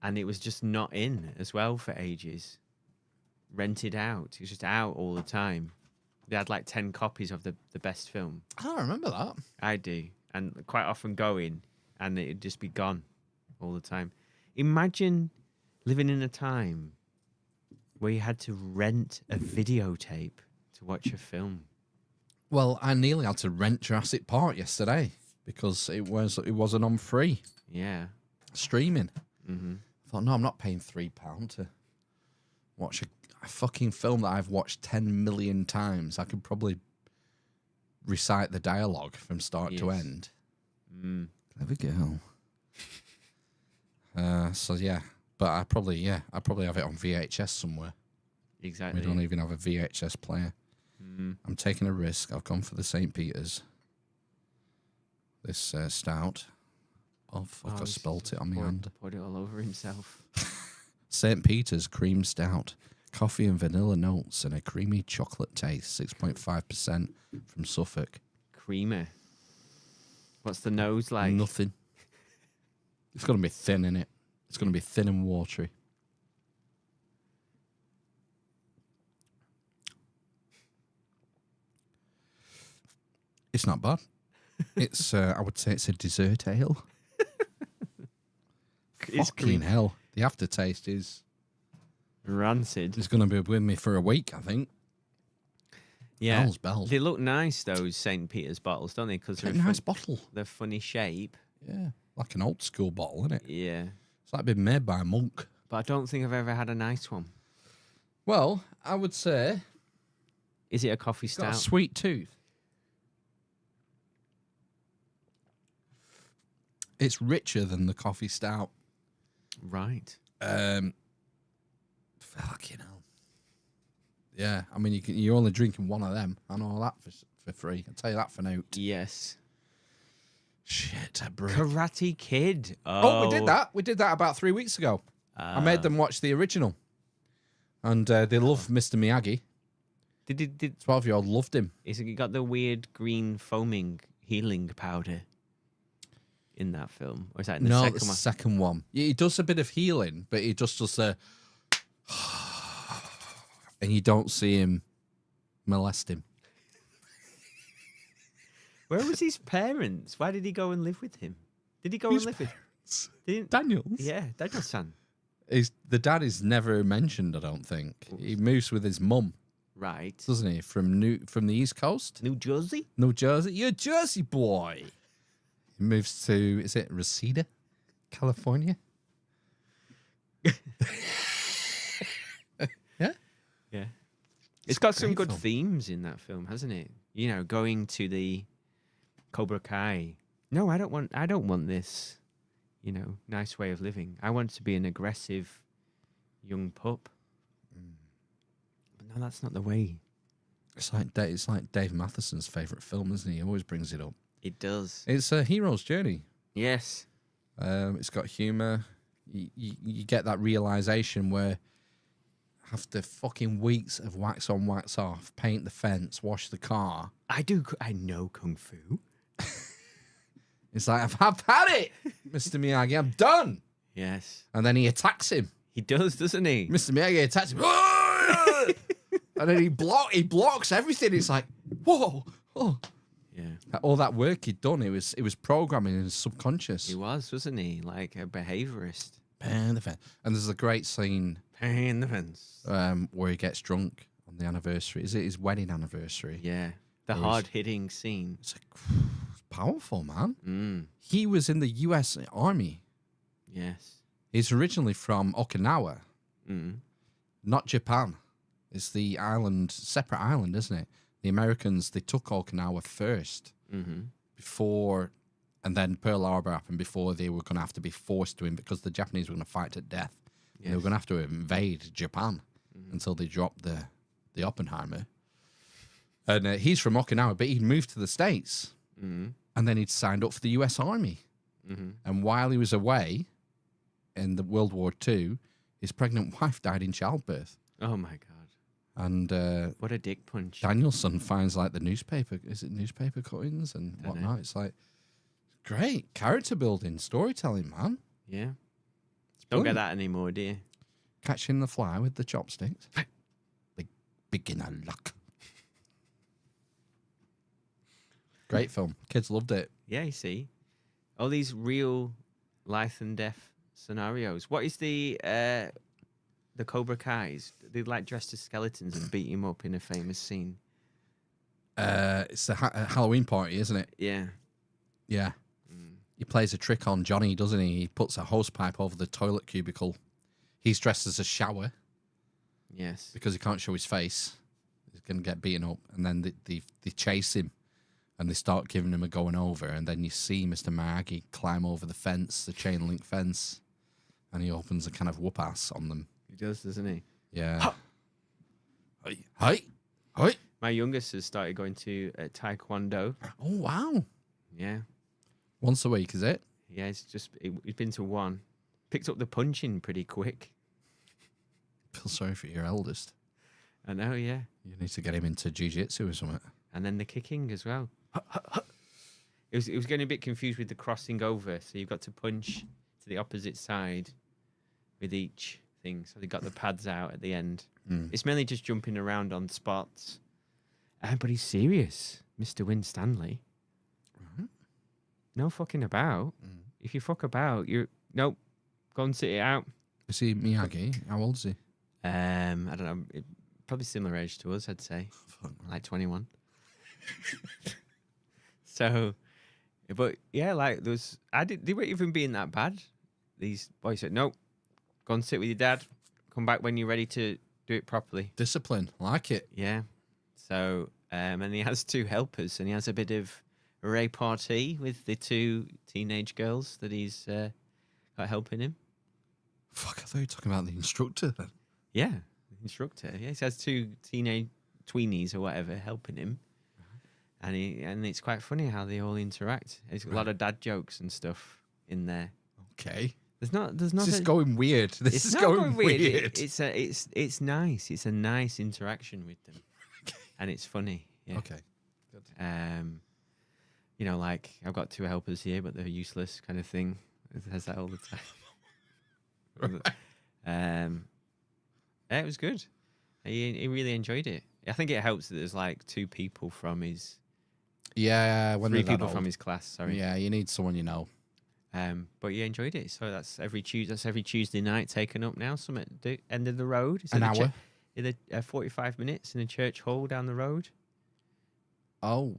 and it was just not in as well for ages, rented out. It was just out all the time. They had like 10 copies of the best film. I don't remember that. I do, and quite often going, and it'd just be gone all the time. Imagine living in a time where you had to rent a videotape to watch a film. Well, I nearly had to rent Jurassic Park yesterday because it wasn't on free Yeah. streaming. Mm-hmm. I thought, no, I'm not paying £3 to watch a fucking film that I've watched 10 million times. I could probably recite the dialogue from start to Yes. end. Mm. Clever girl. So yeah, but I probably have it on VHS somewhere. Exactly. We don't even have a VHS player. Mm. I'm taking a risk. I've gone for the St. Peter's. This stout. Oh fuck! I he's spelt it on my hand. Poured it all over himself. St. Peter's Cream Stout. Coffee and vanilla notes and a creamy chocolate taste. 6.5% from Suffolk. Creamer. What's the nose like? Nothing. It's going to be thin, innit? It's going to be thin and watery. It's not bad. It's I would say it's a dessert ale. It's Fucking hell. The aftertaste is rancid. going to be with me for a week, I think. Yeah. Bells. They look nice, those St. Peter's bottles, don't they? Because It's a nice bottle. they're funny shape. Yeah. Like an old school bottle, isn't it? Yeah. It's like been made by a monk. But I don't think I've ever had a nice one. Well, I would say Is it a coffee it's got a stout? sweet tooth. It's richer than the coffee stout. Right. Fucking hell. Yeah, I mean, you're only drinking one of them. I know that for free. I'll tell you that for note. Yes. Shit, a brick. Karate Kid. Oh, we did that. We did that about 3 weeks ago. I made them watch the original. And they love Mr. Miyagi. Did 12-year-old loved him. is it got the weird green foaming healing powder in that film? Or is that in the No, second it's the one? second one. He does a bit of healing, but he just does a... and you don't see him molest him. Where was his parents? Why did he go and live with him? Did he go Whose and live with Didn't, Daniels? Yeah, Daniel's son. The dad is never mentioned, I don't think. He moves with his mum, Right. doesn't he? From the East Coast? New Jersey? New Jersey? You're a Jersey boy. He moves to, is it Reseda, California? Yeah? Yeah. It's got some great good film. themes in that film, hasn't it? You know, going to the Cobra Kai No, I don't want this, nice way of living. I want to be an aggressive young pup. But no, that's not the way. It's like Dave Matheson's favourite film, isn't he? He always brings it up. It does. It's a hero's journey. Yes. It's got humour. You get that realisation where after fucking weeks of wax on, wax off, paint the fence, wash the car. I know Kung Fu. It's like, I've had it, Mr. Miyagi. I'm done. Yes. And then he attacks him. He does, doesn't he? Mr. Miyagi attacks him. And then he blocks everything. It's like, whoa. Oh. Yeah. All that work he'd done, it was programming in his subconscious. He was, wasn't he? Like a behaviorist. Paint the fence. And there's a great scene Paint the fence. where he gets drunk on the anniversary. Is it his wedding anniversary? Yeah. The Or is- hard-hitting scene. It's powerful, man. Mm. He was in the U.S. Army. Yes. He's originally from Okinawa, Mm. not Japan. It's the island, separate island, isn't it? The Americans, they took Okinawa first Mm-hmm. before, and then Pearl Harbor happened before they were going to have to be forced to him because the Japanese were going to fight to death. They were going to have to invade Japan until they dropped the Oppenheimer. And he's from Okinawa, but he'd moved to the States. Mm-hmm. And then he'd signed up for the US Army. Mm-hmm. And while he was away in the World War II, his pregnant wife died in childbirth. Oh my god! And What a dick punch! Danielson finds like the newspaper cuttings and Dunno. whatnot. It's like great character building, storytelling, man. Yeah. It's Don't get brilliant. that anymore, do you? Catching the fly with the chopsticks. Beginner luck. Great film. Kids loved it. Yeah, you see, all these real life and death scenarios. What is the Cobra Kai's? They like dressed as skeletons and beat him up in a famous scene. It's a Halloween party, isn't it? Yeah. Yeah. He plays a trick on Johnny, doesn't he? He puts a hose pipe over the toilet cubicle. He's dressed as a shower Yes. because he can't show his face. He's going to get beaten up. And then they chase him and they start giving him a going over. And then you see Mr. Miyagi climb over the fence, the chain link fence, and he opens a kind of whoop ass on them. He does, doesn't he? Yeah. Hi. My youngest has started going to Taekwondo. Oh, wow. Yeah. Once a week, is it? Yeah, he's been to one. Picked up the punching pretty quick. Feel sorry for your eldest. I know, yeah. You need to get him into jiu-jitsu or something. And then the kicking as well. It was getting a bit confused with the crossing over, so you've got to punch to the opposite side with each thing. So they got the pads out at the end. It's mainly just jumping around on spots. But he's serious, Mr. Winstanley. No fucking about. If you fuck about, nope. Go and sit it out. Is he Miyagi? How old is he? I don't know. Probably similar age to us, I'd say. Like 21. So, but yeah, like they weren't even being that bad. These boys said, nope, go and sit with your dad. Come back when you're ready to do it properly. Discipline. Like it. Yeah. So, and he has two helpers, and he has a bit of a repartee with the two teenage girls that he's got helping him. Fuck, I thought you were talking about the instructor then. Yeah, the instructor. Yeah, he has two teenage tweenies or whatever helping him, and it's quite funny how they all interact. There's a lot of dad jokes and stuff in there. Okay. There's not. This is going weird. This is not going weird. It's nice. It's a nice interaction with them, and it's funny. Yeah. Okay. Good. Like I've got two helpers here, but they're useless, kind of thing. It has that all the time. Yeah, it was good. He really enjoyed it. I think it helps that there's like two people from his Yeah, when three they're that people from old. his class. Sorry. Yeah, you need someone you know. But you enjoyed it. So that's every Tuesday night taken up now. Some at the end of the road. It's An in a hour. in 45 minutes in a church hall down the road. Oh.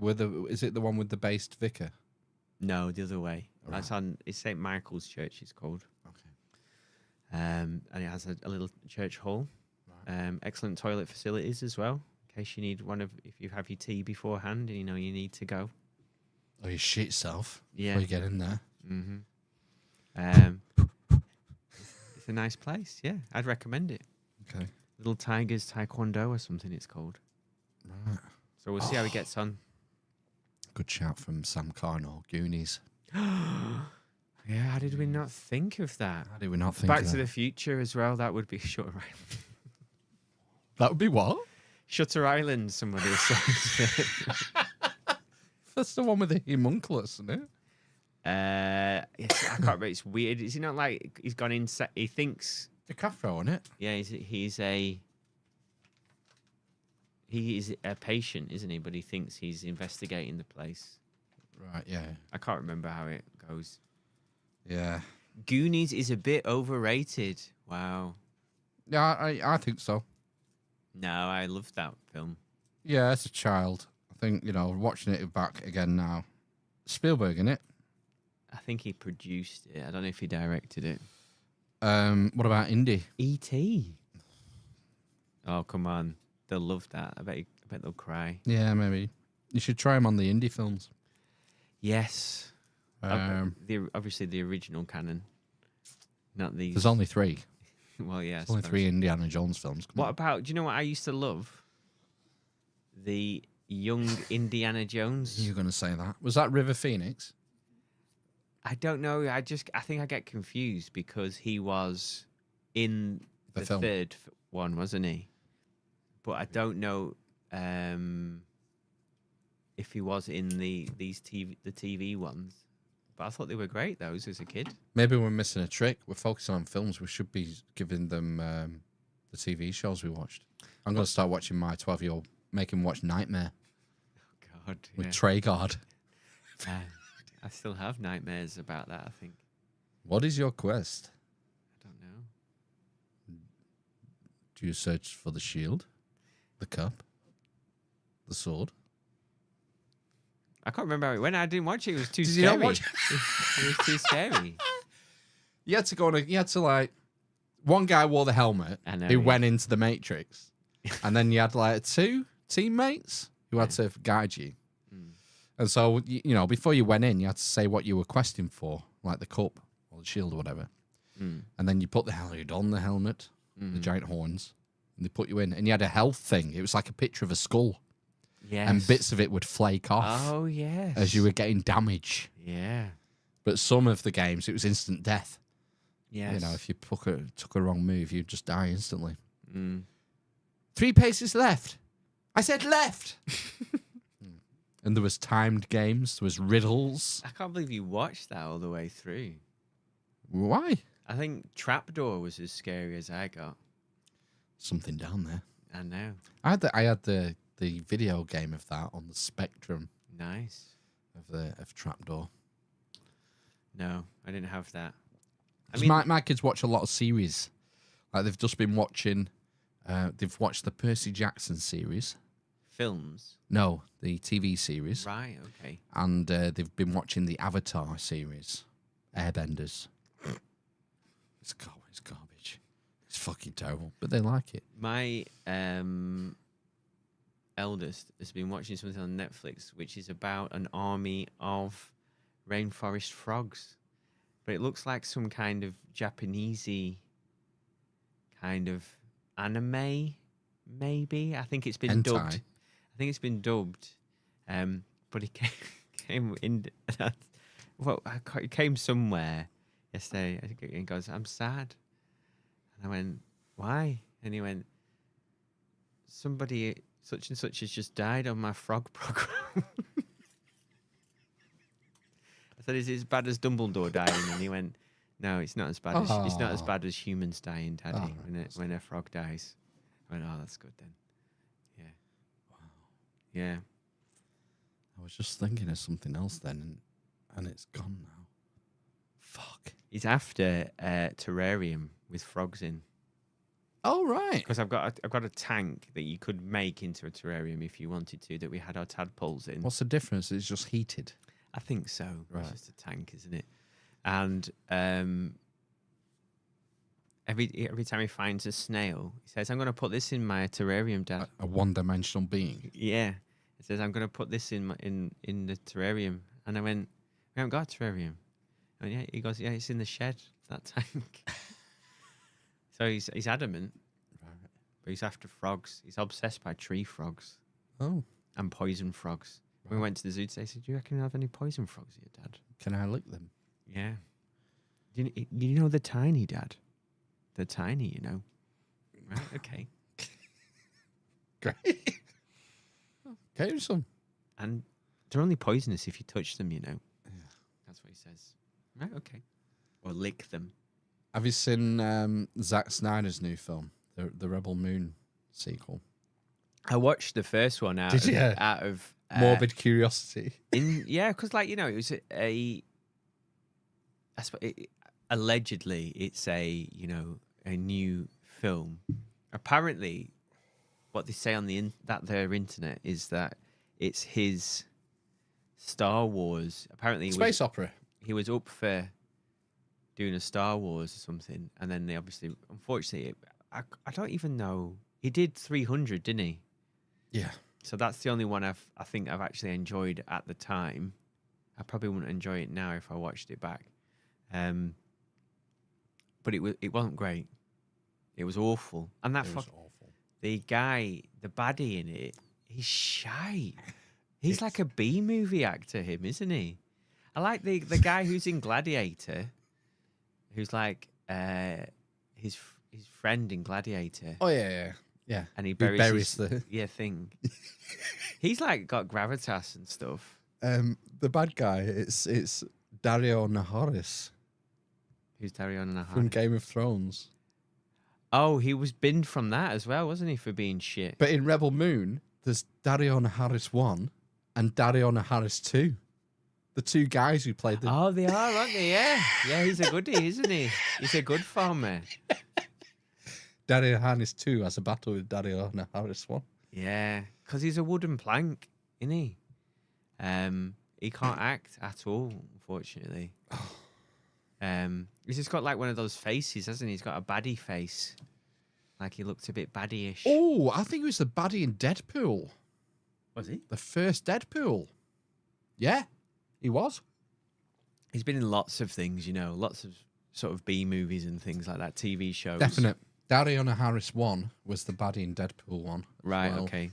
Is it the one with the based vicar? No, the other way. Right. It's St. Michael's Church. It's called. Okay. And it has a little church hall. Excellent toilet facilities as well, in case you need if you have your tea beforehand and you know you need to go. Oh, you shit yourself Yeah. before you get in there. It's a nice place. Yeah, I'd recommend it. Okay. Little Tigers Taekwondo or something it's called. Right. So we'll see how it gets on. Good shout from Sam Carnell, Goonies. Yeah, how did we not think of that? How did we not think Back of to that? the Future as well. That would be Shutter Island. That would be what? Shutter Island, somebody said. That's the one with the homunculus, isn't it? Yes, I can't remember. It's weird. Is he not like he's gone in? He thinks. The Cathro on it. Yeah, he is a patient, isn't he? But he thinks he's investigating the place. Right, yeah. I can't remember how it goes. Yeah. Goonies is a bit overrated. Wow. Yeah, I think so. No, I loved that film. Yeah, as a child. I think, watching it back again now. Spielberg, in it. I think he produced it. I don't know if he directed it. What about Indy? E.T. Oh, come on. They'll love that. I bet they'll cry. Yeah, maybe. You should try him on the indie films. Yes. Obviously the original canon. Not these. There's only 3. Well, yeah. There's only 3 Indiana Jones films. Come What on. about, do you know what I used to love? The young Indiana Jones. You're going to say that. Was that River Phoenix? I don't know. I think I get confused because he was in The the film. third one, wasn't he? But I don't know if he was in the TV ones. But I thought they were great, those, as a kid. Maybe we're missing a trick. We're focusing on films. We should be giving them the TV shows we watched. I'm going to start watching my 12-year-old, make him watch Nightmare God, with yeah. Treyguard. I still have nightmares about that, I think. What is your quest? I don't know. Do you search for the shield, the cup, the sword? I can't remember how it went. I didn't watch it. It was too Did you not scary. watch- It was too scary. You had to go on you had to like, one guy wore the helmet I know, who yeah. went into the Matrix. And then you had like 2 teammates who had to guide you. And so, before you went in, you had to say what you were questing for, like the cup or the shield or whatever. And then you put the helmet on the helmet, the giant horns, and they put you in. And you had a health thing. It was like a picture of a skull. Yes. And bits of it would flake off Oh, yes. as you were getting damage. Yeah. But some of the games, it was instant death. Yes. If you took a wrong move, you'd just die instantly. Mm. 3 paces left. I said left. And there was timed games. There was riddles. I can't believe you watched that all the way through. Why? I think Trapdoor was as scary as I got. Something down there. I know. I had the video game of that on the Spectrum Nice. of Trapdoor. No, I didn't have that. I 'Cause mean, my kids watch a lot of series. Like they've just been watching. They've watched the Percy Jackson series. films. No, the TV series. Right, okay. And they've been watching the Avatar series, Airbenders. It's garbage. It's fucking terrible, but they like it. My eldest has been watching something on Netflix which is about an army of rainforest frogs. But it looks like some kind of Japanesey kind of anime, maybe. I think it's been Hentai. dubbed. I think it's been dubbed. But it came in. Well, it came somewhere yesterday. I think it goes, "I'm sad," and I went, "Why?" And he went, "Somebody such and such has just died on my frog program." I said, "Is it as bad as Dumbledore dying?" And he went, "No, it's not as bad as it's not as bad as humans dying, Daddy. When a frog dies." I went, "Oh, that's good then." Yeah. Wow. Yeah. I was just thinking of something else then, and it's gone now. Fuck. He's after a terrarium with frogs in. Oh right. Because I've got a tank that you could make into a terrarium if you wanted to, that we had our tadpoles in. What's the difference? It's just heated. I think so. Right. It's just a tank, isn't it? And every time he finds a snail, he says, "I'm going to put this in my terrarium, Dad." A one-dimensional being. Yeah. He says, "I'm going to put this in the terrarium." And I went, we haven't got a terrarium. And yeah, he goes, yeah, it's in the shed, that tank. So he's adamant, but he's after frogs. He's obsessed by tree frogs Oh, and poison frogs. When we went to the zoo today, I said, do you reckon you have any poison frogs here, Dad? can I lick them? Yeah. Do you know they're tiny, Dad? They're tiny, you know. Right, okay. Great. Get him some. And they're only poisonous if you touch them, you know. Yeah. That's what he says. Right, okay. Or lick them. Have you seen Zack Snyder's new film, the Rebel Moon sequel? I watched the first one out Did you? out of Morbid curiosity. Yeah, because like, you know, it was allegedly it's a, you know, a new film. Apparently, what they say on their internet is that it's his Star Wars. Apparently, Space opera. he was up for doing a Star Wars or something, and then they obviously, unfortunately, I don't even know. He did 300, didn't he? Yeah. So that's the only one I think I've actually enjoyed at the time. I probably wouldn't enjoy it now if I watched it back. But it wasn't great. It was awful. And that It was awful. the guy, the baddie in it, he's shy. He's like a B movie actor, him, isn't he? I like the guy who's in Gladiator, who's like his friend in Gladiator. Oh yeah. And he Who buries the thing. He's like got gravitas and stuff. the bad guy. It's Dario Naharis Who's Dario Naharis? from Game of Thrones. Oh, he was binned from that as well, wasn't he, for being shit? But in Rebel Moon, there's Dario Naharis 1 and Dario Naharis 2. The two guys who played the. Oh, they are, aren't they? Yeah. Yeah, he's a goodie, isn't he? He's a good farmer. Dario Naharis 2 has a battle with Dario Naharis 1. Yeah, because he's a wooden plank, isn't he? He can't act at all, unfortunately. He's just got like one of those faces, hasn't he? He's got a baddie face. Like he looked a bit baddie-ish. Oh, I think it was the baddie in Deadpool. Was he? The first Deadpool. Yeah, he was. He's been in lots of things, you know, lots of sort of B movies and things like that, TV shows. Definite. Dario Naharis 1 was the baddie in Deadpool 1. Right, well. okay.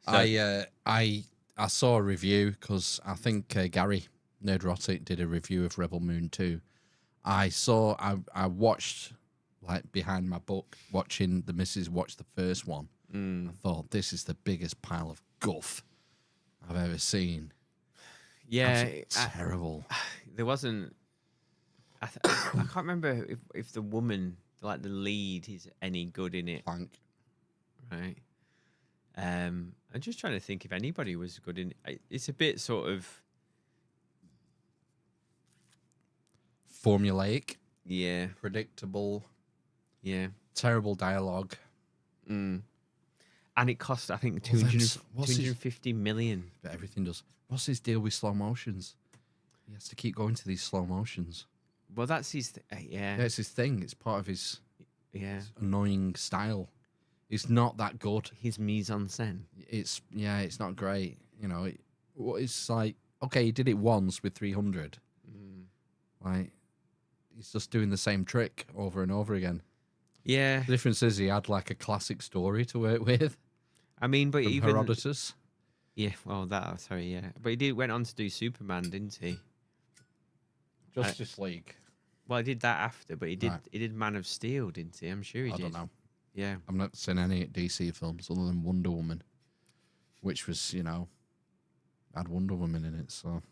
So, I saw a review because I think Gary Nerdrotic did a review of Rebel Moon 2. I watched like behind my book, watching the missus watch the first one. I thought this is the biggest pile of guff I've ever seen. yeah, Absolutely terrible. there wasn't. I can't remember if the woman, like the lead, is any good in it. Plank. Right. I'm just trying to think if anybody was good in it. It's a bit sort of, Formulaic, yeah, predictable, yeah. terrible dialogue. And it cost, I think, Well, 250 million. But everything does. What's his deal with slow motions? He has to keep going to these slow motions. Well, that's his, Yeah, it's his thing. It's part of his yeah. annoying style. It's not that good. His mise en scène. It's not great. You know, it's like, okay, he did it once with 300. Like, he's just doing the same trick over and over again. Yeah. The difference is he had like a classic story to work with. I mean, but From even Herodotus. yeah, well, yeah. But he went on to do Superman, didn't he? Justice League. Well, he did that after, but he did Right. he did Man of Steel, didn't he? I'm sure he I did. don't know. Yeah. I've not seen any DC films other than Wonder Woman, which was, had Wonder Woman in it, so.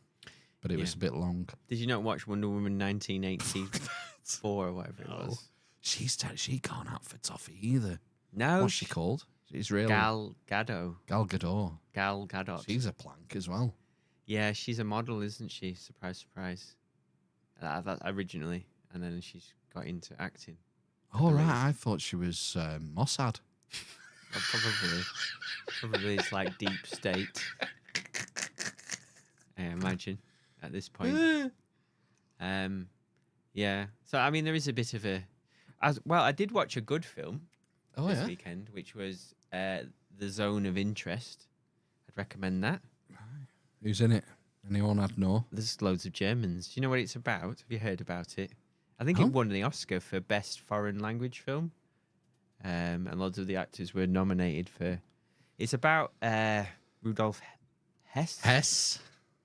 But it was a bit long. Did you not watch Wonder Woman 1984 or whatever it was? She can't act for toffee either. No. What's she called? She's really Gal Gadot. Gal Gadot. Gal Gadot. She's a plank as well. Yeah, she's a model, isn't she? Surprise, surprise. That originally, and then she's got into acting. Oh right, I thought she was Mossad. Well, probably it's like deep state. I imagine at this point. Yeah. So I mean, there is a bit of a. I did watch a good film this weekend, which was The Zone of Interest. I'd recommend that. Who's in it? Anyone I'd know? There's loads of Germans. Do you know what it's about? Have you heard about it? I think No. it won the Oscar for best foreign language film. And loads of the actors were nominated for. It's about Rudolf Hess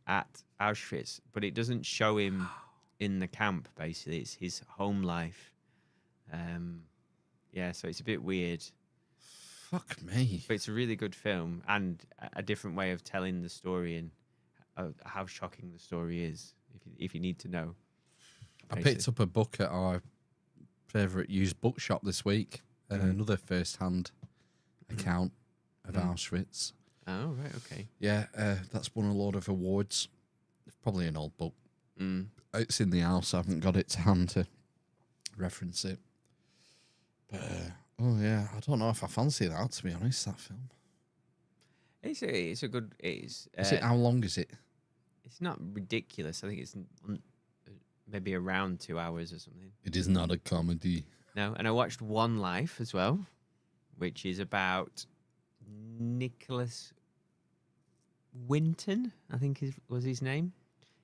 at Auschwitz, but it doesn't show him in the camp. Basically, it's his home life. Yeah, so it's a bit weird, Fuck me. but it's a really good film and a different way of telling the story and how shocking the story is. If you need to know, I picked up a book at our favourite used bookshop this week. Another first-hand account of Auschwitz. Oh right, okay. Yeah, that's won a lot of awards. It's probably an old book. It's in the house. I haven't got it to hand to reference it. But oh yeah, I don't know if I fancy that. To be honest, that film. It's a good. Is Is it? How long is it? It's not ridiculous. I think it's maybe around 2 hours or something. It is not a comedy. No, and I watched One Life as well, which is about Nicholas Winton, I think was his name.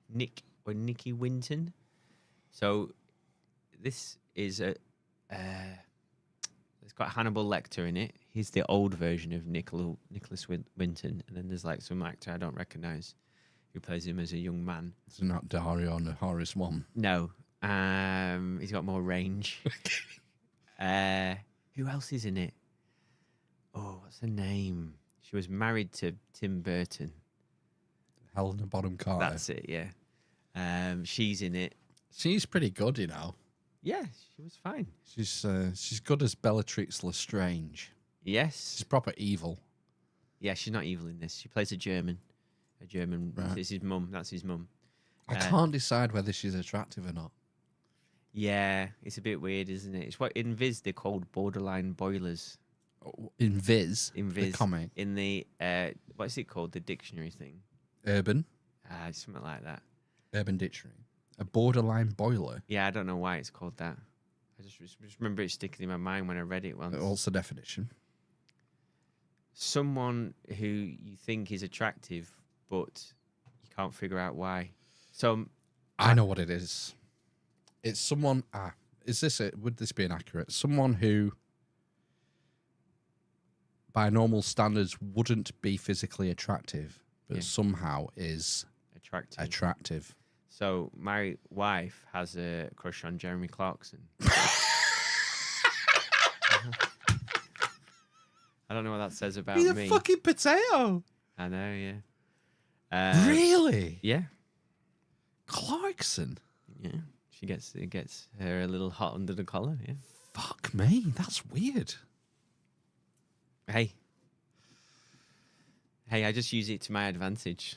Nicky Winton. So this is it's got Hannibal Lecter in it. He's the old version of Nicholas Winton, and then there's like some actor I don't recognise who plays him as a young man. It's not Dario and Horace one. No, he's got more range. Who else is in it? Oh, what's her name? She was married to Tim Burton. Helena Bonham Carter. That's it, yeah. She's in it. She's pretty good, you know. Yeah, she was fine. She's good as Bellatrix Lestrange. Yes. She's proper evil. Yeah, she's not evil in this. She plays a German. Right. It's his mum. That's his mum. I can't decide whether she's attractive or not. Yeah, it's a bit weird, isn't it? It's what in Viz they're called borderline boilers. In Viz, In Viz, the comic, in the what's it called? The dictionary thing. Urban Something like that. Dictionary, a borderline boiler. Yeah, I don't know why it's called that. I just remember it sticking in my mind when I read it once. What's the definition? Someone who you think is attractive, but you can't figure out why. So I know what it is. It's someone. Is this it? Would this be inaccurate? Someone who, by normal standards, wouldn't be physically attractive, but somehow is attractive. So my wife has a crush on Jeremy Clarkson. I don't know what that says about He's me. a fucking potato. I know, yeah. Really? Yeah, Clarkson? yeah. It gets her a little hot under the collar. Yeah. Fuck me. That's weird. Hey, I just use it to my advantage.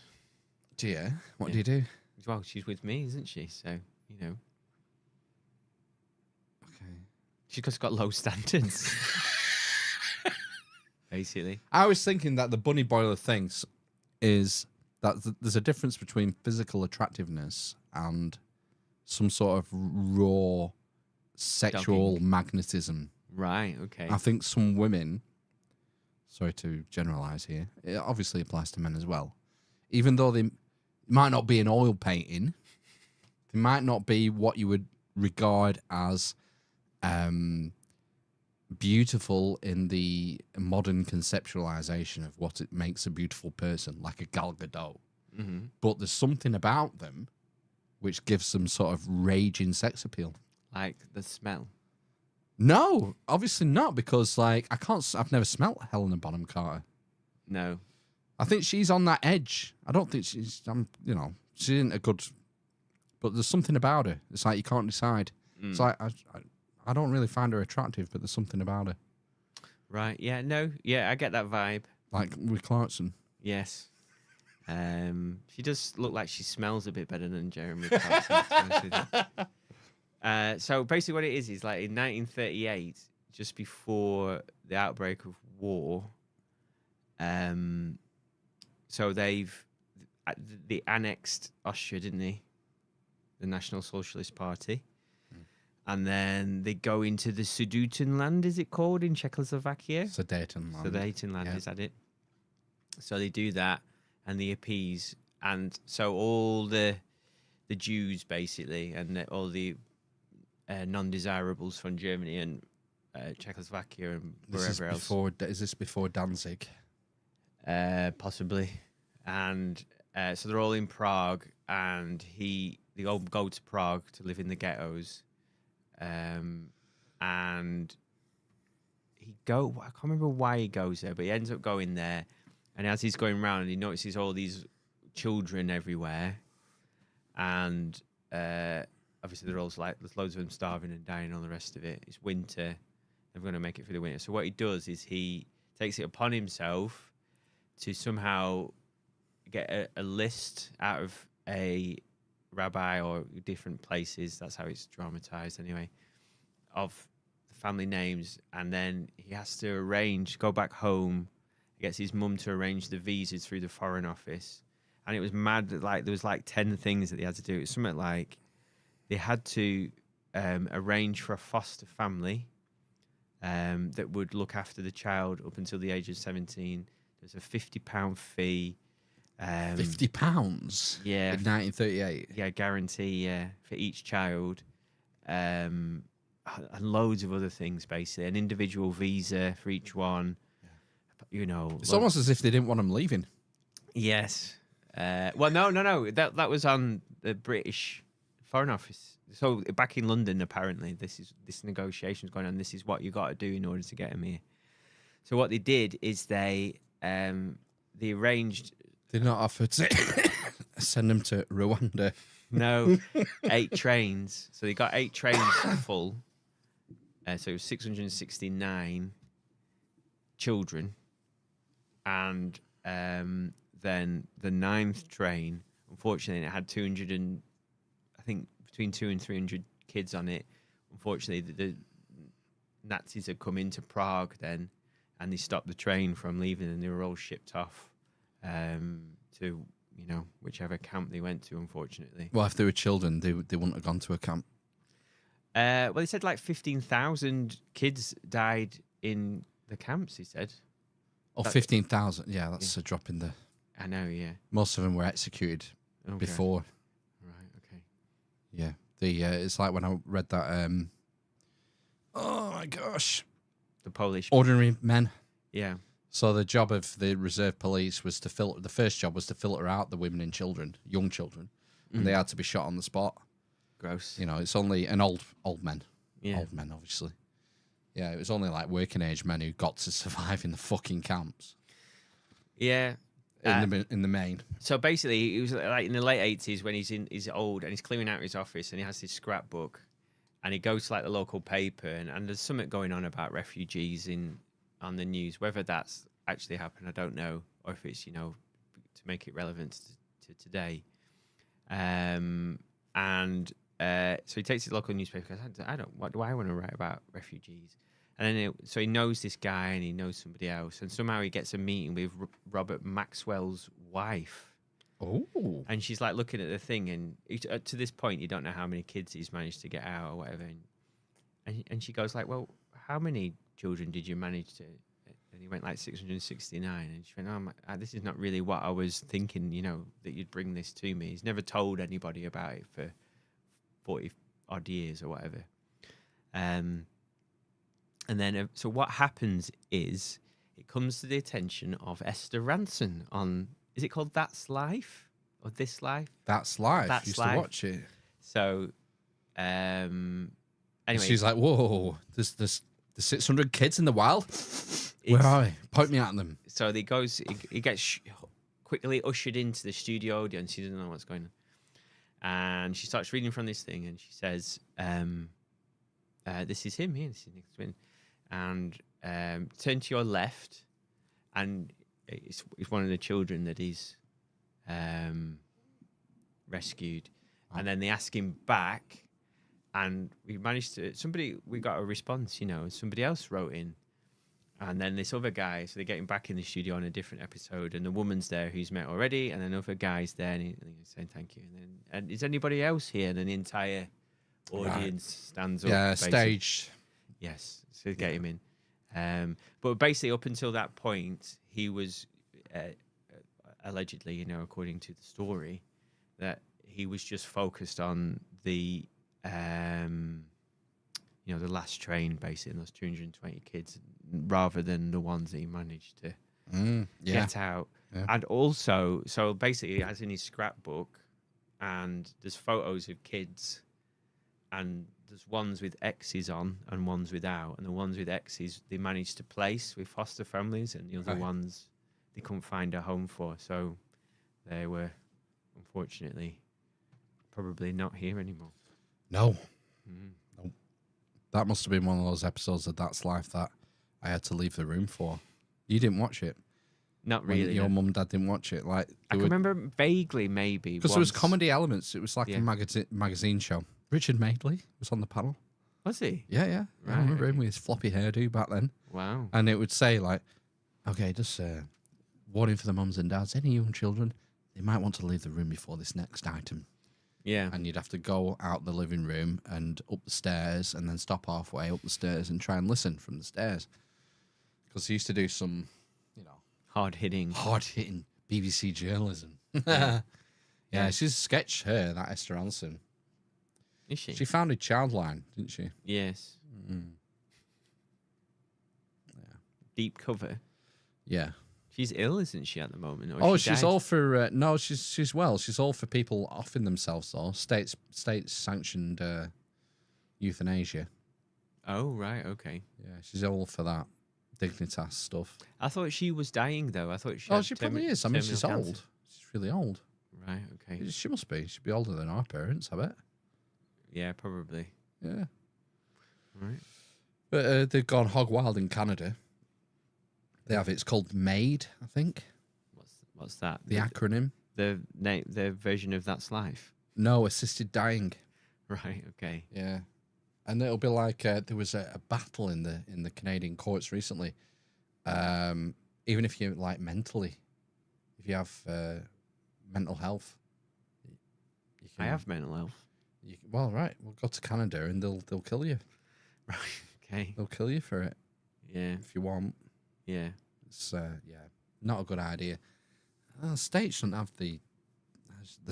Do you? What Yeah. do you do? Well, she's with me, isn't she? So you know, Okay. she's just got low standards. Basically. I was thinking that the bunny boiler thing is that there's a difference between physical attractiveness and some sort of raw sexual magnetism. Right, okay. I think some women, sorry to generalize here, it obviously applies to men as well, even though they might not be an oil painting, they might not be what you would regard as beautiful in the modern conceptualization of what it makes a beautiful person, like a Gal Gadot. Mm-hmm. But there's something about them which gives them sort of raging sex appeal. Like the smell. No, obviously not, because like I've never smelt Helena Bonham Carter. No. I think she's on that edge. I don't think she isn't a good, but there's something about her. It's like you can't decide. It's like I don't really find her attractive, but there's something about her. Right, yeah, no, yeah, I get that vibe. Like with Clarkson. Yes. She does look like she smells a bit better than Jeremy Clarkson. to be honest with you. So basically what it is like in 1938, just before the outbreak of war, so they annexed Austria, didn't they? The National Socialist Party. And then they go into the Sudetenland, is it called, in Czechoslovakia? Sudetenland. Sudetenland, Yeah. is that it? So they do that, and they appease and so all the Jews basically, and all the non-desirables from Germany and Czechoslovakia and wherever else. Is this before Danzig? Possibly, and so they're all in Prague, and they all go to Prague to live in the ghettos, and I can't remember why he goes there, but he ends up going there, and as he's going around, he notices all these children everywhere, and obviously they're all like, there's loads of them starving and dying, and all the rest of it. It's winter; they're going to make it through the winter. So what he does is he takes it upon himself to somehow get a list out of a rabbi or different places. That's how it's dramatized anyway, of the family names. And then he has to go back home, he gets his mum to arrange the visas through the Foreign Office. And it was mad, like there was like 10 things that they had to do. It was something like they had to arrange for a foster family that would look after the child up until the age of 17. There's a £50 fee. £50? Yeah. In 1938? Yeah, guarantee, for each child. And loads of other things, basically. An individual visa for each one. You know. It's almost as if they didn't want them leaving. Yes. Well, no. That was on the British Foreign Office. So back in London, apparently, this negotiation's going on. This is what you got to do in order to get them here. So what they did is they arranged. They did not offer to send them to Rwanda. No, 8 trains. So they got 8 trains full. So it was 669 children, and then the 9th train, unfortunately, it had 200 and I think between 200 and 300 kids on it. Unfortunately, the Nazis had come into Prague then, and they stopped the train from leaving, and they were all shipped off to whichever camp they went to. Unfortunately, Well, if they were children, they wouldn't have gone to a camp. well, they said like 15,000 kids died in the camps. He said. Oh, 15,000. Yeah, that's a drop in the. I know. Yeah. Most of them were executed before. Right. Okay. Yeah. It's like when I read that. Oh my gosh. The Polish. Ordinary men. Yeah. So the job of the reserve police was to filter. The first job was to filter out the women and children, young children, and they had to be shot on the spot. Gross. You know, it's only an old men. Yeah. Old men, obviously. Yeah, it was only like working age men who got to survive in the fucking camps. Yeah. In the main. So basically, it was like in the late 80s when he's old and he's clearing out his office and he has his scrapbook, and he goes to like the local paper and there's something going on about refugees on the news. Whether that's actually happened, I don't know, or if it's to make it relevant to today. So he takes his local newspaper. Because what do I want to write about refugees? And then so he knows this guy and he knows somebody else, and somehow he gets a meeting with Robert Maxwell's wife. Oh. And she's like looking at the thing, and to this point, you don't know how many kids he's managed to get out or whatever. And she goes like, "Well, how many children did you manage to?" And he went like 669. And she went, "Oh, this is not really what I was thinking. That you'd bring this to me." He's never told anybody about it for 40 odd years or whatever. And then, so what happens is it comes to the attention of Esther Ranson on, is it called That's Life or This Life? That's Life. That's Used Life. to watch it. So, anyway, She's like, whoa, there's 600 kids in the wild. Where are they? Point me at them. So he gets quickly ushered into the studio audience. She doesn't know what's going on, and she starts reading from this thing, and she says, "This is him here. This is Nick Twin." And turn to your left, and it's one of the children that he's rescued. Oh. And then they ask him back, and we got a response, somebody else wrote in. And then this other guy, so they get him back in the studio on a different episode, and the woman's there who's met already, and then other guy's there, and he's saying thank you. And is anybody else here? And an entire audience stands up. Yeah, basically. staged. Yes, to get him in. But basically, up until that point, he was allegedly, according to the story, that he was just focused on the the last train, basically, and those 220 kids, rather than the ones that he managed to get out. Yeah. And also, so basically, as in his scrapbook, and there's photos of kids, and there's ones with X's on and ones without, and the ones with X's they managed to place with foster families, and the other ones they couldn't find a home for, so they were unfortunately probably not here anymore. No. Nope. That must have been one of those episodes of That's Life that I had to leave the room for. You didn't watch it? Not When really. your no. mum and dad didn't watch it? Like, I can remember vaguely, maybe. because there was once. comedy elements. It was like Yeah. a magazine show. Richard Madeley was on the panel. Was he? Yeah. I Right, remember him okay. with his floppy hairdo back then. Wow. And it would say, like, okay, just warning for the mums and dads, any young children, they might want to leave the room before this next item. Yeah. And you'd have to go out the living room and up the stairs and then stop halfway up the stairs and try and listen from the stairs. Because he used to do some, Hard hitting. hard-hitting BBC journalism. Yeah, she's a sketch, her, that Esther Anson. Is she? She founded Childline, didn't she? Yes. Deep cover. Yeah. She's ill, isn't she, at the moment? Or Oh, she she's died? all for no. She's well. She's all for people offing themselves, though. States sanctioned euthanasia. Oh, right. Okay. Yeah, she's all for that Dignitas stuff. I thought she was dying, though. I thought she. Oh, had she probably is. I mean, she's terminal old. cancer. She's really old. Right. Okay. She must be. She'd be older than our parents, I bet. Yeah, probably. Yeah. Right. But they've gone hog wild in Canada. They have it's called MAID, I think. What's that? The acronym. The version of That's Life. No, assisted dying. Right. Okay. Yeah, and it'll be like there was a battle in the Canadian courts recently. Even if you like mentally, if you have mental health, you I have mental health. Well, right, we'll go to Canada and they'll kill you. Right. Okay. They'll kill you for it Yeah. if you want. Yeah. It's not a good idea. The state shouldn't have the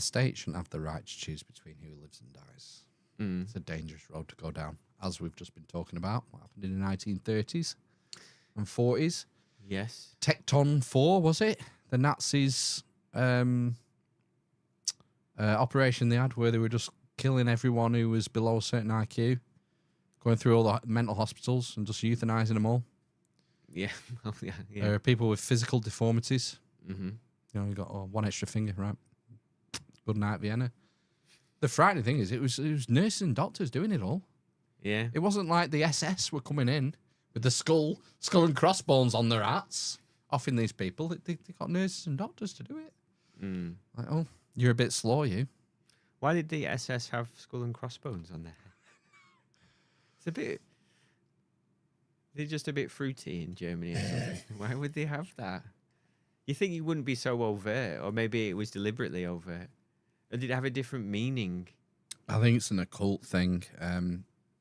state shouldn't have the right to choose between who lives and dies. It's a dangerous road to go down, as we've just been talking about. What happened in the 1930s and 40s? Yes. Tecton 4, was it? The Nazis' operation they had where they were just killing everyone who was below a certain IQ, going through all the mental hospitals and just euthanizing them all. Yeah. Well, yeah. People with physical deformities. Mm-hmm. You got one extra finger, right? Good night, Vienna. The frightening thing is, it was nurses and doctors doing it all. Yeah. It wasn't like the SS were coming in with the skull and crossbones on their hats, offing these people. They got nurses and doctors to do it. Like, oh, you're a bit slow, you. Why did the SS have skull and crossbones on their head? It's a bit. They're just a bit fruity in Germany or something. Why would they have that? You think it wouldn't be so overt, or maybe it was deliberately overt. Or did it have a different meaning I think it's an occult thing.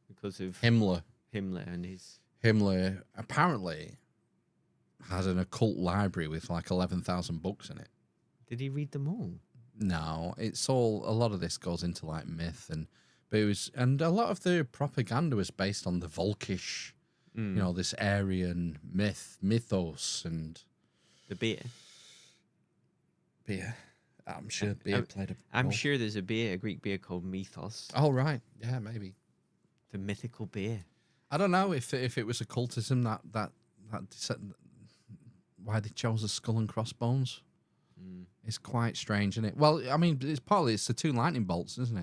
because of Himmler and his... Himmler apparently has an occult library with like 11,000 books in it. Did he read them all? No, it's all, a lot of this goes into like myth but it was, and a lot of the propaganda was based on the Volkish, this Aryan mythos and The beer. beer. I'm sure beer played a I'm role. sure there's a Greek beer called Mythos. Oh, right. Yeah, maybe. The mythical beer. I don't know if it was occultism that why they chose the skull and crossbones. It's quite strange, isn't it? Well, I mean, it's the two lightning bolts, isn't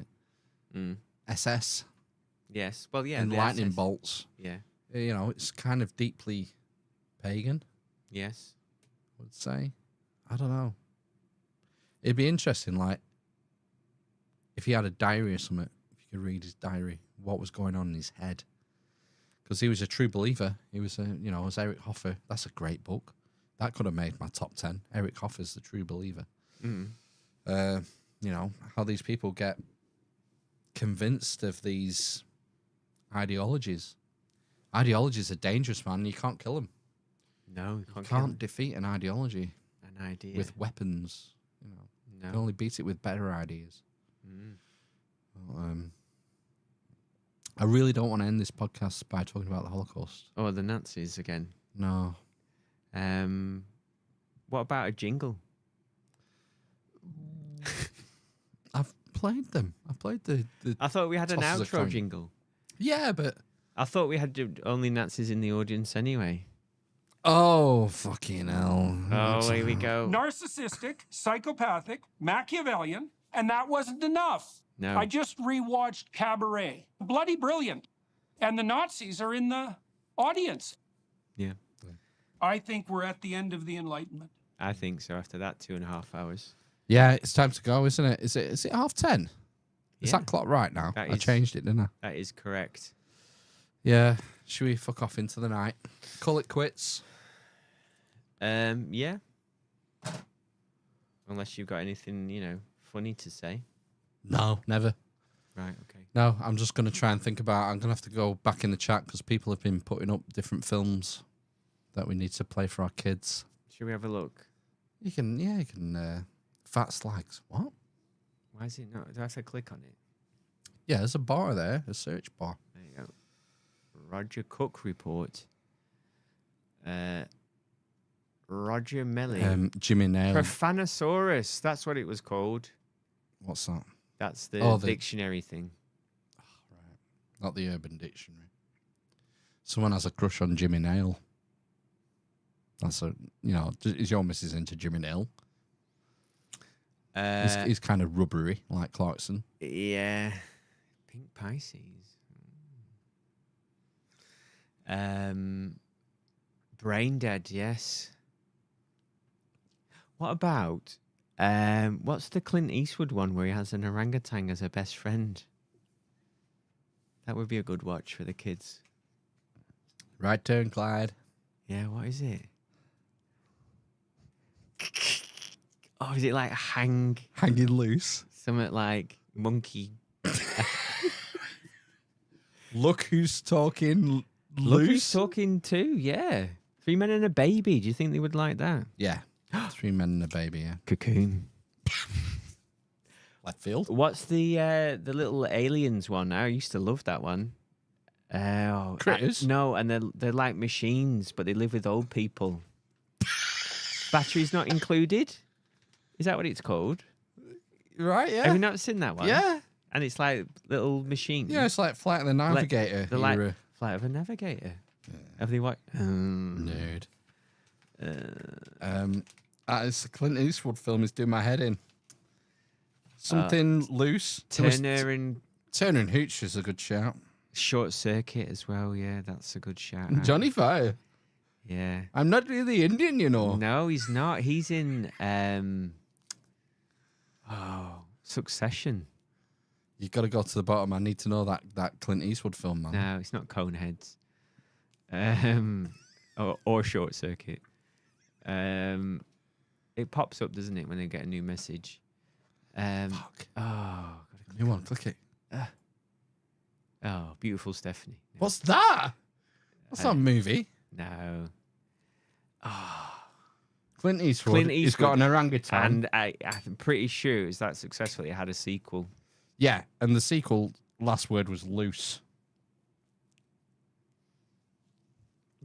it? SS Yes. Well, yeah. and the lightning SS. bolts. Yeah. It's kind of deeply pagan, Yes. I would say. I don't know. It'd be interesting, like, if he had a diary or something, if you could read his diary, what was going on in his head. Because he was a true believer. He was, as Eric Hoffer. That's a great book. That could have made my top 10. Eric Hoffer's The True Believer. How these people get convinced of these ideologies. Ideologies are dangerous, man. You can't kill them. No, you You can't. can't defeat an ideology. I idea. with weapons. You know, you no. can only beat it with better ideas. Mm. Well, I really don't want to end this podcast by talking about the Holocaust. Oh, the Nazis again. No. What about a jingle? I've played them. I played the I thought we had an Tosses a outro coin. jingle. Yeah, but I thought we had only Nazis in the audience anyway. oh fucking hell! Oh, here we go. Narcissistic, psychopathic, Machiavellian, and that wasn't enough. No. I just rewatched Cabaret. Bloody brilliant. And the Nazis are in the audience. Yeah, I think we're at the end of the Enlightenment. I think so. After that 2.5 hours. Yeah, it's time to go, isn't it? Is it 10:30? Is Yeah. that clock right now? That I is- changed it, didn't I? That is correct. Yeah. Should we fuck off into the night? Call it quits. Yeah. Unless you've got anything, funny to say. No, never. Right, okay. No, I'm just going to try and think about. I'm going to have to go back in the chat because people have been putting up different films that we need to play for our kids. Should we have a look? You can. Fat Slags. What? Why is it not? Do I have to click on it? Yeah, there's a bar there, a search bar. There you go. Roger Cook report. Roger Melly. Jimmy Nail. Profanosaurus. That's what it was called. What's that? That's the Oh, the- dictionary thing. Not the Urban Dictionary. Someone has a crush on Jimmy Nail. That's is your missus into Jimmy Nail? He's kind of rubbery, like Clarkson. Yeah. Pink Pisces. Brain Dead, yes. What about what's the Clint Eastwood one where he has an orangutan as a best friend? That would be a good watch for the kids. Right turn, Clyde. Yeah, what is it? Oh, is it like Hanging loose. something like monkey? Look who's talking Look loose. who's talking too, yeah. 3 Men and a Baby. Do you think they would like that? Yeah. 3 Men and a Baby, yeah. Cocoon. Left field. What's the little aliens one? I used to love that one. Critters? No, and they're like machines, but they live with old people. Batteries not included. Is that what it's called? Right, yeah. Have you not seen that one? Yeah. And it's like little machines. Yeah, it's like Flight of the Navigator. They're like era. Flight of a Navigator. Have they watched? Nerd. It's a Clint Eastwood film is doing my head in. Something loose. There was Turner and Turner and Hooch is a good shout. Short Circuit as well. Yeah, that's a good shout. out. Johnny Fire. Yeah. I'm not really Indian, you know. No, he's not. He's in Succession. You've got to go to the bottom. I need to know that Clint Eastwood film, man. No, it's not Coneheads. Or Short Circuit. It pops up, doesn't it, when they get a new message? Fuck. Oh, New one, click it. oh, Beautiful Stephanie. No. What's that? That's not a movie. No. Clint Eastwood. Clint He's got Eastwood. an orangutan. And I'm pretty sure it was that successful. It had a sequel. Yeah, and the sequel, last word was loose.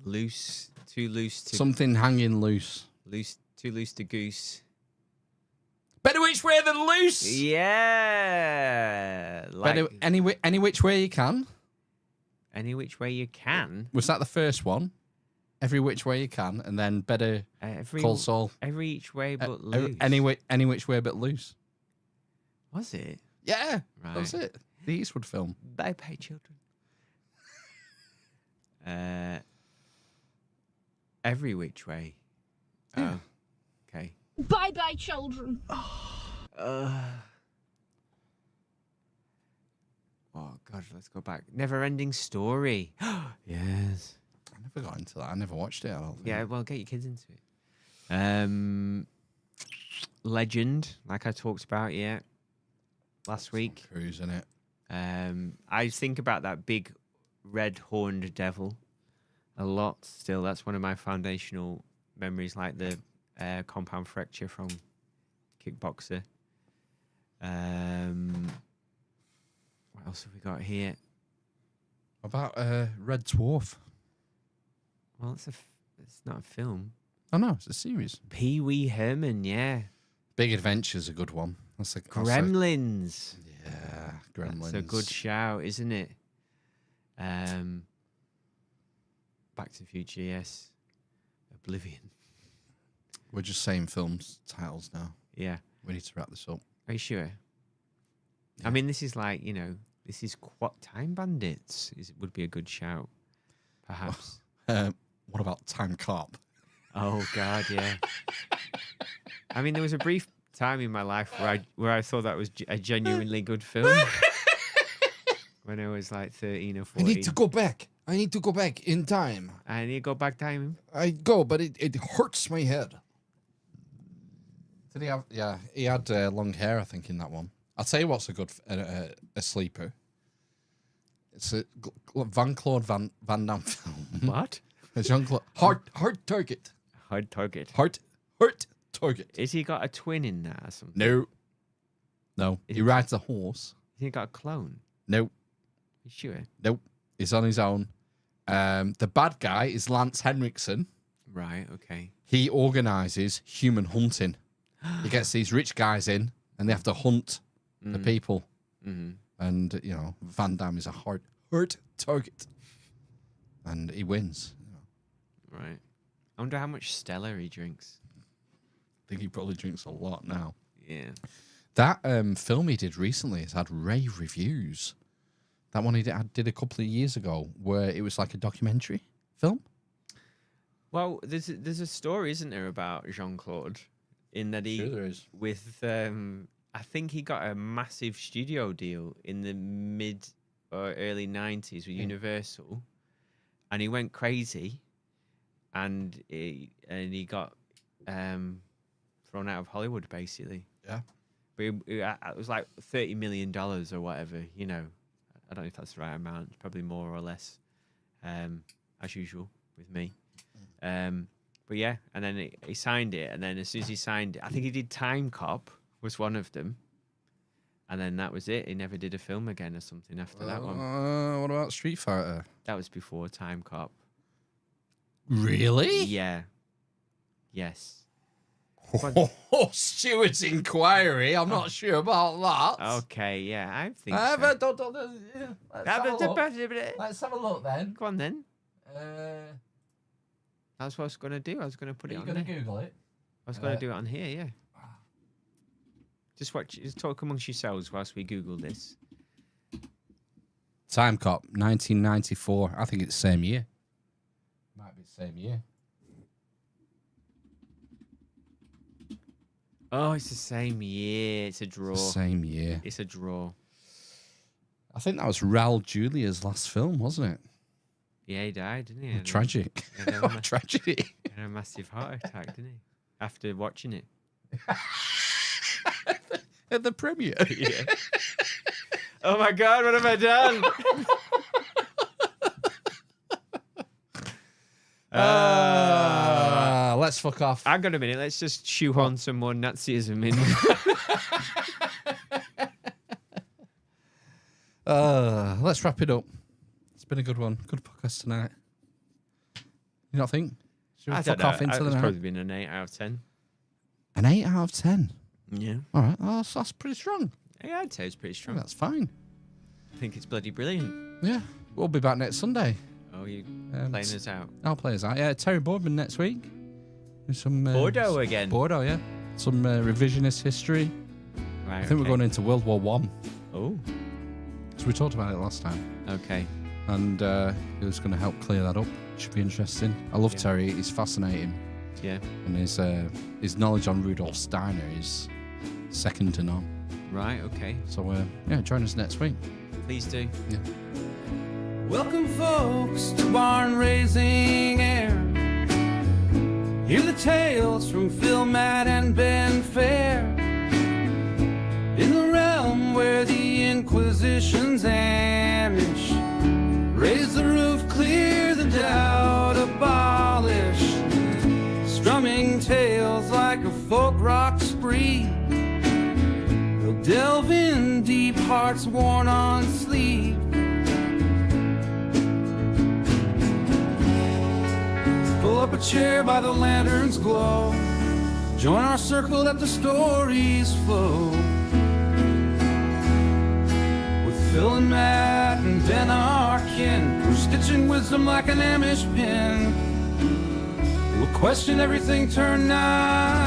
Loose, too loose to Something hanging loose. too loose to goose. Better which way than loose. Yeah, like Better any which way you can. any which way you can. Was that the first one? Every which way you can, and then better Every call Saul. every each way but Uh, loose. any which way but loose. Was it? Yeah, Right. that's it. The Eastwood film. Bye bye children. Every which way. Yeah. Oh, okay. Bye bye, children. Oh God, let's go back. Never ending story. Yes. I never got into that. I never watched it. I don't think. Yeah, well, get your kids into it. Legend, like I talked about, yeah, last week. Cruise in it. I think about that big red horned devil a lot still. That's one of my foundational memories, like the compound fracture from kickboxer. What else have we got here? About Red Dwarf. Well, it's not a film. Oh no, it's a series. Pee Wee Herman, yeah. Big Adventure's a good one. Gremlins. Yeah, Gremlins. That's a good shout, isn't it? Back to the Future, yes. Oblivion. We're just saying films titles now. Yeah. We need to wrap this up. Are you sure? Yeah. I mean, this is like, this is what Time Bandits would be a good shout, perhaps. What about Time Cop? Oh God, yeah. I mean, there was a brief time in my life where I thought that was a genuinely good film. When I was like 13 or 14. I need to go back. I need to go back in time. I need to go back time. I go, but it hurts my head. Did he have? Yeah, he had long hair, I think, in that one. I'll tell you what's a good a sleeper. It's a Jean-Claude Van Damme film. What? Jean-Claude Hard Target. Hard Target. Hard Target. Is he got a twin in there or something? No. He rides a horse. Has he got a clone? No. You sure? Nope. He's on his own. The bad guy is Lance Henriksen. Right, okay. He organises human hunting. He gets these rich guys in, and they have to hunt the people. Mm-hmm. And, Van Damme is a hard target. And he wins. Right. I wonder how much Stella he drinks. I think he probably drinks a lot now. Yeah. That film he did recently has had rave reviews. That one he did a couple of years ago, where it was like a documentary film. Well, there's a story, isn't there, about Jean-Claude, in that he Sure there is. with I think he got a massive studio deal in the mid or early 90s with Universal, and he went crazy, and he got thrown out of Hollywood basically. Yeah. But it was like $30 million or whatever, I don't know if that's the right amount. It's probably more or less, as usual with me. But yeah, and then he signed it, and then as soon as he signed it, I think he did Time Cop was one of them, and then that was it. He never did a film again or something after that one. What about Street Fighter? That was before Time Cop. Really? Yeah. Yes. Oh, Stuart's inquiry. I'm not sure about that. Okay, yeah, I think Let's so. have a look then. Go on then. Are That's what I was going to do. I was going to put it you on going to there. Google it? I was going to do it on here, yeah. Just talk amongst yourselves whilst we Google this. Time Cop, 1994. I think it's the same year. Might be the same year. Oh, it's the same year. It's a draw. Same year. It's a draw. I think that was Raul Julia's last film, wasn't it? Yeah, he died, didn't he? Tragic. Yeah, Oh, tragedy. He had a massive heart attack, didn't he? After watching it. At the premiere. Yeah. Oh my God, what have I done? Let's fuck off. Hang on a minute. Let's just shoehorn some more Nazism in. Let's wrap it up. It's been a good one. Good podcast tonight. You not think? Should we I fuck don't know. off into the It's night? probably been an 8 out of 10. An 8 out of 10. Yeah. All right. Oh, that's pretty strong. Yeah, I'd say it's pretty strong. That's fine. I think it's bloody brilliant. Yeah. We'll be back next Sunday. Oh, you playing us out? I'll play us out. Yeah, Terry Boardman next week. With some Bordeaux again. Bordeaux, yeah. Some revisionist history. Right. I think we're going into World War One. Oh. So we talked about it last time. Okay. And he was going to help clear that up. Should be interesting. I love Terry. He's fascinating. Yeah. And his knowledge on Rudolf Steiner is second to none. Right. Okay. So yeah, join us next week. Please do. Yeah. Welcome, folks, to Barn Raising Air. Hear the tales from Phil, Matt, and Ben Fair. In the realm where the Inquisition's Amish raise the roof, clear the doubt, abolish strumming tales free. They'll delve in deep, hearts worn on sleeve. Pull up a chair by the lantern's glow. Join our circle, let the stories flow. With Phil and Matt and Ben, our kin, we're stitching wisdom like an Amish pin. We'll question everything, turn 9.